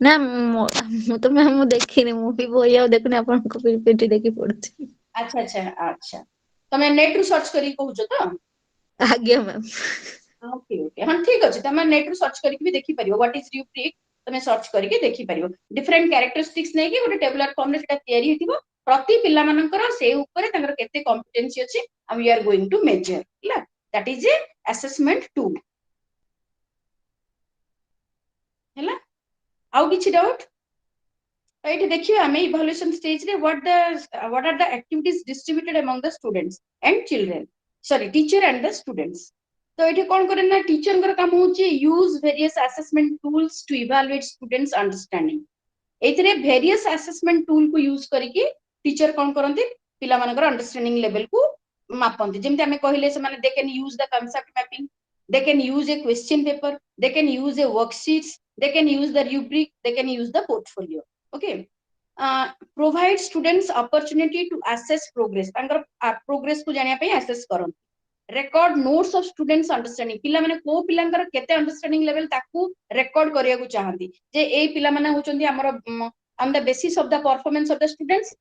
ना मु तो मैम मु देखिनी मु भी बोई आ देखुनी आपन को पीपीटी देखि पढुची अच्छा अच्छा अच्छा तमे नेट रू सर्च करी कहउछो तो आज्ञा मैम ओके ओके हां ठीक अछि तमे नेट रू सर्च करी भी देखि परियो व्हाट इज रुब्रिक तमे सर्च करी देखि परियो डिफरेंट कैरेक्टरिस्टिक्स नै कि गोटे टेबुलर फॉर्म रे सेटा तयारी हेतिबो प्रति पिला मानकर से ऊपर तांकर केते कॉम्पिटेंसी अछि we are going to measure ला that is a assessment tool हैला आउ किछि डाउट एठी देखियो हमें इवैल्यूएशन स्टेज रे what are the activities distributed among the students and children sorry teacher and the students तो एठी कोन करे ना टीचर कर काम होची use various assessment tools to evaluate students understanding एथिरे वेरियस असेसमेंट टूल को यूज करिकि टीचर कोन करंती पिला मानकर अंडरस्टैंडिंग लेवल को मापंती जेमति हमें कहिले से माने they can use the concept mapping they can use a question paper they can use a worksheets they can use the rubric they can use the portfolio okay provide students opportunity to assess progress तांकर progress को जानिया पई assess Karan record notes of students understanding पिला माने को पिलांकर केते understanding level ताकू record करिया को चाहंती जे ए पिला माने होचंदी हमर on the basis of the performance of the students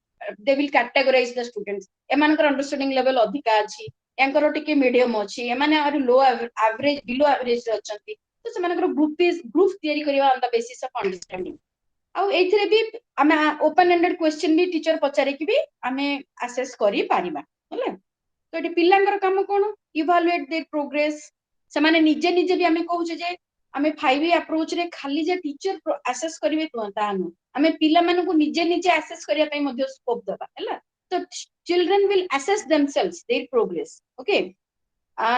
they will categorize the students एमानकर अंडरस्टैंडिंग लेवल अधिका अछि एंकर टिके मीडियम अछि एमाने आर लो एवरेज बिलो एवरेज रे अछंती तो सेमानकर ग्रुप तयारी करिवा on the basis of understanding आ एथिरे भी हमें ओपन एंडेड क्वेश्चन भी टीचर पचारे कि भी हमें असेस करि पारिबा हले तो एटी पिल्लांकर काम कोन इवैल्यूएट देयर प्रोग्रेस सेमाने निजे निजे भी हमें कहू जे हमें 5E अप्रोच रे खाली जे टीचर असेस करिवे तानु हमें पिला मानन को निजे निजे असेस करिया पई मध्ये स्कोप दबा हला तो children will assess themselves their progress okay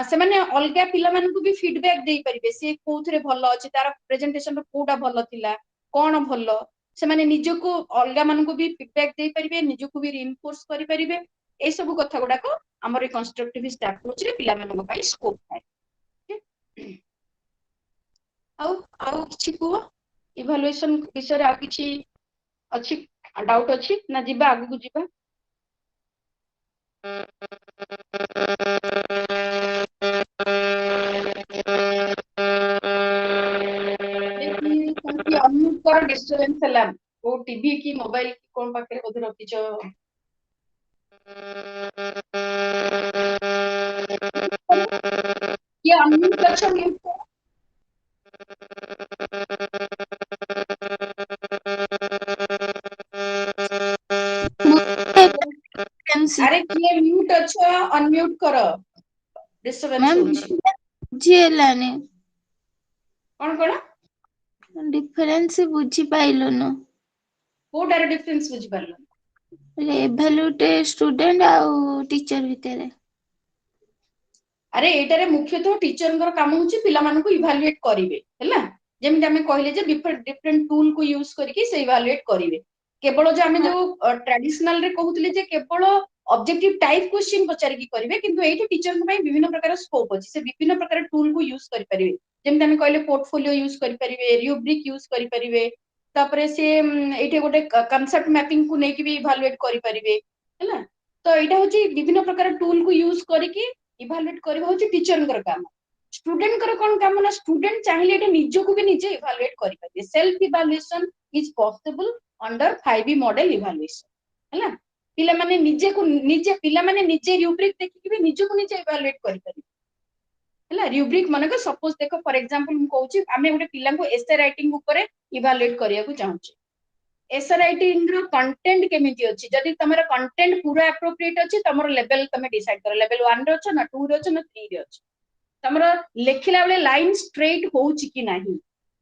से माने अलगा पिला मानन को भी फीडबैक देई परिबे से कोथरे भलो अछि तार प्रेजेंटेशन रो कोडा भलो थिला कोन भलो से माने निजो को अलगा मानन को भी फीडबैक देई परिबे निजो को भी रिइंफोर्स करि परिबे ए सब कथा गुडा को हमर कंस्ट्रक्टिविस्ट अप्रोच रे पिला मानन को पाई स्कोप है आउ किछि को इवैल्यूएशन विषय रे आ किछि अछि डाउट अछि ना जिबा आगु को जिबा अनम्यूट कर डिस्टर्बेंस हला वो टीवी की मोबाइल की कोन पाखे ओधर रखिछ ये अनम्यूट कर छ म्यूट कर अरे किए म्यूट छ अनम्यूट कर डिस्टर्बेंस मैम होछि बुझिलानी कोन कोन डिफरेंस बुझी पाइलुनु कोडार डिफरेंस बुझी पारलो इवैल्यूएट स्टूडेंट आउ टीचर भितरे अरे एटारे मुख्यतः टीचर काम होछि पिला मानन को इवैल्यूएट करिवे हैला जेमि हमें कहले जे डिफरेंट टूल को यूज करके से इवैल्यूएट करिवे केवल जो आम जो ट्रेडिशनल रे कहूतले जे केवल ऑब्जेक्टिव टाइप क्वेश्चन पचारिकी करिवे किंतु एठी टीचर को विभिन्न प्रकार स्कोप अछि से विभिन्न प्रकार टूल को यूज करि परिवे जेमते हम कहले पोर्टफोलियो यूज करि परिवे रूब्रिक यूज करि परिवे तापरे से एठी गोटे कांसेप्ट मैपिंग को नेकी भी इवैल्यूएट करि परिवे हैला तो एटा होची विभिन्न प्रकार टूल को यूज करिकी इवैल्यूएट करबा होची टीचर कर काम स्टूडेंट कर कोन काम ना स्टूडेंट चाहिले एटा निजो को भी निजे इवैल्यूएट करि परिवे self evaluation is possible under 5E model evaluation हैला पिला माने निजे को निजे पिला माने निजे रूब्रिक देखि भी निजो को निजे इवैल्यूएट करि परिवे हैला रूब्रिक माने को सपोज देखो फॉर एग्जांपल हम कहूची आमे गोटे पिला को एसे राइटिंग ऊपर इवैल्यूएट करिया को चाहूची एसे राइटिंग रो कंटेंट केमिति अछि जदि तमरा कंटेंट पूरा एप्रोप्रिएट अछि तमरो लेवल तमे डिसाइड कर लेवल 1 रे अछि ना 2 रे अछि ना 3 रे अछि तमरा लेखिला बेले लाइन स्ट्रेट होउची कि नाही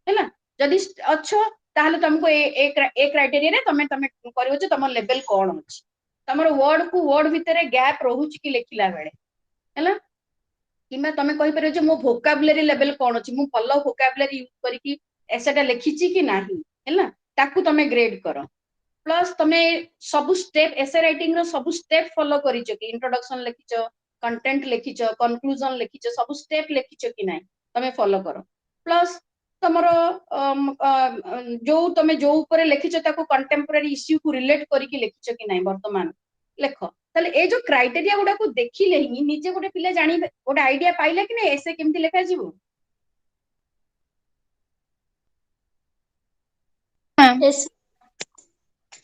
हैला जदि अच्छो ताहले तुमको एक क्राइटेरिया रे तमे तमे करिवो जे तमर लेवल कोन अछि तमर वर्ड को वर्ड भितरे गैप रहउची कि लेखिला बेले हैला किमा तमे कहि परियो जे मो वोकैबुलरी लेवल कोन अछि मु फॉलो वोकैबुलरी यूज करिकी एसेटा लेखिची कि नाही हैला ताकू तमे ग्रेड करो प्लस तमे सब स्टेप एसे राइटिंग रो सब स्टेप फॉलो करिचो कि इंट्रोडक्शन लेखिचो कंटेंट लेखिचो कंक्लूजन लेखिचो सब स्टेप लेखिचो कि नाही तमे फॉलो करो प्लस तमरो जो तमे जो ऊपर लेखिचो ताको कंटेम्पररी इश्यू को रिलेट करिकी लेखिचो कि नाही वर्तमान लेखो ताले ए जो क्राइटेरिया गुडा को देखिले ही निजे गोटे पिले जानि गोटे आइडिया पाइले कि नै एसे केमति लेखा जीवो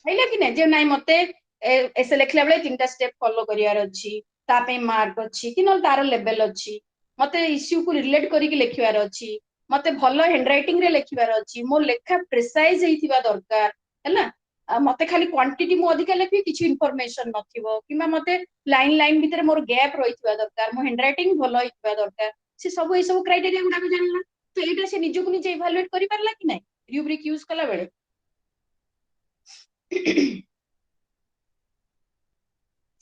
पाइले कि नै जे नै मते एसे लेखला बेले तीनटा स्टेप फॉलो करियार अछि ता पे मार्क अछि कि न तार लेवल अछि मते इश्यू को रिलेट करिकी लेखिवार अछि मते भलो हैंडराइटिंग रे लेखिवार अछि मो लेखा प्रिसाइज हेतिबा दरकार हैला मते खाली क्वांटिटी मो अधिक लेखि किछि इंफॉर्मेशन नथिबो किमा मते लाइन लाइन भीतर मोर गैप रहितबा दरकार मो हैंडराइटिंग भलो हेतिबा दरकार से सब ए सब क्राइटेरिया गुडा को जानला तो एटा से निजो को निजे इवैल्यूएट करि परला कि नै रूब्रिक यूज कला बेले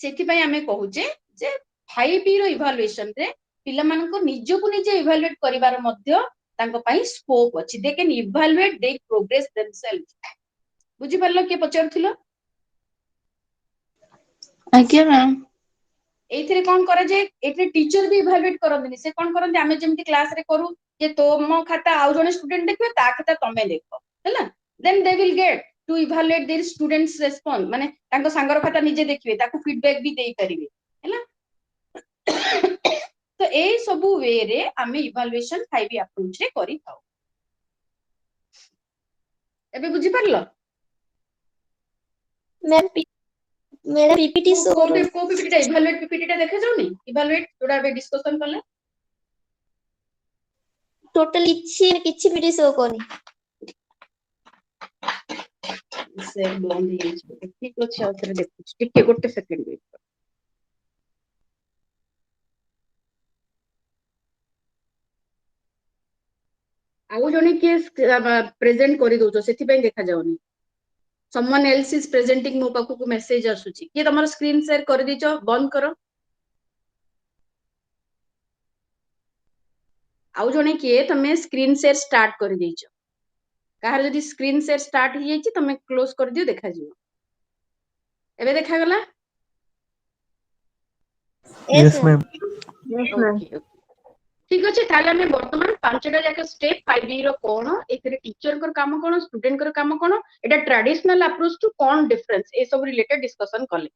सेति पय आमे कहूचे जे 5E रो इवैल्यूएशन रे पिला मान को निजो को निजे इवैल्यूएट करिवार मध्य तांको पई स्कोप अछि they can evaluate the progress themselves बुझी परलो के पचारथिलो आज्ञा मैम एथिरे कोन करे जे एथिरे टीचर भी इवैल्यूएट करंदिनी से कोन करंदी आमे जेमति क्लास रे करू जे तोमो खाता आउ जने स्टूडेंट देखबे ता खाता तमे देखो हैला then they will get to evaluate their students response माने तांको सांगर खाता निजे देखबे ताकू फीडबैक भी देई परिबे हैला तो ए सब वे रे आमे इवैल्यूएशन 5E अप्रोच रे करि थाउ एबे बुझी परलो मैम मेरा पीपीटी शो को करो पीपीटी इवैल्यूएट पीपीटी टा देखे जाउनी इवैल्यूएट जोडा बे डिस्कशन करले टोटल किछि पीपीटी शो कोनी से बंद ही ठीक अछि आउथरे देखु टिके गोटे सेकंड वेट आउ जने के प्रेजेंट करि दोचो सेति पय देखा जाउनी someone else is presenting मो पाखु को मेसेज आसुची के तमर स्क्रीन शेयर कर दिचो बंद करो आउ जने के तमे स्क्रीन शेयर स्टार्ट कर दिचो काहर जदी स्क्रीन शेयर स्टार्ट ही जाईची तमे क्लोज कर दियो देखा जिवो एबे देखा गला yes ma'am Yes, ma'am. Okay ठीक अछि ताले हमें वर्तमान पांचटा जाके स्टेप 5E रो कोन एथिरे टीचर कर काम कोन स्टूडेंट कर काम कोन एटा ट्रेडिशनल अप्रोच टू कोन डिफरेंस ए सब रिलेटेड डिस्कशन करले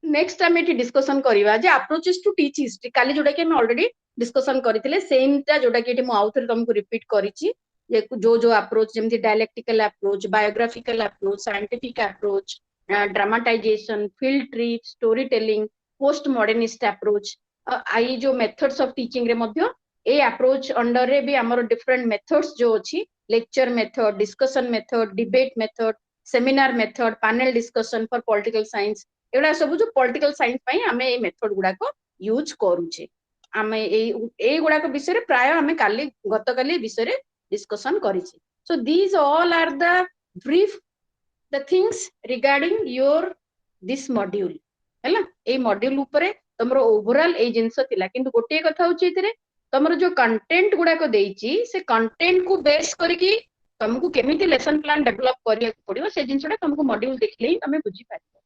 नेक्स्ट टाइम एटी डिस्कशन करिवा जे अप्रोचेस टू टीच हिस्ट्री काली जोडा के हम ऑलरेडी डिस्कशन करथिले सेम ता जोडा के एटी मु आउथरे तुमको रिपीट करिछि जे जो अप्रोच जेमति dialectical approach biographical approach scientific approach dramatization field trip story telling post modernist approach आई जो मेथड्स ऑफ टीचिंग रे मध्य ए अप्रोच अंडर रे भी हमर डिफरेंट मेथड्स जो अछि lecture method discussion method debate method seminar method panel discussion for political science एडा सब जो पॉलिटिकल साइंस पई हमें ए मेथड गुडा को यूज करूचे हमें ए गुडा को विषय रे प्राय हमें काली गतकाली विषय रे डिस्कशन करिछि so these all are the brief the things regarding your this module हैला ए मॉड्यूल ऊपर तमरो ओवरऑल ए जिंस थिला किंतु गोटे कथा होची इतरे तमरो जो कंटेंट गुडा को देइची से कंटेंट को बेस करके तुमको केमिति लेसन प्लान डेवलप करिया पड़ियो से जिंसटा तुमको मॉड्यूल देखले ही तुम बुझी पारिबो।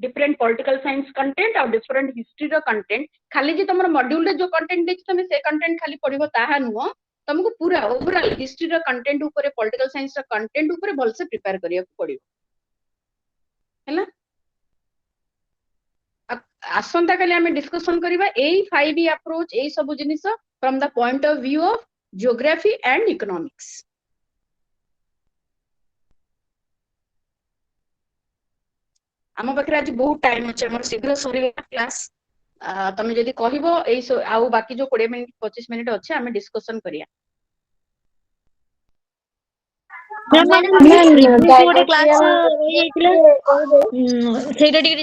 डिफरेंट पॉलिटिकल साइंस कंटेंट और डिफरेंट हिस्ट्री रो कंटेंट खाली जे तुम मॉड्यूल रे जो कंटेंट देख तुम से कंटेंट खाली पढ़िबो ताहा नुह तुमको पूरा ओवरऑल हिस्ट्री रो कंटेंट ऊपर पॉलिटिकल साइंस रो कंटेंट ऊपर भल से प्रिपेयर करिया पड़ियो हैला। आसंता काली आमे डिस्कशन करिबा एई 5E अप्रोच एई सब जिनिस from the point of view of geography and economics. आम पाखे आज बहुत टाइम अच्छे हमर शीघ्र सरीला क्लास तमे जदी कहबो एई आउ बाकी जो 20 मिनिट 25 मिनिट अच्छे आमे डिस्कशन करिया। ମ୍ୟାମ୍ ପ୍ରିଭିୟସ୍ ଗୋଟେ କ୍ଲାସ୍ ରହିଯାଇଥିଲା ସେଇଟା ଟିକେ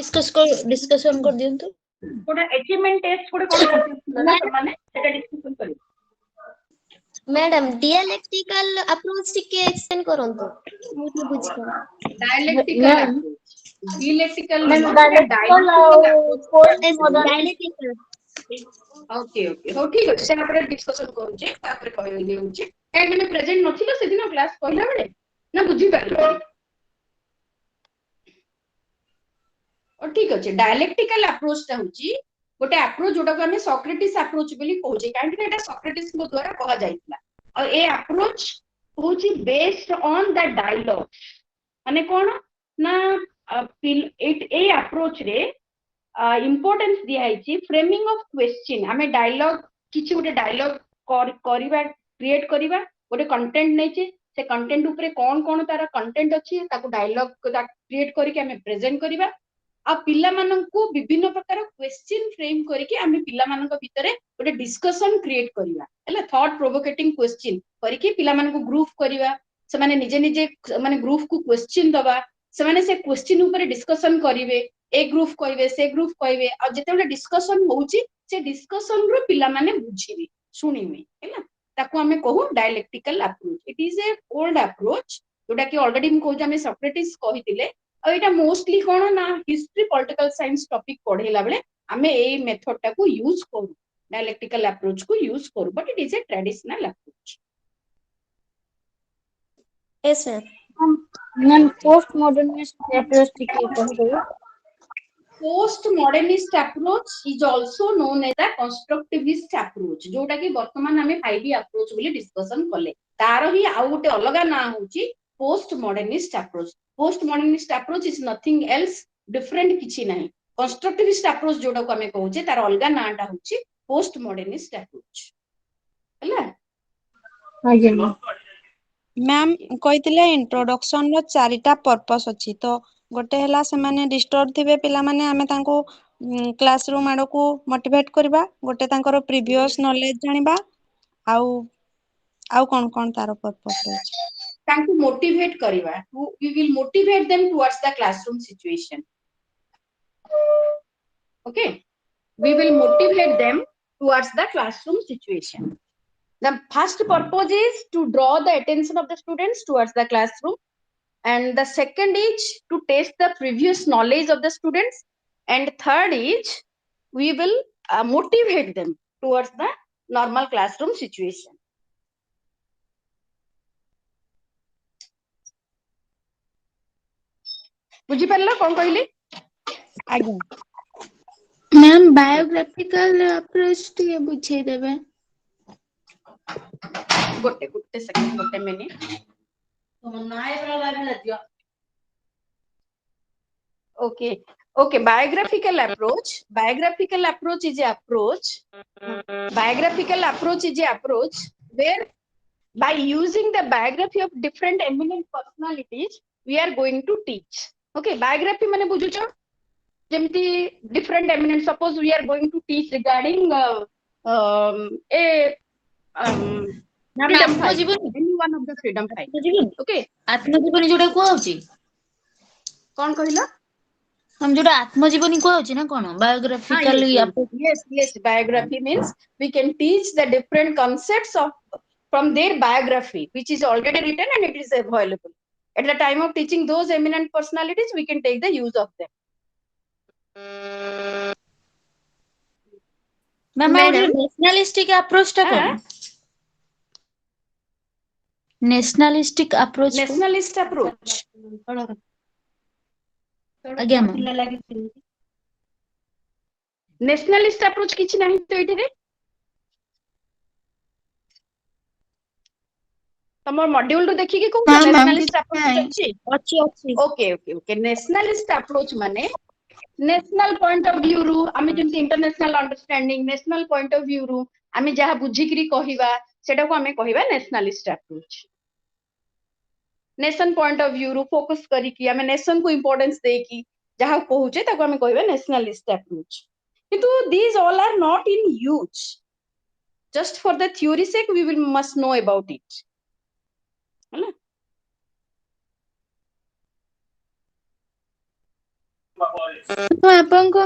ଡିସ୍କସନ୍ କରିଦିଅନ୍ତୁ। कोडा अचीवमेंट टेस्ट कोडे कोन पचारथिला ना तमाने सेटा डिस्कशन करियो। मैडम डियलेक्ट्रिकल अप्रोच टिके एक्सप्लेन करंतु मु तो बुझ कर डायलेक्टिकल अप्रोच इलेक्ट्रिकल मैम नुह सेटा डायलेक्टिकल अप्रोच। डायलेक्ट्रिकल ओके ओके हो ठीक अछि से आपरे डिस्कशन करूचे तापर कहै देउचे काहे कि प्रेजेंट नथिलो से दिन क्लास कहला बेले ना बुझी पारलो। और ठीक अछि डायलेक्टिकल अप्रोच ता होची गोटे अप्रोच जोटा को हमें सॉक्रेटिस अप्रोच बोली कहूचे काहे कि एटा सॉक्रेटिस को द्वारा कहा जाइतला और ए अप्रोच होची बेस्ड ऑन द डायलॉग माने कोन ना ए अप्रोच रे इंपोर्टेंस दिया है फ्रेमिंग ऑफ क्वेश्चन हमें डायलॉग किछि गोटे डायलॉग करबा क्रिएट करबा गोटे कंटेंट नै छै से कंटेंट ऊपर कोन कोन तार कंटेंट अछि ताको डायलॉग क्रिएट करके हमें प्रेजेंट करबा आ पिला माननकु विभिन्न प्रकार क्वेश्चन फ्रेम करके हमें पिला माननक भितरे गोटे डिस्कशन क्रिएट करबा हैला थॉट प्रोवोकेटिंग क्वेश्चन करके पिला माननकु ग्रुप करबा से माने निजे निजे माने ग्रुप को क्वेश्चन दबा से माने से क्वेश्चन ऊपर डिस्कशन करिवे ए ग्रुप कहबे से ग्रुप कहबे आ जेतेबेले डिस्कशन होउची से डिस्कशन रो पिला माने बुझिबे सुनिबे हैला ताको हमें कहू dialectical approach it is A old approach जोटा कि ऑलरेडी हम कहू हमें सॉक्रेटिस कहितिले और एटा मोस्टली कोन ना हिस्ट्री पॉलिटिकल साइंस टॉपिक पढेला बेले हमें ए मेथड टाको यूज करू डायलेक्टिकल अप्रोच को यूज करू but it is a traditional approach. Yes sir ma'am post modernist approach टिके कहबो। Post modernist approach is also known as the constructivist approach जोटा कि वर्तमान हमें 5E अप्रोच बोली डिस्कशन कले तार ही आउ गोटे अलगा ना होची post modernist approach. Post modernist approach is nothing else different किछि नाही कंस्ट्रक्टिविस्ट अप्रोच जोटा को हमें कहूचे तार अलगा नाटा होची पोस्ट मॉडर्निस्ट अप्रोच हैला। आଜ୍ଞା मैम कहितिले इंट्रोडक्शन रो चारिटा पर्पस अछि तो गोटे हला से माने डिस्टर्ब थिबे पिला माने हमें तांको क्लासरूम आड़ को मोटिवेट करबा गोटे तांकर प्रीवियस नॉलेज जानिबा आउ आउ कोन तारो पर्पस अछि तांको मोटिवेट करबा we will motivate them towards the classroom situation okay we will motivate them towards the classroom situation. The first purpose is to draw the attention of the students towards the classroom and the second is to test the previous knowledge of the students and third is we will motivate them towards the normal classroom situation. बुझी पारला कोन कहली आज्ञा ma'am biographical approach टिके बुझाई देबे। गोटे second गोटे minute तुम नाय वाला लागला दियो okay okay biographical approach is a approach biographical approach is a approach where by using the biography of different eminent personalities we are going to teach okay biography mane buझुचो जेमती different eminent suppose we are going to teach regarding a freedom fight any one of the freedom fight okay आत्मजीवनी जोटा को होची कोन कहिला हम जोटा आत्मजीवनी को होची ना कोन biographical yes biography means we can teach the different concepts of from their biography which is already written and it is available at the time of teaching those eminent personalities we can take the use of them. Ma'am nationalistic approach टा कोन nationalistic approach को nationalist approach ଆଜ୍ଞା ma'am nationalist approach କିଛି ନାହିଁ ତ ଏଇଥିରେ ତମ module ରୁ ଦେଖିକି କହୁଛ ma'am nationalist approach ଅଛି ଅଛି okay nationalist approach ମାନେ national point of view ରୁ ଆମେ ଯେମିତି international understanding national point of view ରୁ ଆମେ ଯାହା ବୁଝିକିରି କହିବା ସେଟାକୁ ଆମେ କହିବା nationalist approach nation point of view रू फोकस करिकी आमे नेशन को इंपोर्टेंस देकी जहा कहूचे ताको आमे कहबे नेशनलिस्ट अप्रोच किंतु these all are not in use just for the theory sake we will must know about it हैना तो आपनको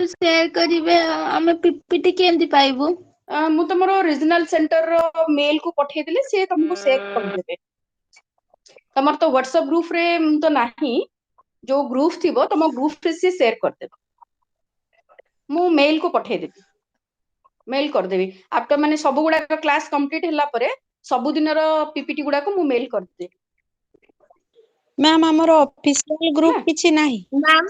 शेयर करिवे हमें पीपीटी केंदी पाइबो मु तमरो रीजनल सेंटर रो मेल को पठे देले से तुमको शेयर कर देबे तमर तो व्हाट्सएप ग्रुप रे तो नाही जो ग्रुप थिबो तम ग्रुप रे से शेयर कर देबे मु मेल को पठे देबे मेल कर देबी आफ्टर माने सब गुडा क्लास कंप्लीट होला परे सब दिन रो पीपीटी गुडा को मु मेल कर दे मैम हमर ऑफिशियल ग्रुप किछि नाही मैम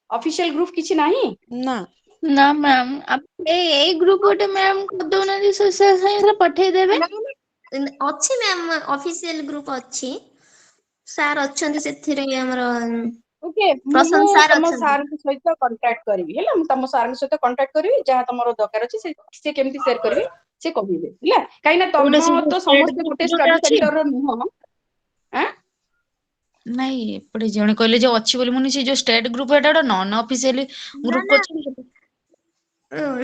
ऑफिशियल ग्रुप किछि नाही ना ना मैम आप ए ग्रुप गोटे मैम को दोना जी सोशल साइंस रे पठे देबे अच्छी मैम ऑफिशियल ग्रुप अच्छी सार अछंती सेथिरे हमर ओके मु तम सार के सहित कांटेक्ट करबी हैला मु तम सार के सहित कांटेक्ट करबी जहा तमरो दरकार अछि से केमति शेयर करबी से कहिबे हैला काइना तम तो समस्त गोटे स्टडी सेंटर रो नुह हां ନାଇଁ ଏପଟେ ଜଣେ କହିଲେ ଯେ ଅଛି ବୋଲି ମୁନି ସେ ଯୋଉ ଷ୍ଟେଟ ଗ୍ରୁପ ଏଟା ଗୋଟେ ନନ୍ ଅଫିସିଆଲି ଗ୍ରୁପ କରୁଛନ୍ତି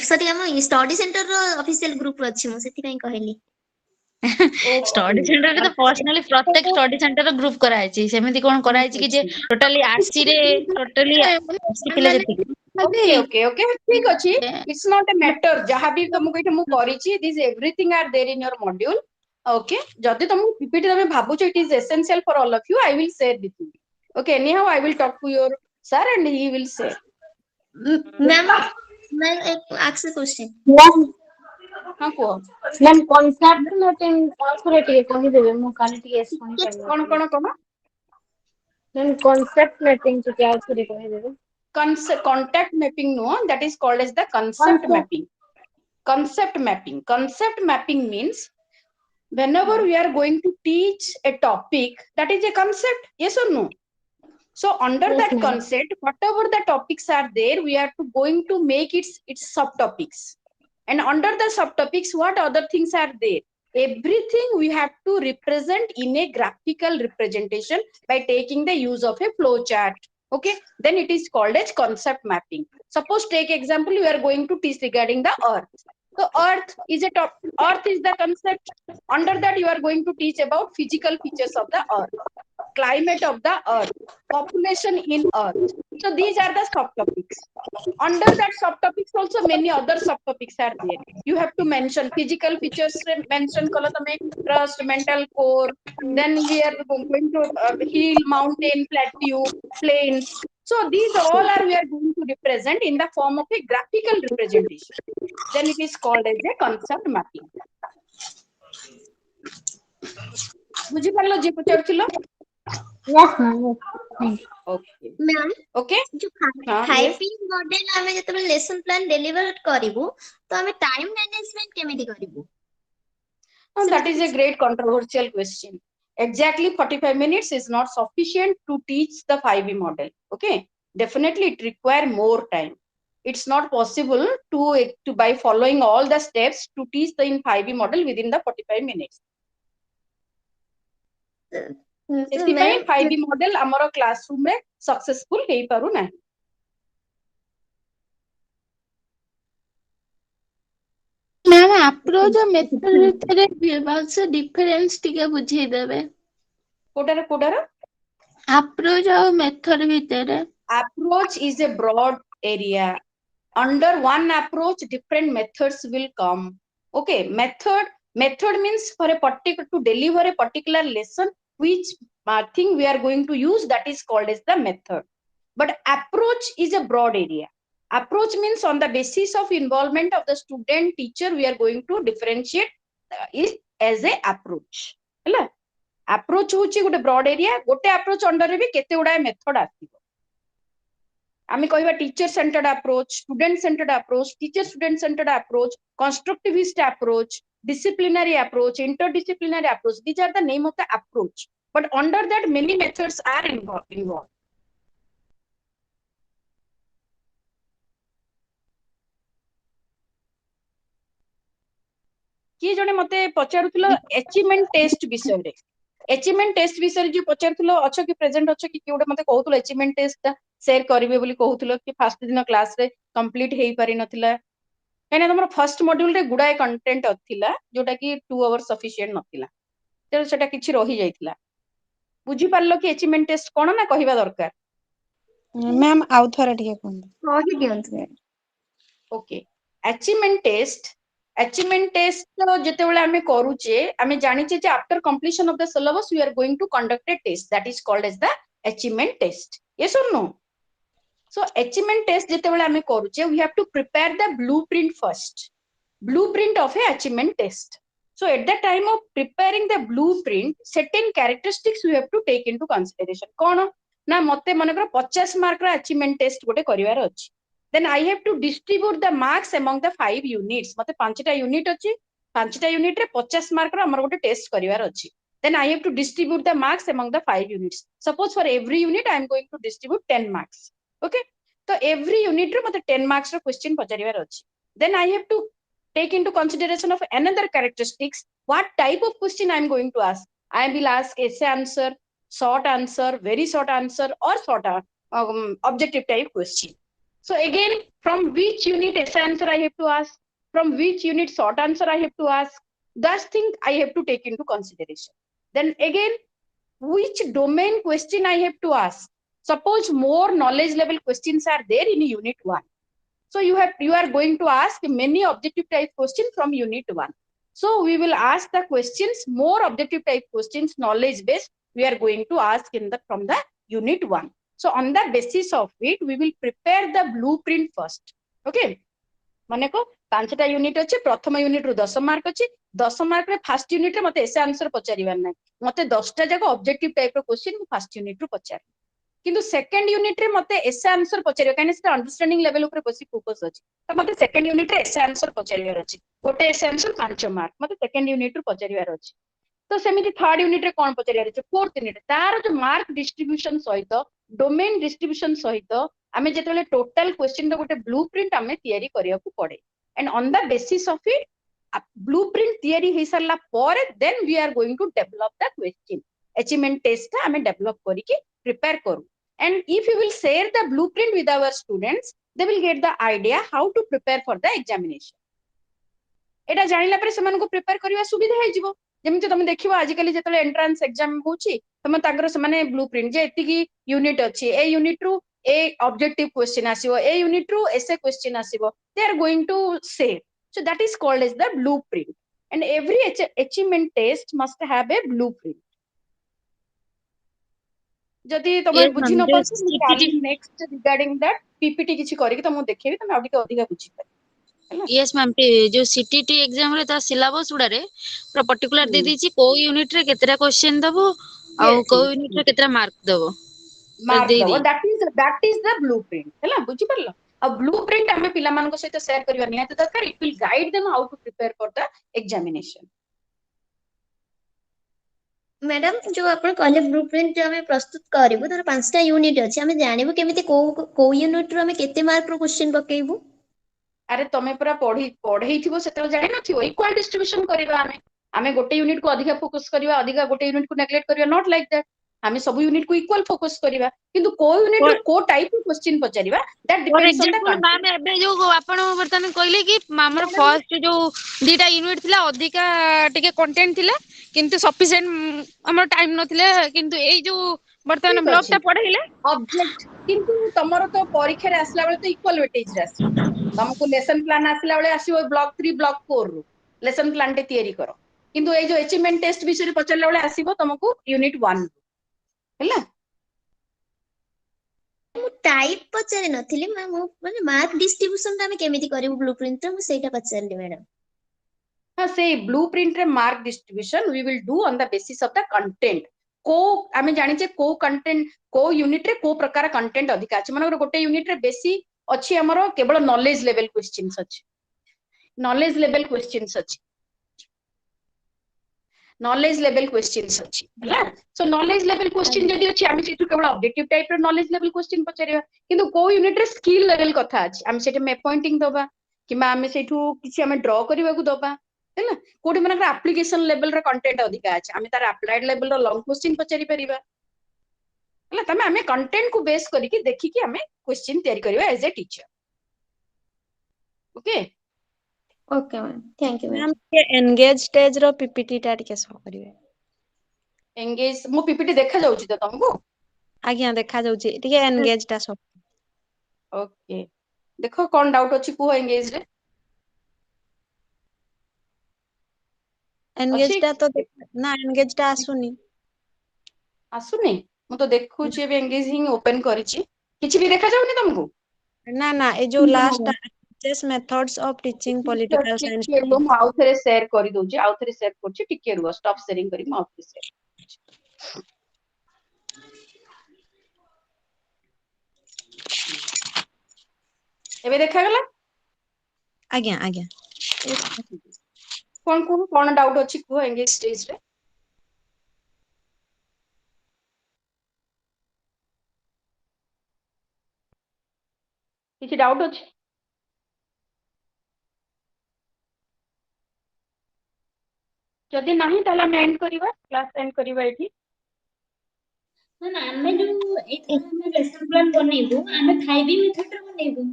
ସରି ଆମ ଷ୍ଟଡି ସେଣ୍ଟର ର ଅଫିସିଆଲ ଗ୍ରୁପ ର ଅଛି ମୁଁ ସେଥିପାଇଁ କହିଲି ଷ୍ଟଡି ସେଣ୍ଟରରେ ତ ପର୍ସନାଲି ପ୍ରତ୍ୟେକ ଷ୍ଟଡି ସେଣ୍ଟର ଗ୍ରୁପ କରାହେଇଛି ସେମିତି କଣ କରାହେଇଛି କି ଯେ ଟୋଟାଲି ଆରସି ରେ ଟୋଟାଲି ଆରସି ପିଲା ଯେତିକି ओके ठीक अछि इट्स नॉट अ मैटर जहां भी तुमको इठ मु करिछि this everything are there in your module okay जदि तुम पीपीटी तमे भाबुछ it is essential for all of you I will share with you okay anyhow I will talk to your sir and he will share ma'am मैं एक ask question हां को ma'am concept noting थोड़े टिके कहि देबे मु काली टिके सुनि कोन पाइबो मैम कांसेप्ट मैपिंग टिके आ थोड़े कहि देबे contact mapping no that is called as the concept mapping means whenever we are going to teach a topic that is a concept yes or no so under yes, that concept whatever the topics are there we are going to make its subtopics and under the subtopics what other things are there everything we have to represent in a graphical representation by taking the use of a flow chart okay then it is called as concept mapping suppose take example we are going to teach regarding the earth so earth is the concept under that you are going to teach about physical features of the earth climate of the earth population in earth so these are the subtopics under that subtopics also many other subtopics are there you have to mention physical features mention kala tame crust mental core then we are going to hill mountain plateau plains so these all are we are going to represent in the form of a graphical representation then it is called as a concept mapping बुझी पारलो जे पचारथिलो yes ma'am okay ma'am okay जो 5P model हमें जतबे lesson plan deliver करिवो तो हमें time management केमिति करिवो that is a great controversial question exactly 45 minutes is not sufficient to teach the 5E model okay definitely it require more time it's not possible to by following all the steps to teach the in 5E model within the 45 minutes ସେଥିପାଇଁ 5E model ଆମର classroom ରେ successful ହେଇ ପାରୁ ନାହିଁ ma'am approach और method ଭିତରେ ଭଲସେ difference ଟିକେ ବୁଝେଇ ଦେବେ କୋଟାର अप्रोच और मेथड ଭିତରେ approach is a broad area under one approach different methods will come okay method means for a particular to deliver a particular lesson which thing we are going to use that is called as the method but approach is a broad area approach means on the basis of involvement of the student teacher we are going to differentiate is as a approach ହେଲା approach होची गोटे broad area गोटे approach under रे भी केते गुडा method आसीबो आमे कहबा teacher centred approach student centred approach teacher student centred approach constructivist approach disciplinary approach interdisciplinary approach these are the name of the approach but under that many methods are involved किए जने मते पचारुथिलो achievement test विषय रे achievement test विषय जो पचारुथिलो अच्छो कि present अच्छो कि किउडे मते कहउथिलो अचीवमेंट टेस्ट शेयर करिवे बोली कहउथिलो कि फर्स्ट दिन क्लास रे कंप्लीट हेई पारि नथिला कहना तुम फर्स्ट मॉड्यूल रे गुडाए कंटेंट अथिला जोटा कि 2 आवर्स सफिशिएंट नथिला तो सेटा किछि रहि जाइथिला बुझी पारलो कि अचीवमेंट टेस्ट कोन ना कहिबा दरकार मैम आउ थोड़ा ठीक कोन कहि दियंतु ओके अचीवमेंट टेस्ट जेते बेले हमें करूचे हमें जानिचे जे after completion of the syllabus we are going to conduct a test that is called as the achievement test yes और नो सो अचीवमेंट टेस्ट जेते बेले हमें करूचे we have to prepare the blueprint first blueprint of a achievement test so at the time of preparing the blueprint certain characteristics we have to take into consideration kono na mote mane karo 50 mark ra achievement test gote karibar अछि then I have to distribute the marks among the 5 units mote 5टा unit अछि 5टा unit रे 50 mark ra amar gote test karibar अछि then I have to distribute the marks among the 5 units suppose for every unit I am going to distribute 10 marks okay so every unit रे mote 10 marks रा question pacharibar अछि then I have to take into consideration of another characteristics what type of question I am going to ask I will ask essay answer short answer very short answer or short objective type question so again from which unit essay answer I have to ask from which unit short answer I have to ask that thing I have to take into consideration then again which domain question I have to ask suppose more knowledge level questions are there in unit 1 so you are going to ask many objective type questions from unit 1 so we will ask the questions more objective type questions knowledge based we are going to ask in the from the unit 1 so on the basis of it we will prepare the blueprint first okay माने को 5टा unit अछि प्रथम unit रु 10 mark अछि 10 mark रे first unit रे मते एसे answer पचारिबार नै मते 10टा जाको ऑब्जेक्टिव टाइप रो क्वेश्चन फर्स्ट यूनिट रु पचार किंतु सेकंड यूनिट रे मते एसे आंसर पचारियो काने से अंडरस्टैंडिंग लेवल ऊपर बेसी फोकस अछि त मते सेकंड यूनिट रे एसे आंसर पचारिबार अछि गोटे एसे आंसर 5 मार्क मते सेकंड यूनिट रु पचारिबार अछि तो सेमिति थर्ड यूनिट रे कोन पचारिबार अछि फोर्थ यूनिट तार जो मार्क डिस्ट्रीब्यूशन सहित डोमेन डिस्ट्रीब्यूशन सहित आमे जेतले टोटल क्वेश्चन रो गोटे ब्लूप्रिंट आमे तयारी करिया को पड़े and on the basis of it blueprint तयारी हे सरला पर then we are going to develop the question achievement test आमे डेवलप करी की प्रिपेयर करू and if you will share the blueprint with our students they will get the idea how to prepare for the examination एटा जानिला पर सेमान को prepare करिवा सुविधा हे जिवो जेमिति तमे देखिबो आज काली जेतले एंट्रेंस एग्जाम होची तमे ताकर माने ब्लूप्रिंट जे एतिकी यूनिट अछि ए यूनिट रु ए ऑब्जेक्टिव क्वेश्चन आसीबो ए यूनिट रु एसे क्वेश्चन आसीबो they are going to say so that is called as the blueprint and every achievement test must have a blueprint जदि तमे Yes, बुझी ma'am. न जो पारछ मु CTT Kali next regarding that PPT किछि करिक तमु देखैबी तमे आ अधिक बुझी पारे यस मैम जो सीटीटी एग्जाम रे ता सिलेबस गुड़ारे पूरा पर्टिकुलर दे दीची को यूनिट रे केतरा क्वेश्चन दबो आउ yes को yes यूनिट रे केतरा मार्क दबो मार्क दे दबो दी that is the blueprint हैला बुझी परलो आ blueprint हमें पिला मान को सहित शेयर करिवा नियत दरकार it will guide them how to prepare for the examination madam जो आपण कहले ब्लूप्रिंट जो हमें प्रस्तुत करिवु तार 5टा यूनिट अछि हमें जानिबु केमिति को यूनिट रो हमें केते मार्क रो क्वेश्चन पकेइबु अरे तमे पूरा पढ़ई थिबो सेते जानि नथिबो इक्वल डिस्ट्रीब्यूशन करिवा हमें गोटे यूनिट को अधिक फोकस करिवा अधिक गोटे यूनिट को नेग्लेक्ट करिवा नॉट लाइक दैट हमें सब यूनिट को इक्वल फोकस करिवा किंतु को यूनिट रो को टाइप ऑफ क्वेश्चन पचारिवा that for depends on the example ma'am एबे जो आपण बर्तन कहले कि हमर फर्स्ट जो दीटा यूनिट थिला अधिका टिके कंटेंट थिला किंतु सफिशिएंट हमर टाइम नथिले किंतु एई जो बर्तन ठीक ब्लॉक अछि ता पढाइले ऑब्जेक्ट किंतु तमरो तो परीक्षा रे आसला बेले तो इक्वल वेटेज रे आसीबो तुमको लेसन प्लान आसला बेले आसीबो ब्लॉक 3 ब्लॉक 4 रो लेसन प्लान टे तयारी करो किंतु ए जो अचीवमेंट टेस्ट विषय पचरला बेले आसीबो तुमको यूनिट 1 हैला मु टाइप पचारि नथिली मैं मु माने मार्क डिस्ट्रीब्यूशन ता हमें केमिति करिवु ब्लूप्रिंट रे मु सेटा पचारली मैडम हाँ से ब्लूप्रिंट रे mark distribution we will do on the basis of the content को आमे जानिचे को कंटेंट को यूनिट रे को प्रकार कंटेंट अधिका अछि माने गोटे यूनिट रे बेसी अछि हमरो केवल नॉलेज लेवल क्वेश्चंस अछि नॉलेज लेवल क्वेश्चंस अछि नॉलेज लेवल क्वेश्चंस अछि हला सो नॉलेज लेवल क्वेश्चन जदी अछि आमे सेठु केवल ऑब्जेक्टिव टाइप रे नॉलेज लेवल क्वेश्चन पचारिबा किंतु को यूनिट रे स्किल लेवल कथा अछि आमे सेठे मैप पॉइंटिंग दबा किमा आमे सेठु किछि आमे ड्रॉ करबा को दबा हैला कोडी मानकर एप्लीकेशन लेवल रे कंटेंट अधिका अछि आमे तार अप्लाइड लेवल रो लॉन्ग क्वेश्चन पचारि परिबा हैला तमे आमे कंटेंट को बेस करिकि देखि कि आमे क्वेश्चन तयारी करबा as a teacher okay okay ma'am thank you ma'am ma'am ये एंगेज स्टेज रो पीपीटी टा टिके शो करिवे एंगेज मो पीपीटी देखा जाउची त तुमको आज्ञा देखा जाउची टिके एंगेज टा शो ओके देखो कौन डाउट अछि को एंगेज रे एंगेज अछि टा तो ना एंगेज टा आसुनी आसुनी मु तो देखुची एबे एंगेज हिं ओपन करिची किछि भी देखा जाउनी तुमको ना ना ए जो last teachers methods of teaching political science ଟିକେ ରୁହ ମୁଁ ଆଉ ଥରେ ସେୟାର କରିଦଉଛି ଆଉ ଥରେ ସେୟାର କରୁଛି ଟିକେ ରୁହ ଷ୍ଟପ୍ ସେୟାରିଂ କରି ମୁଁ ଆଉ ଥରେ ସେୟାର ଏବେ ଦେଖାଗଲା आज्ञा आज्ञा କଣ ଡାଉଟ ଅଛି କୁହ ଏଙ୍ଗେଜ ଷ୍ଟେଜ ରେ କିଛି ଡାଉଟ ଅଛି ଯଦି ନାହିଁ ତାହେଲେ ଆମେ ଏଣ୍ଡ କରିବା କ୍ଲାସ ଏଣ୍ଡ କରିବା ଏଠି ନା ନା ଆମେ ଯୋଉ ଏଇଥର ଆମେ ଲେସନ ପ୍ଲାନ ବନେଇବୁ ଆମେ 5B ମେଥଡରେ ବନେଇବୁ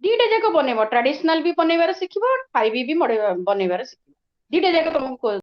ଦିଟା ଯାକ ବନେଇବ ଟ୍ରାଡିସନାଲ ବି ବନେଇବାର ଶିଖିବ 5B ବି ବନେଇବାର ଶିଖିବ ଦିଟା ଯାକ ତମକୁ